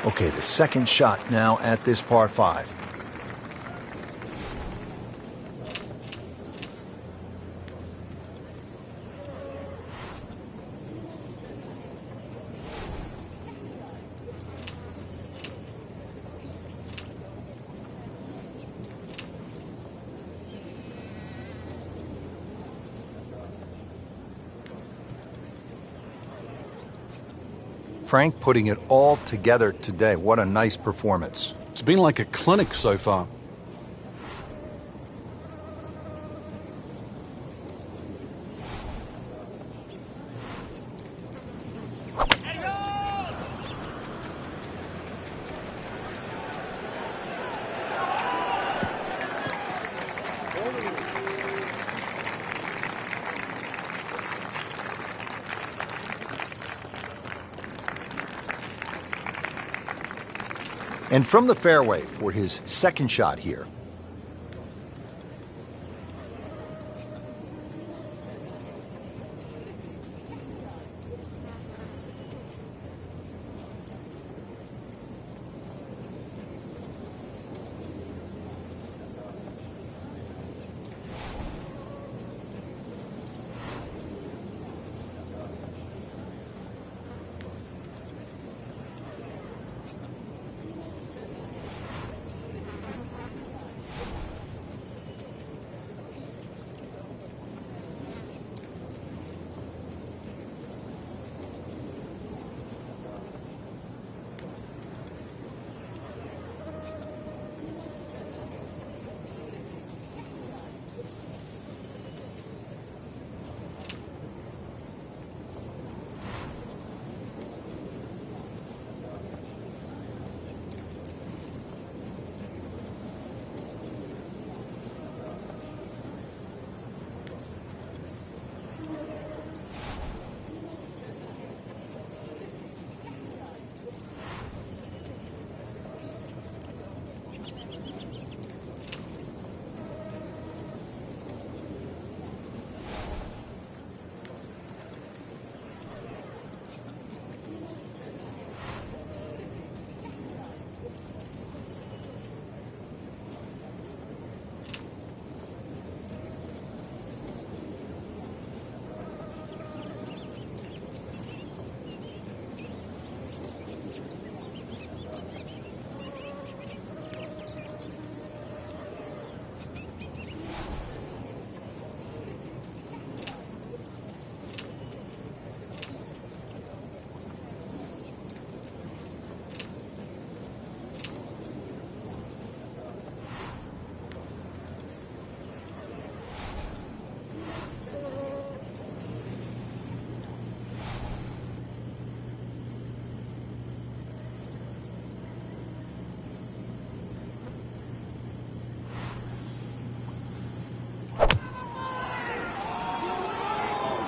A: Okay, the second shot now at this par 5. Frank putting it all together today. What a nice performance.
B: It's been like a clinic so far.
A: And from the fairway for his second shot here.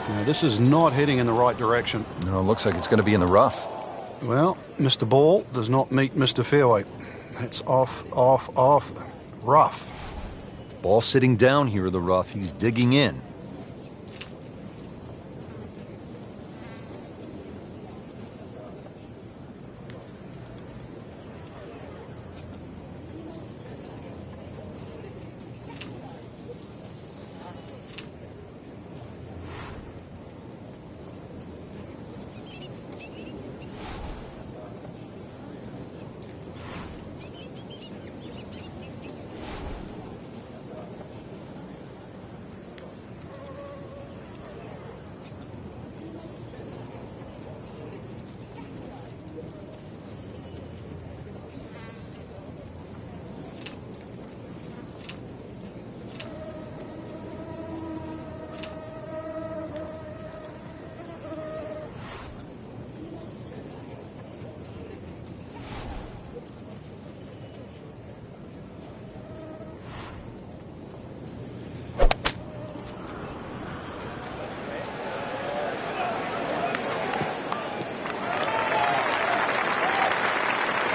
B: Now, this is not heading in the right direction.
A: No, it looks like it's going to be in the rough.
B: Well, Mr. Ball does not meet Mr. Fairway. It's off, off, off, rough.
A: Ball sitting down here in the rough. He's digging in.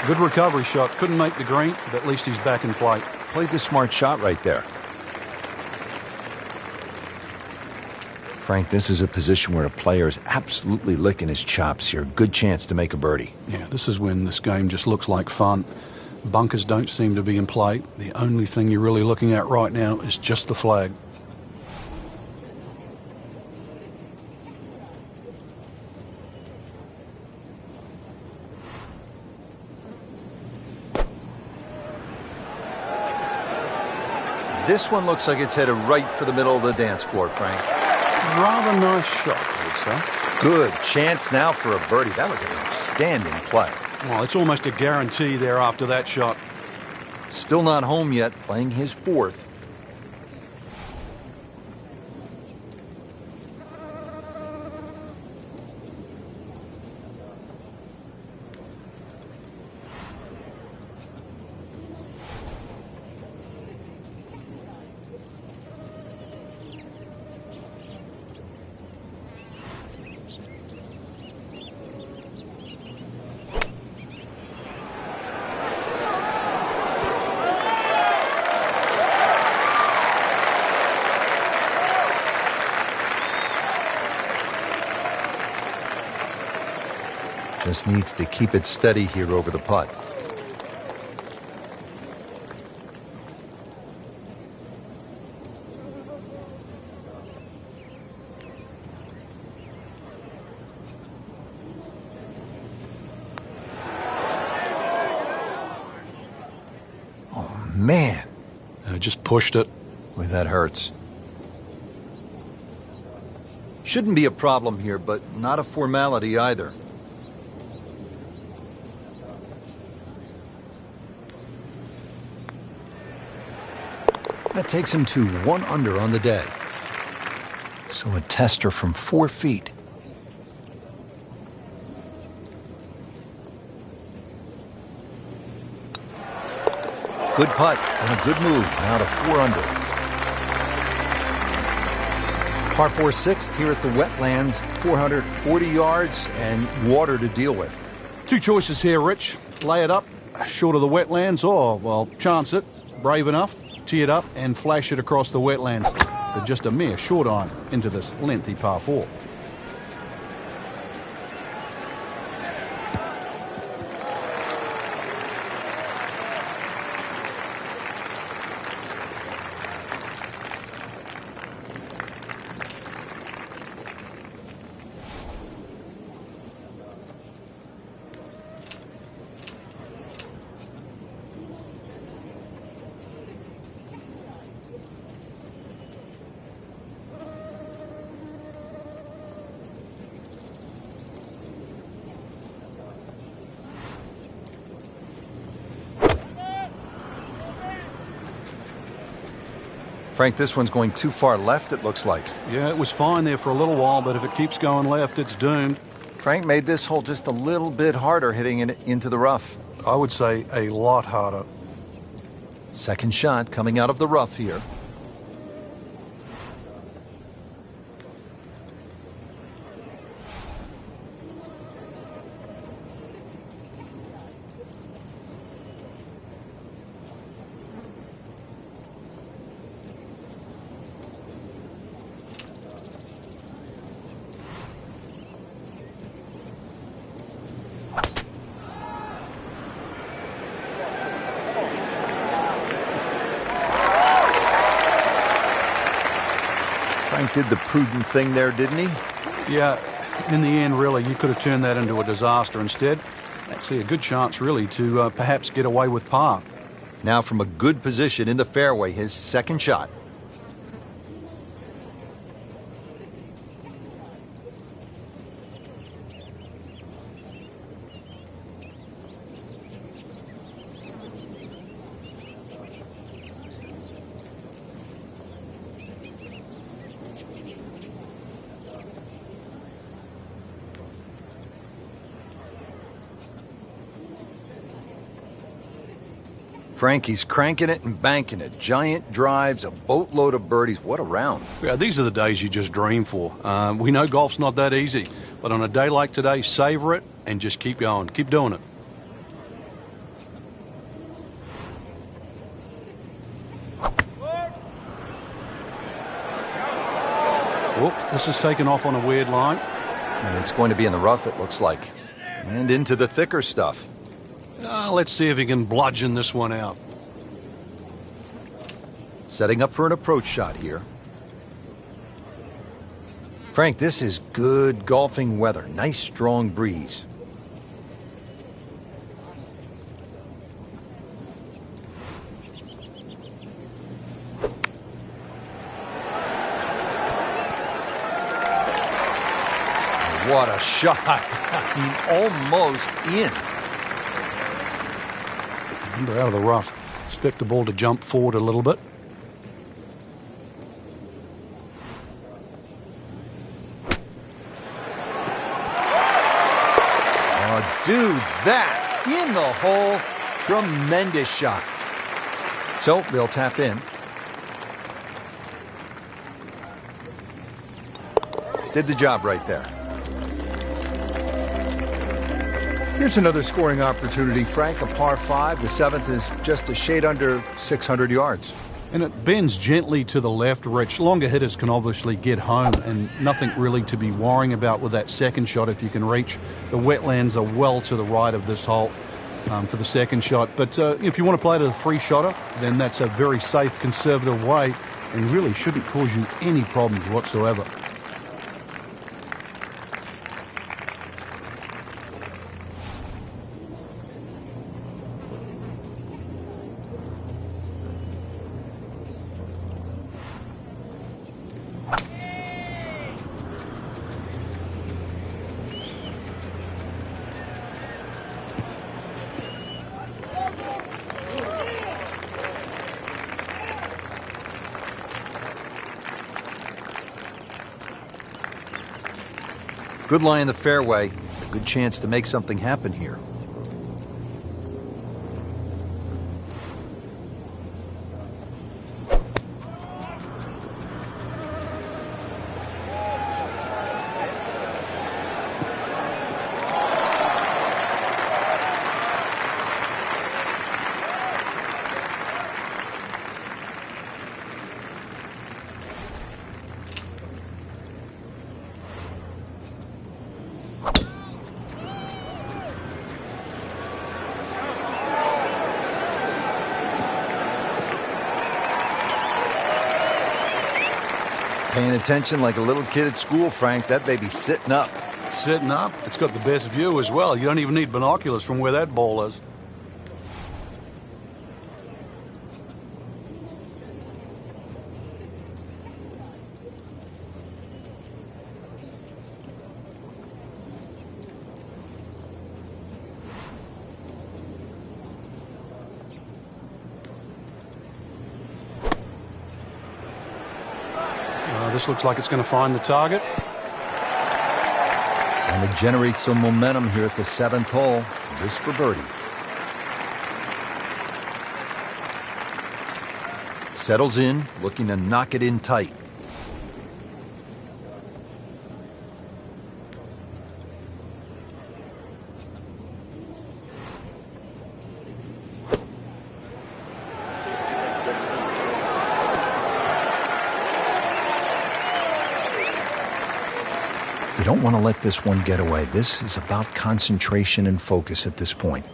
B: Good recovery shot. Couldn't make the green, but at least he's back in play.
A: Played the smart shot right there. Frank, this is a position where a player is absolutely licking his chops here. Good chance to make a birdie.
B: Yeah, this is when this game just looks like fun. Bunkers don't seem to be in play. The only thing you're really looking at right now is just the flag.
A: This one looks like it's headed right for the middle of the dance floor, Frank.
B: Rather nice shot, I would say.
A: Good chance now for a birdie. That was an outstanding play.
B: Well, it's almost a guarantee there after that shot.
A: Still not home yet, playing his fourth. Just needs to keep it steady here over the putt. Oh, man.
B: I just pushed it.
A: Boy, that hurts. Shouldn't be a problem here, but not a formality either. That takes him to 1 under on the day. So a tester from 4 feet. Good putt and a good move. Now to 4 under. Par 4 sixth here at the Wetlands. 440 yards and water to deal with.
B: Two choices here, Rich. Lay it up short of the Wetlands or, well, chance it. Brave enough. Tee it up and flash it across the Wetlands for just a mere short iron into this lengthy par 4.
A: Frank, this one's going too far left, it looks like.
B: Yeah, it was fine there for a little while, but if it keeps going left, it's doomed.
A: Frank made this hole just a little bit harder hitting it into the rough.
B: I would say a lot harder.
A: Second shot coming out of the rough here. Frank did the prudent thing there, didn't he?
B: Yeah, in the end, really, you could have turned that into a disaster instead. Actually, a good chance, really, to perhaps get away with par.
A: Now from a good position in the fairway, his second shot. Frankie's cranking it and banking it. Giant drives, a boatload of birdies. What a round.
B: Yeah, these are the days you just dream for. We know golf's not that easy, but on a day like today, savor it and just keep going. Keep doing it. Whoop, this is taken off on a weird line.
A: And it's going to be in the rough, it looks like. And into the thicker stuff.
B: Let's see if he can bludgeon this one out.
A: Setting up for an approach shot here. Frank, this is good golfing weather. Nice strong breeze. What a shot. Almost in.
B: Under out of the rough. Expect the ball to jump forward a little bit.
A: Oh, dude, that in the hole. Tremendous shot. So they'll tap in. Did the job right there. Here's another scoring opportunity, Frank. A par 5. The 7th is just a shade under 600 yards.
B: And it bends gently to the left, Rich. Longer hitters can obviously get home, and nothing really to be worrying about with that second shot if you can reach. The wetlands are well to the right of this hole for the second shot. But if you want to play to the 3-shotter, then that's a very safe, conservative way and really shouldn't cause you any problems whatsoever.
A: Good lie in the fairway. A good chance to make something happen here. Paying attention like a little kid at school, Frank. That baby's sitting up.
B: Sitting up? It's got the best view as well. You don't even need binoculars from where that ball is. This looks like it's going to find the target.
A: And it generates some momentum here at the 7th hole. This for birdie. Settles in, looking to knock it in tight. You don't want to let this one get away. This is about concentration and focus at this point.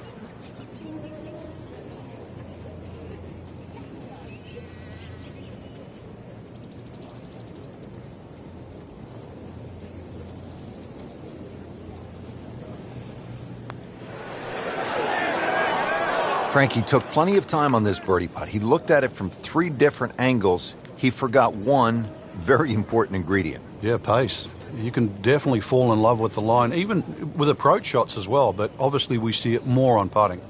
A: Frankie took plenty of time on this birdie putt. He looked at it from 3 different angles. He forgot one very important ingredient.
B: Yeah, pace. You can definitely fall in love with the line, even with approach shots as well, but obviously we see it more on putting.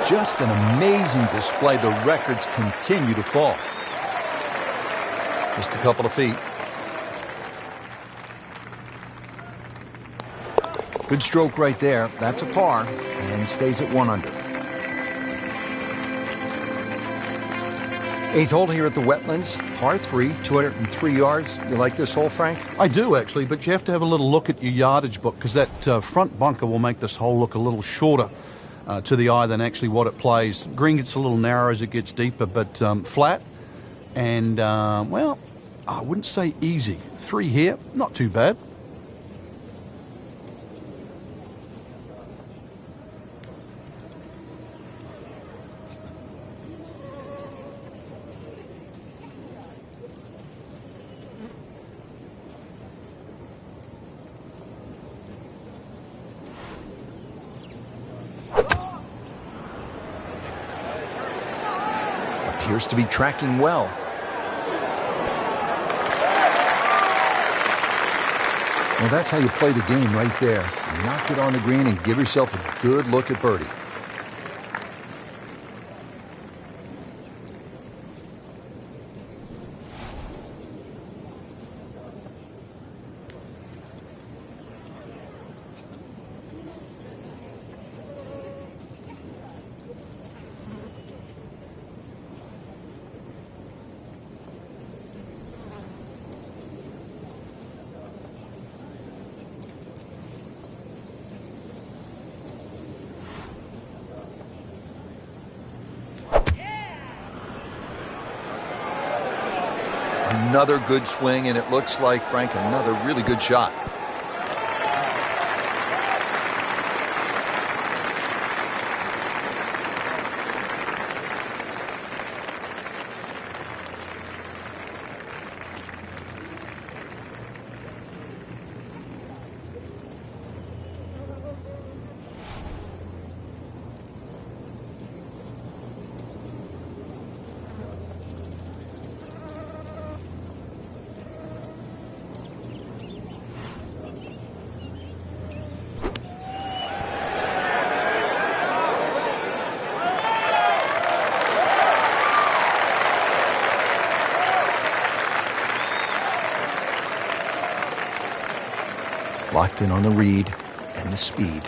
A: Just an amazing display. The records continue to fall. Just a couple of feet. Good stroke right there. That's a par, and stays at 1 under. 8th hole here at the Wetlands, par 3, 203 yards. You like this hole, Frank?
B: I do, actually, but you have to have a little look at your yardage book because that front bunker will make this hole look a little shorter to the eye than actually what it plays. Green gets a little narrow as it gets deeper, but flat and, well, I wouldn't say easy. 3 here, not too bad.
A: Appears to be tracking well. Well, that's how you play the game right there. Knock it on the green and give yourself a good look at birdie. Another good swing, and it looks like, Frank, another really good shot. Locked in on the read and the speed.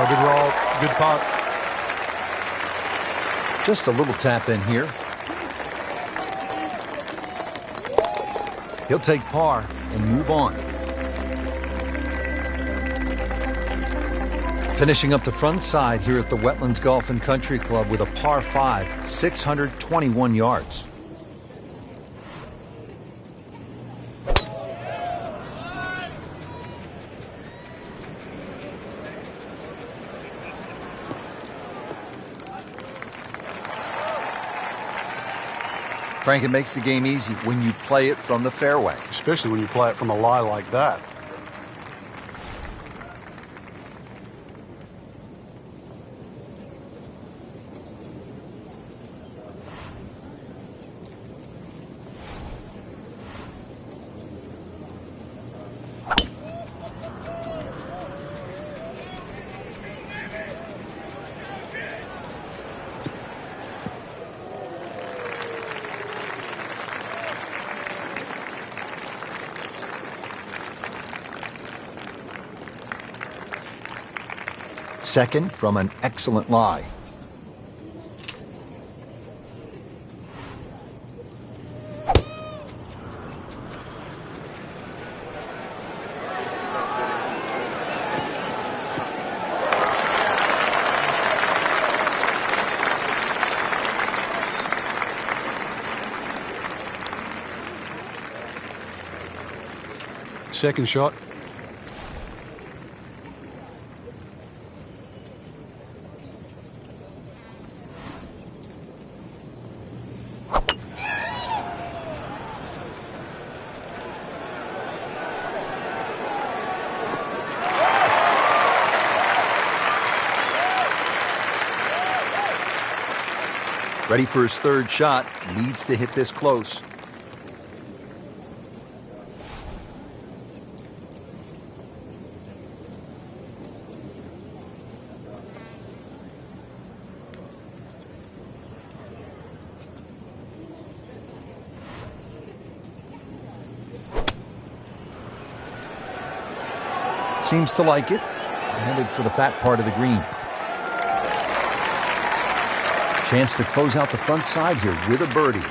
B: Good roll, good putt.
A: Just a little tap in here. He'll take par and move on. Finishing up the front side here at the Wetlands Golf and Country Club with a par 5, 621 yards. Frank, it makes the game easy when you play it from the fairway.
B: Especially when you play it from a lie like that.
A: Second from an excellent lie.
B: Second shot.
A: Ready for his third shot, needs to hit this close. Seems to like it. Headed for the fat part of the green. Chance to close out the front side here with a birdie.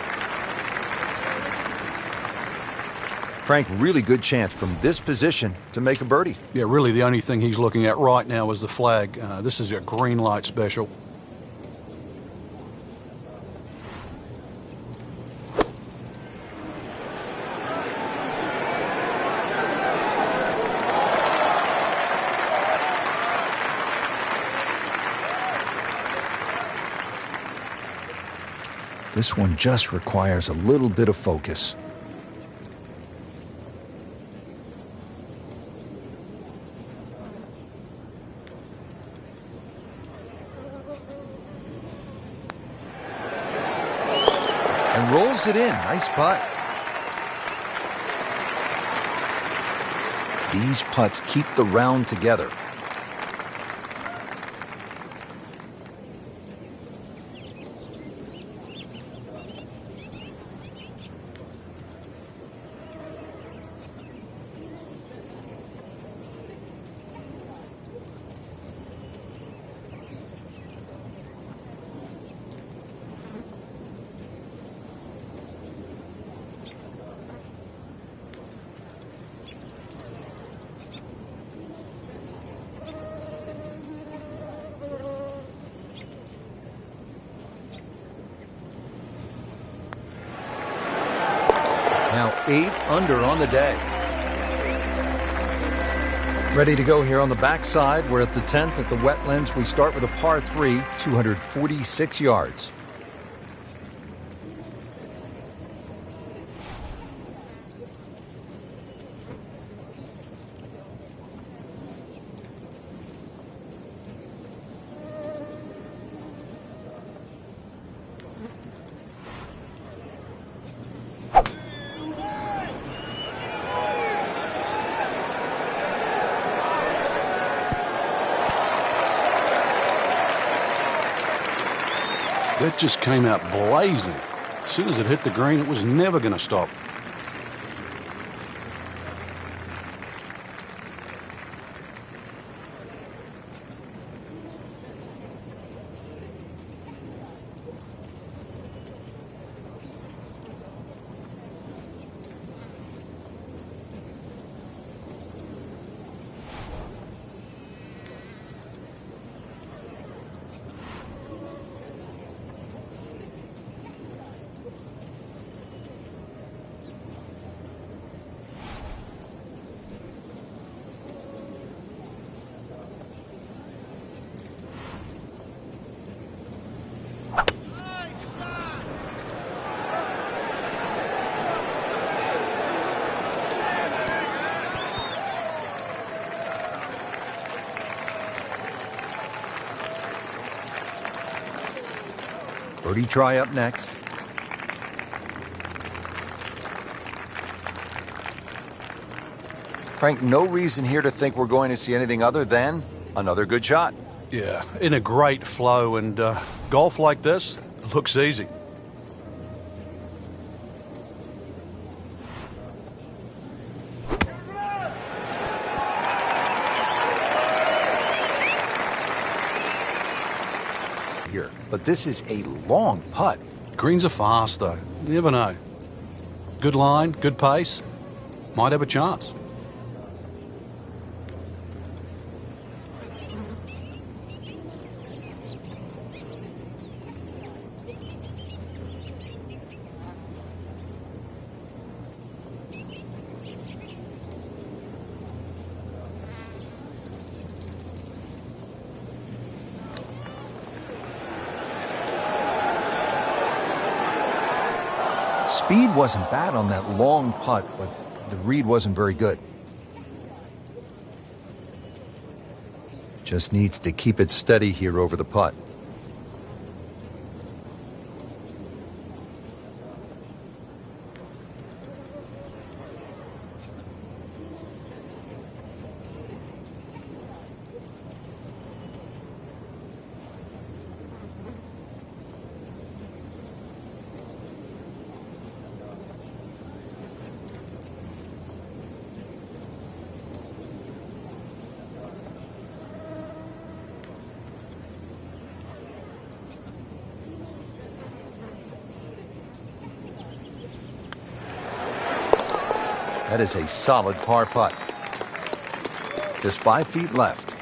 A: Frank, really good chance from this position to make a birdie.
B: Yeah, really the only thing he's looking at right now is the flag. This is a green light special.
A: This one just requires a little bit of focus. And rolls it in. Nice putt. These putts keep the round together. Now 8 under on the day. Ready to go here on the backside. We're at the 10th at the Wetlands. We start with a par 3, 246 yards.
B: That just came out blazing. As soon as it hit the green, it was never going to stop.
A: Birdie try up next. Frank, no reason here to think we're going to see anything other than another good shot.
B: Yeah, in a great flow, and golf like this looks easy.
A: Here, but this is a long putt.
B: Greens are fast, though. You never know. Good line, good pace. Might have a chance.
A: Speed wasn't bad on that long putt, but the read wasn't very good. Just needs to keep it steady here over the putt. That is a solid par putt. Just 5 feet left.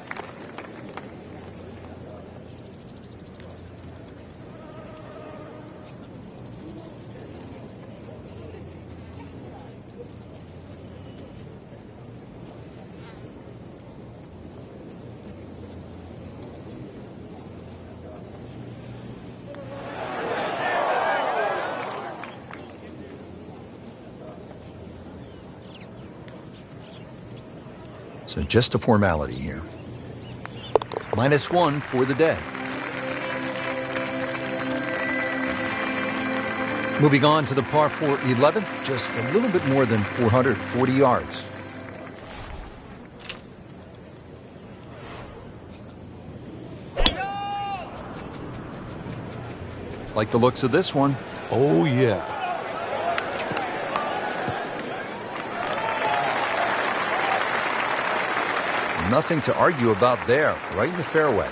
A: So just a formality here. -1 for the day. Moving on to the par 4 11th, just a little bit more than 440 yards. Like the looks of this one.
B: Oh, yeah.
A: Nothing to argue about there, right in the fairway.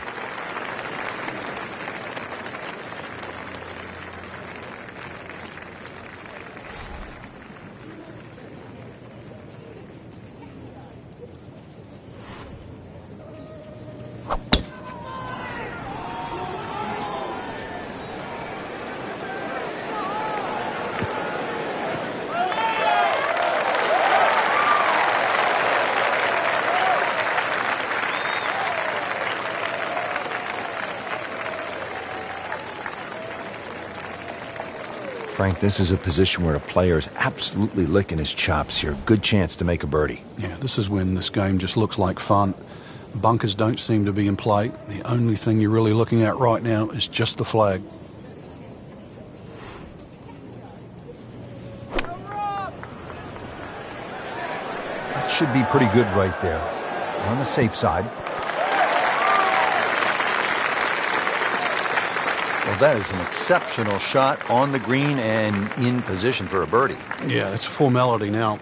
A: Frank, this is a position where a player is absolutely licking his chops here. Good chance to make a birdie.
B: Yeah, this is when this game just looks like fun. Bunkers don't seem to be in play. The only thing you're really looking at right now is just the flag.
A: That should be pretty good right there. On the safe side. Well, that is an exceptional shot on the green and in position for a birdie.
B: Yeah, it's a formality now.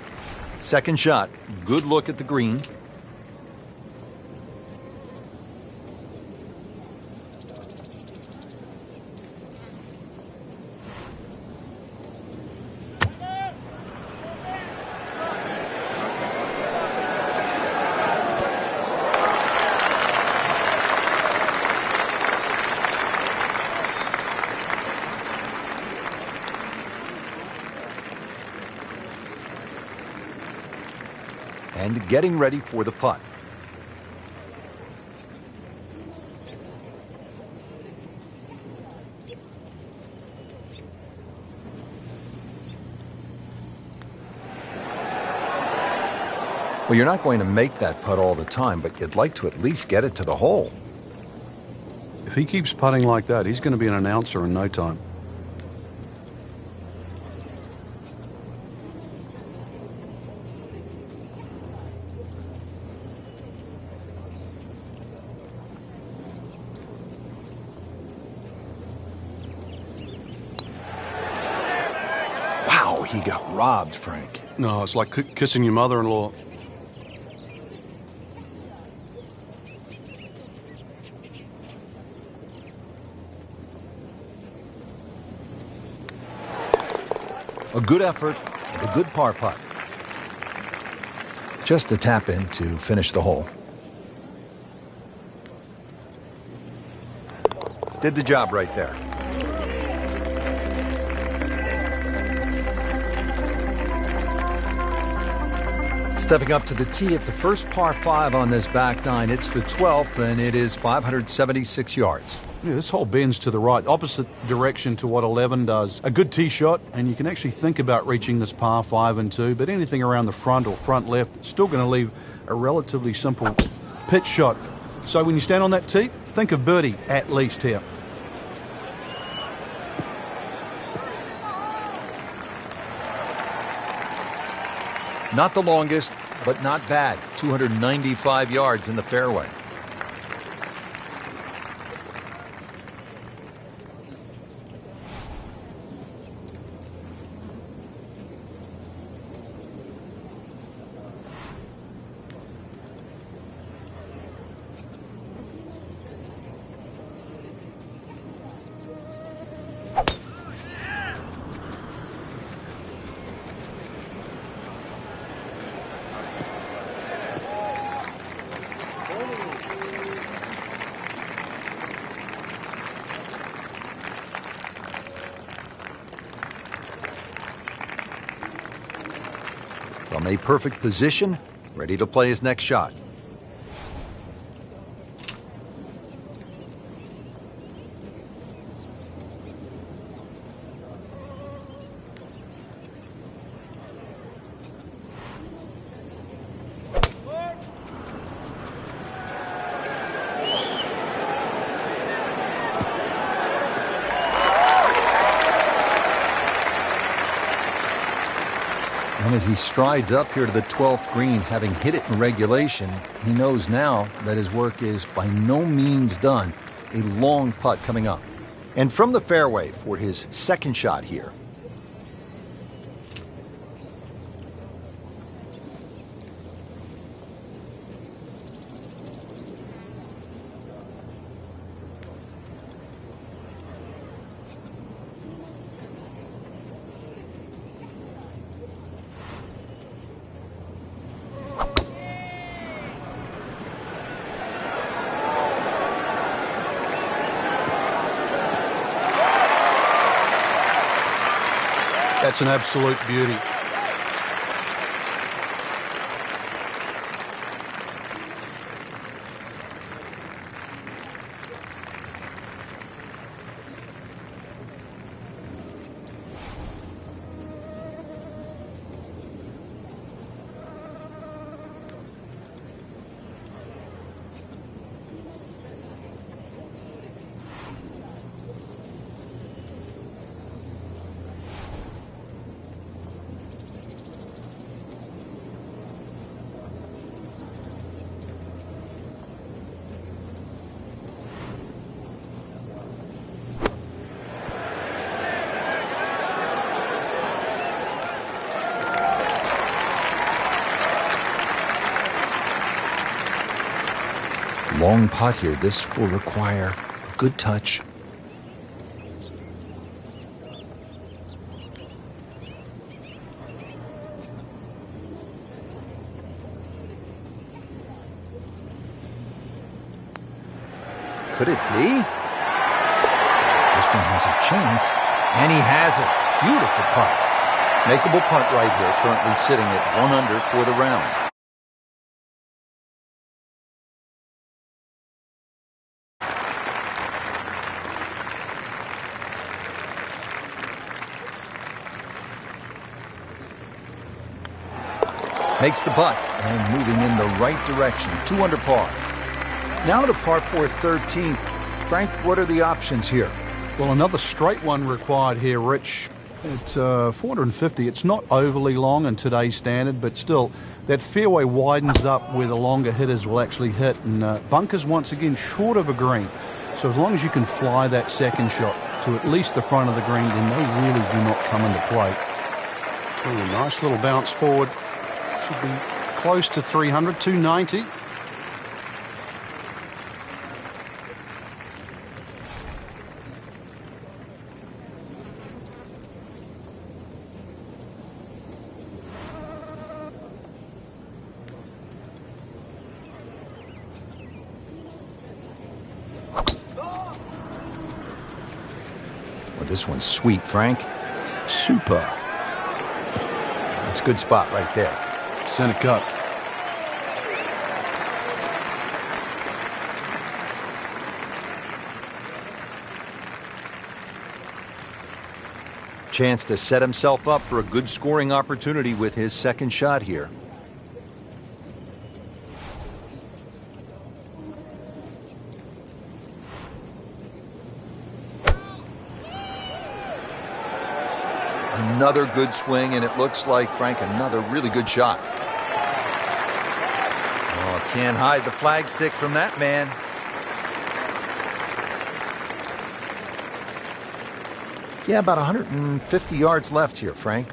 A: Second shot. Good look at the green. And getting ready for the putt. Well, you're not going to make that putt all the time, but you'd like to at least get it to the hole.
B: If he keeps putting like that, he's going to be an announcer in no time.
A: He got robbed, Frank.
B: No, it's like kissing your mother-in-law.
A: A good effort, a good par putt. Just a tap in to finish the hole. Did the job right there. Stepping up to the tee at the first par 5 on this back nine. It's the 12th, and it is 576 yards.
B: Yeah, this hole bends to the right, opposite direction to what 11 does. A good tee shot, and you can actually think about reaching this par 5 and 2, but anything around the front or front left, still going to leave a relatively simple pitch shot. So when you stand on that tee, think of birdie at least here.
A: Not the longest, but not bad. 295 yards in the fairway. From a perfect position, ready to play his next shot. As he strides up here to the 12th green, having hit it in regulation, he knows now that his work is by no means done. A long putt coming up. And from the fairway for his second shot here.
B: That's an absolute beauty.
A: Long putt here. This will require a good touch. Could it be? This one has a chance, and he has it. Beautiful putt. Makeable putt right here, currently sitting at 1 under for the round. Makes the putt and moving in the right direction. 2 under par. Now to par 4 13. Frank, what are the options here?
B: Well, another straight one required here, Rich. It's 450. It's not overly long in today's standard, but still, that fairway widens up where the longer hitters will actually hit. And bunkers, once again, short of a green. So as long as you can fly that second shot to at least the front of the green, then they really do not come into play. Ooh, nice little bounce forward. Should be close to 300, 290.
A: Well, this one's sweet, Frank.
B: Super.
A: That's a good spot right there.
B: Center cut.
A: Chance to set himself up for a good scoring opportunity with his second shot here. Another good swing, and it looks like, Frank, another really good shot. Oh, can't hide the flagstick from that man. Yeah, about 150 yards left here, Frank.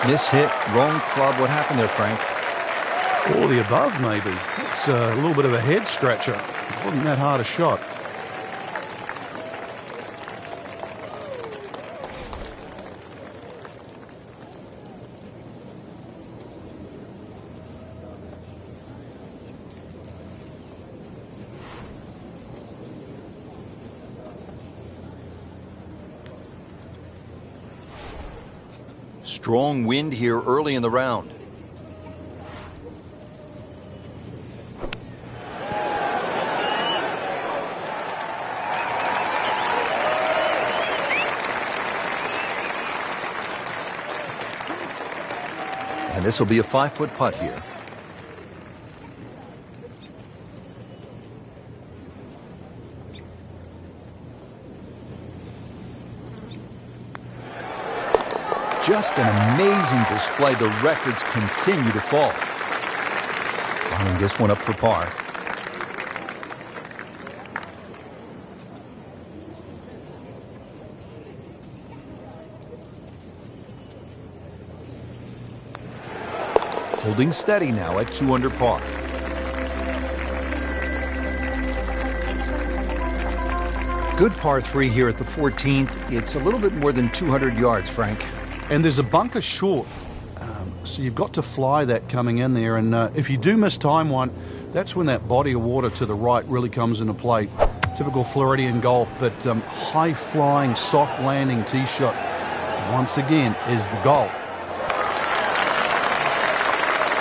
A: Mishit, wrong club. What happened there, Frank?
B: All the above, maybe. It's a little bit of a head scratcher. It wasn't that hard a shot.
A: Strong wind here early in the round. And this will be a 5-foot putt here. Just an amazing display. The records continue to fall. Lining this one up for par. Holding steady now at 2 under par. Good par 3 here at the 14th. It's a little bit more than 200 yards, Frank.
B: And there's a bunker short, so you've got to fly that coming in there. And if you do miss time one, that's when that body of water to the right really comes into play. Typical Floridian golf, but high-flying, soft-landing tee shot, once again, is the goal.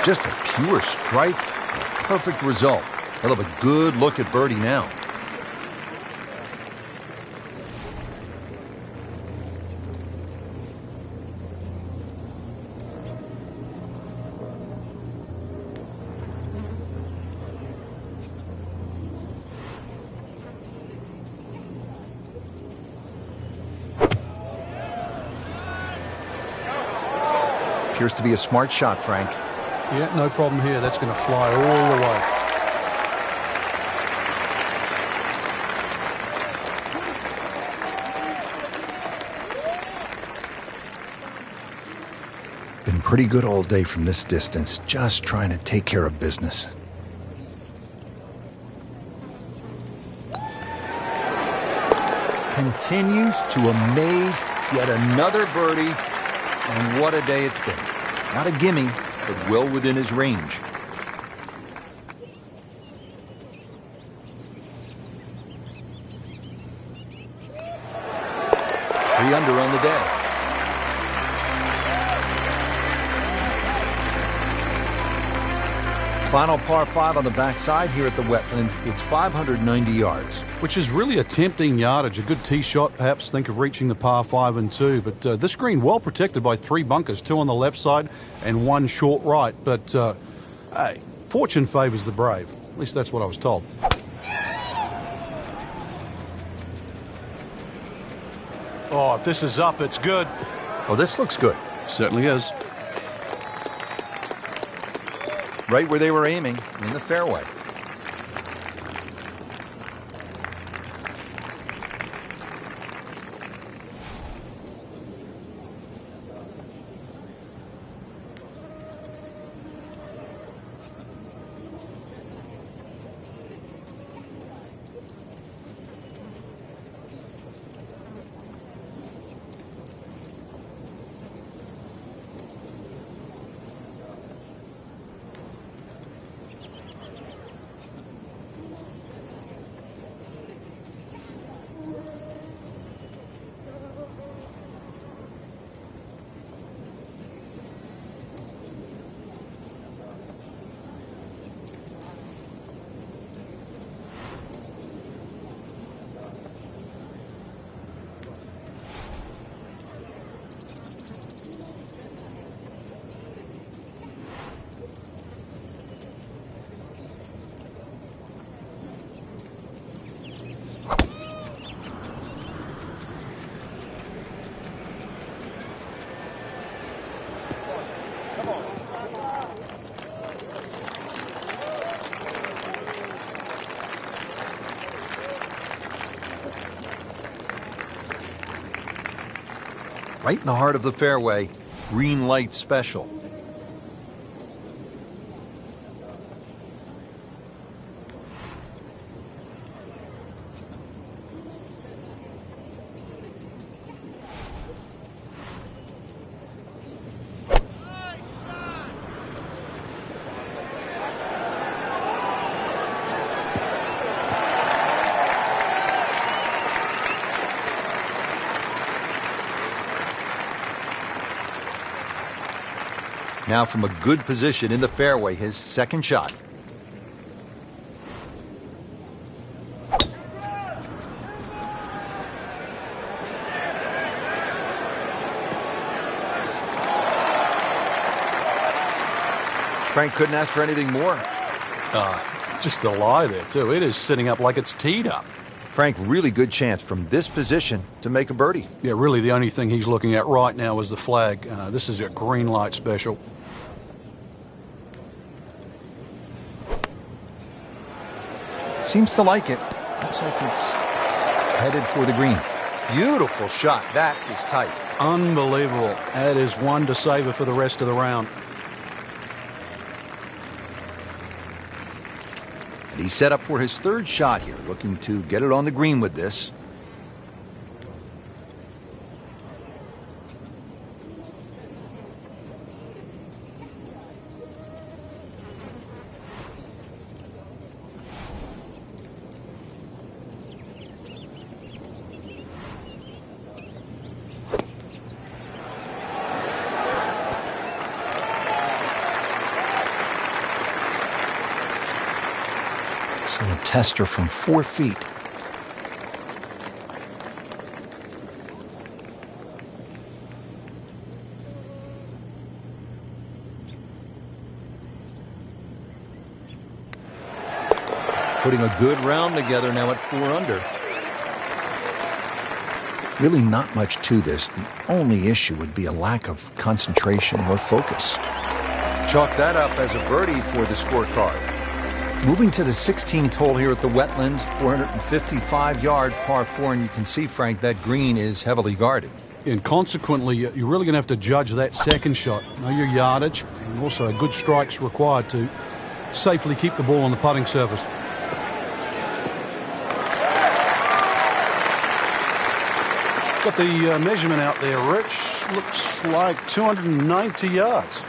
A: Just a pure strike, a perfect result. He'll have a good look at birdie now. Appears to be a smart shot, Frank.
B: Yeah, no problem here. That's going to fly all the way.
A: Been pretty good all day from this distance, just trying to take care of business. Continues to amaze. Yet another birdie, and what a day it's been. Not a gimme, but well within his range. 3 under on the day. Final par 5 on the backside here at the Wetlands. It's 590 yards.
B: Which is really a tempting yardage. A good tee shot, perhaps think of reaching the par 5 and 2. But this green well protected by 3 bunkers, 2 on the left side and 1 short right. But hey, fortune favors the brave. At least that's what I was told. Oh, if this is up, it's good.
A: Oh, this looks good.
B: Certainly is.
A: Right where they were aiming, in the fairway. Right in the heart of the fairway, green light special. Now from a good position in the fairway, his second shot. Frank couldn't ask for anything more.
B: Just the lie there, too. It is sitting up like it's teed up.
A: Frank, really good chance from this position to make a birdie.
B: Yeah, really the only thing he's looking at right now is the flag. This is a green light special.
A: Seems to like it. Looks like it's headed for the green. Beautiful shot. That is tight.
B: Unbelievable. That is one to savor for the rest of the round.
A: He's set up for his third shot here, looking to get it on the green with this. A tester from 4 feet. Putting a good round together now at 4 under. Really not much to this. The only issue would be a lack of concentration or focus. Chalk that up as a birdie for the scorecard. Moving to the 16th hole here at the Wetlands, 455-yard par 4, and you can see, Frank, that green is heavily guarded.
B: And consequently, you're really going to have to judge that second shot. Know your yardage, and also a good strike's required to safely keep the ball on the putting surface. Got the measurement out there, Rich. Looks like 290 yards.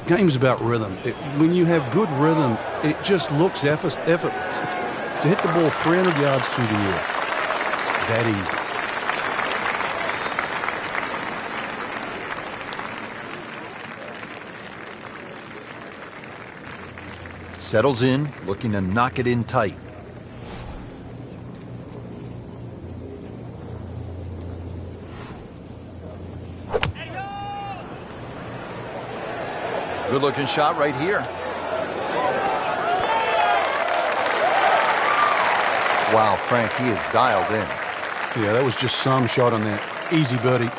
B: Game's about rhythm. When you have good rhythm, it just looks effortless. To hit the ball 300 yards through the air, that
A: easy. Settles in, looking to knock it in tight. Good-looking shot right here. Wow, Frank, he is dialed in.
B: Yeah, that was just some shot on that. Easy birdie.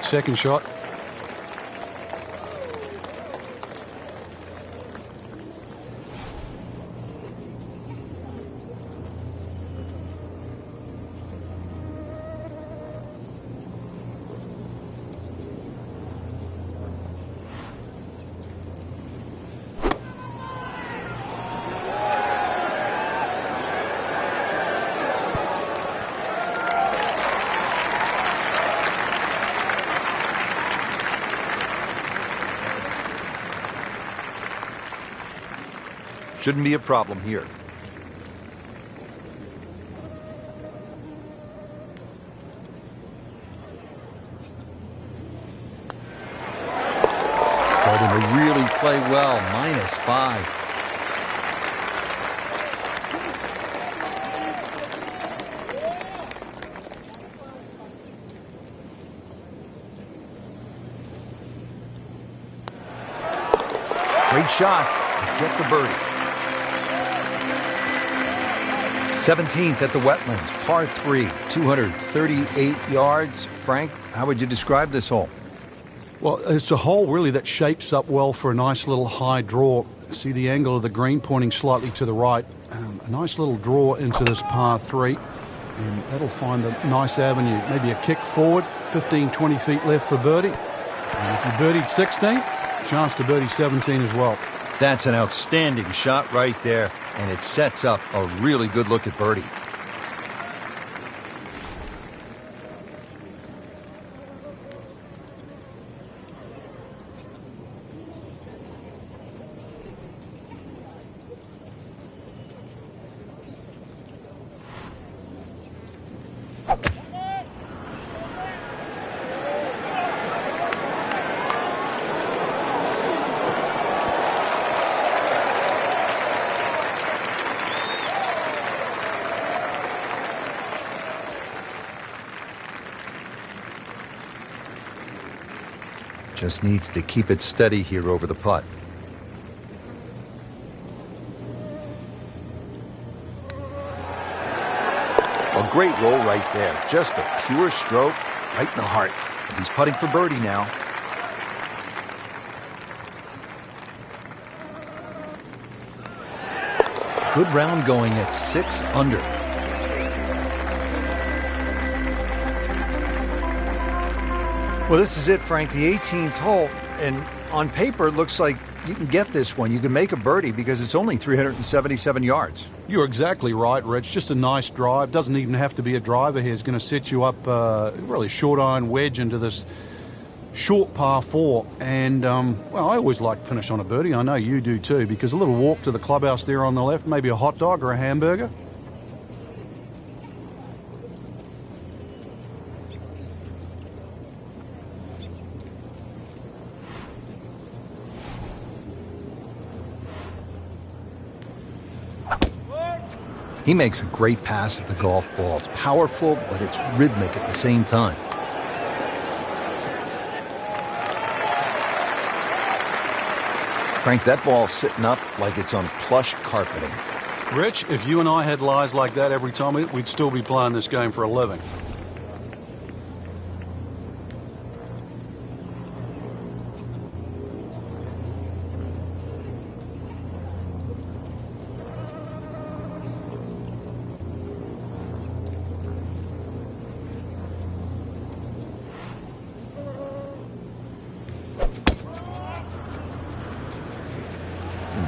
B: Second shot.
A: Shouldn't be a problem here. Starting to really play well. -5. Great shot to get the birdie. 17th at the Wetlands, par 3, 238 yards. Frank, how would you describe this hole?
B: Well, it's a hole really that shapes up well for a nice little high draw. See the angle of the green pointing slightly to the right. A nice little draw into this par 3. And that'll find a nice avenue. Maybe a kick forward, 15, 20 feet left for birdie. And if you birdied 16, chance to birdie 17 as well.
A: That's an outstanding shot right there, and it sets up a really good look at birdie. Just needs to keep it steady here over the putt. A great roll right there. Just a pure stroke right in the heart. He's putting for birdie now. Good round going at 6 under. Well, this is it, Frank, the 18th hole, and on paper it looks like you can get this one. You can make a birdie because it's only 377 yards.
B: You're exactly right, Rich. Just a nice drive. Doesn't even have to be a driver here. It's going to set you up really short iron wedge into this short par 4. And, well, I always like to finish on a birdie. I know you do too, because a little walk to the clubhouse there on the left, maybe a hot dog or a hamburger.
A: He makes a great pass at the golf ball. It's powerful, but it's rhythmic at the same time. Frank, that ball's sitting up like it's on plush carpeting.
B: Rich, if you and I had lies like that every time, we'd still be playing this game for a living.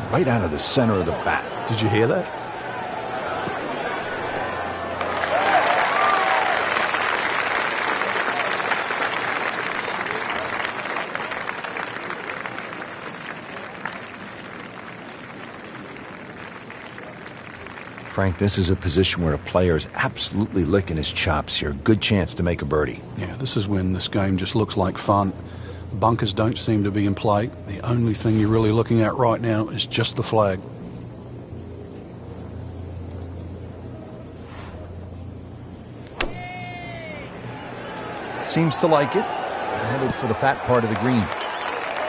A: Right out of the center of the bat.
B: Did you hear that?
A: Frank, this is a position where a player is absolutely licking his chops here. Good chance to make a birdie.
B: Yeah, this is when this game just looks like fun. Bunkers don't seem to be in play. The only thing you're really looking at right now is just the flag.
A: Seems to like it. Headed for the fat part of the green.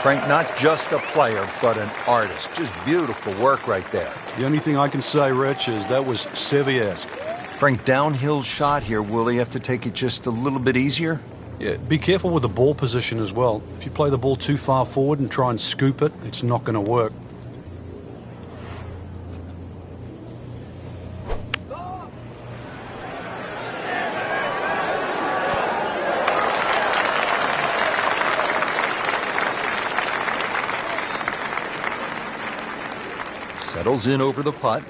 A: Frank, not just a player, but an artist. Just beautiful work right there.
B: The only thing I can say, Rich, is that was Seve-esque.
A: Frank, downhill shot here. Will he have to take it just a little bit easier?
B: Yeah, be careful with the ball position as well. If you play the ball too far forward and try and scoop it, it's not going to work.
A: Settles in over the putt.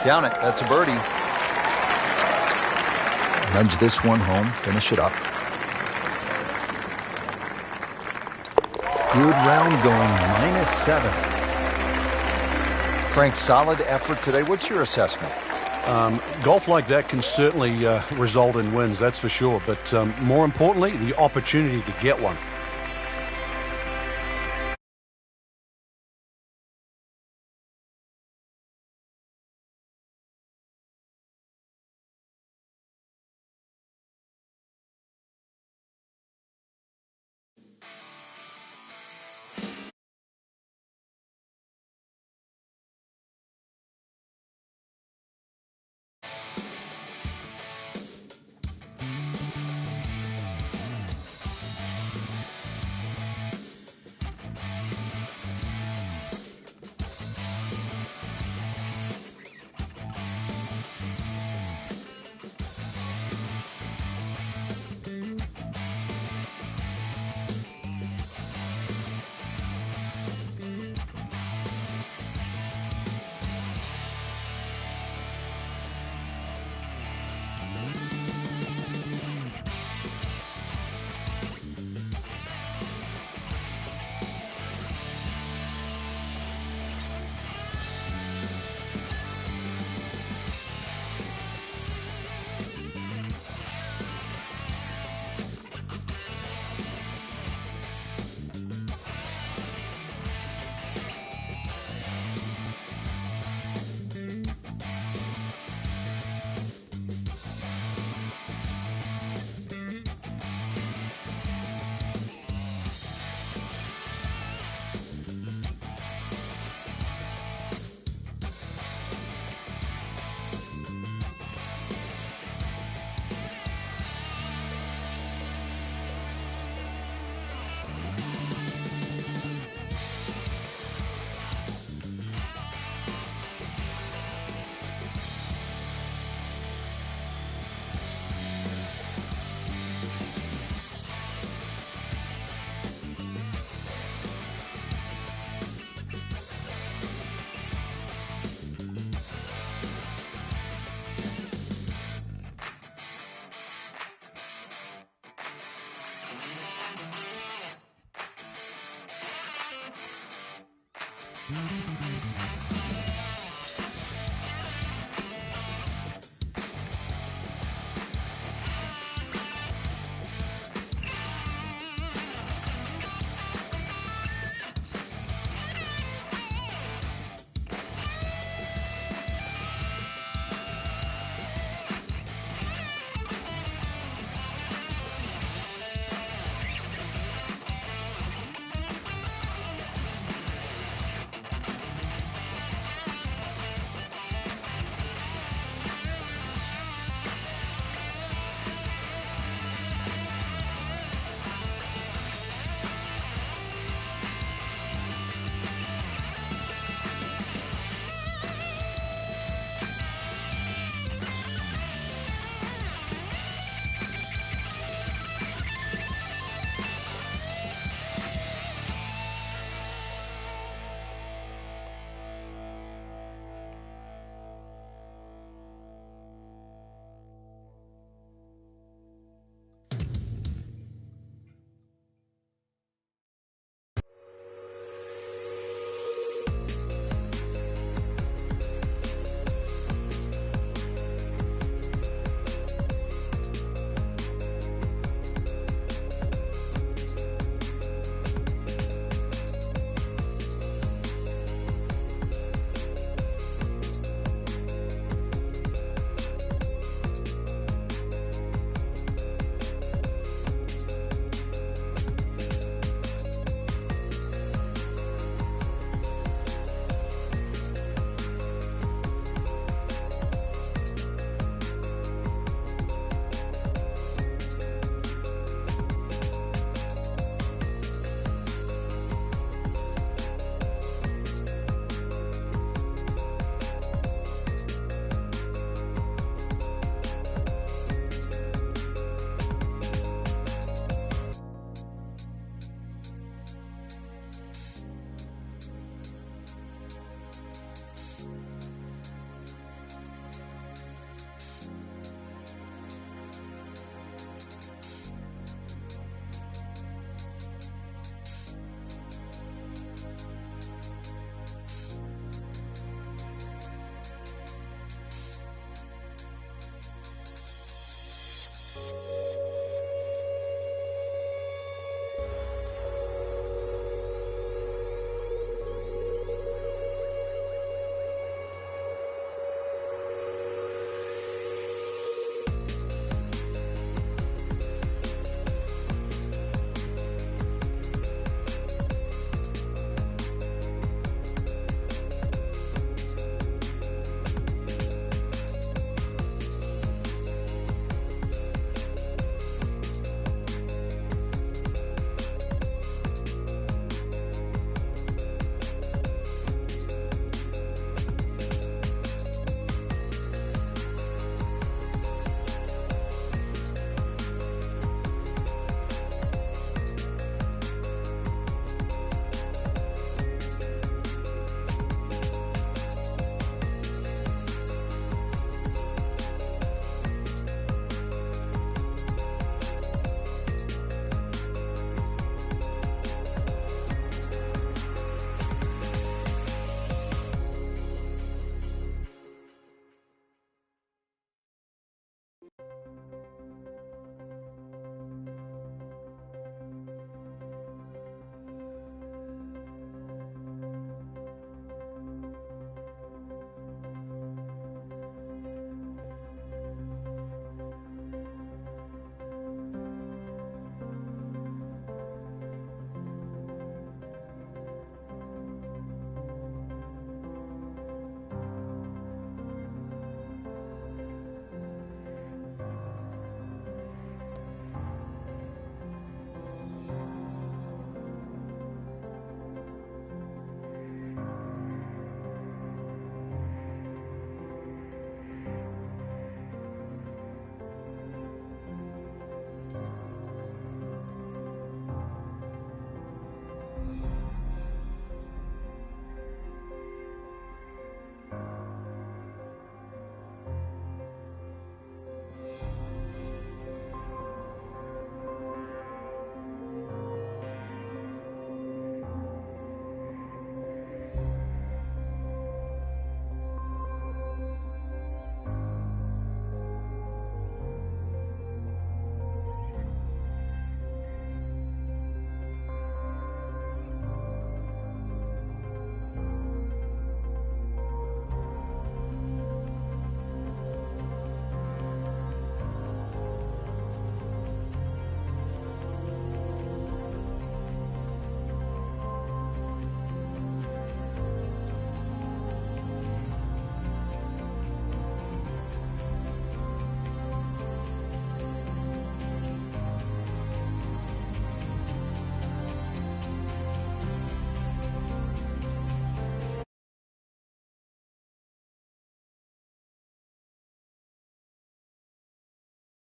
A: Count it. That's a birdie. Nudge this one home. Finish it up. Good round going. -7. Frank, solid effort today. What's your assessment?
B: Golf like that can certainly result in wins, that's for sure. But more importantly, the opportunity to get one.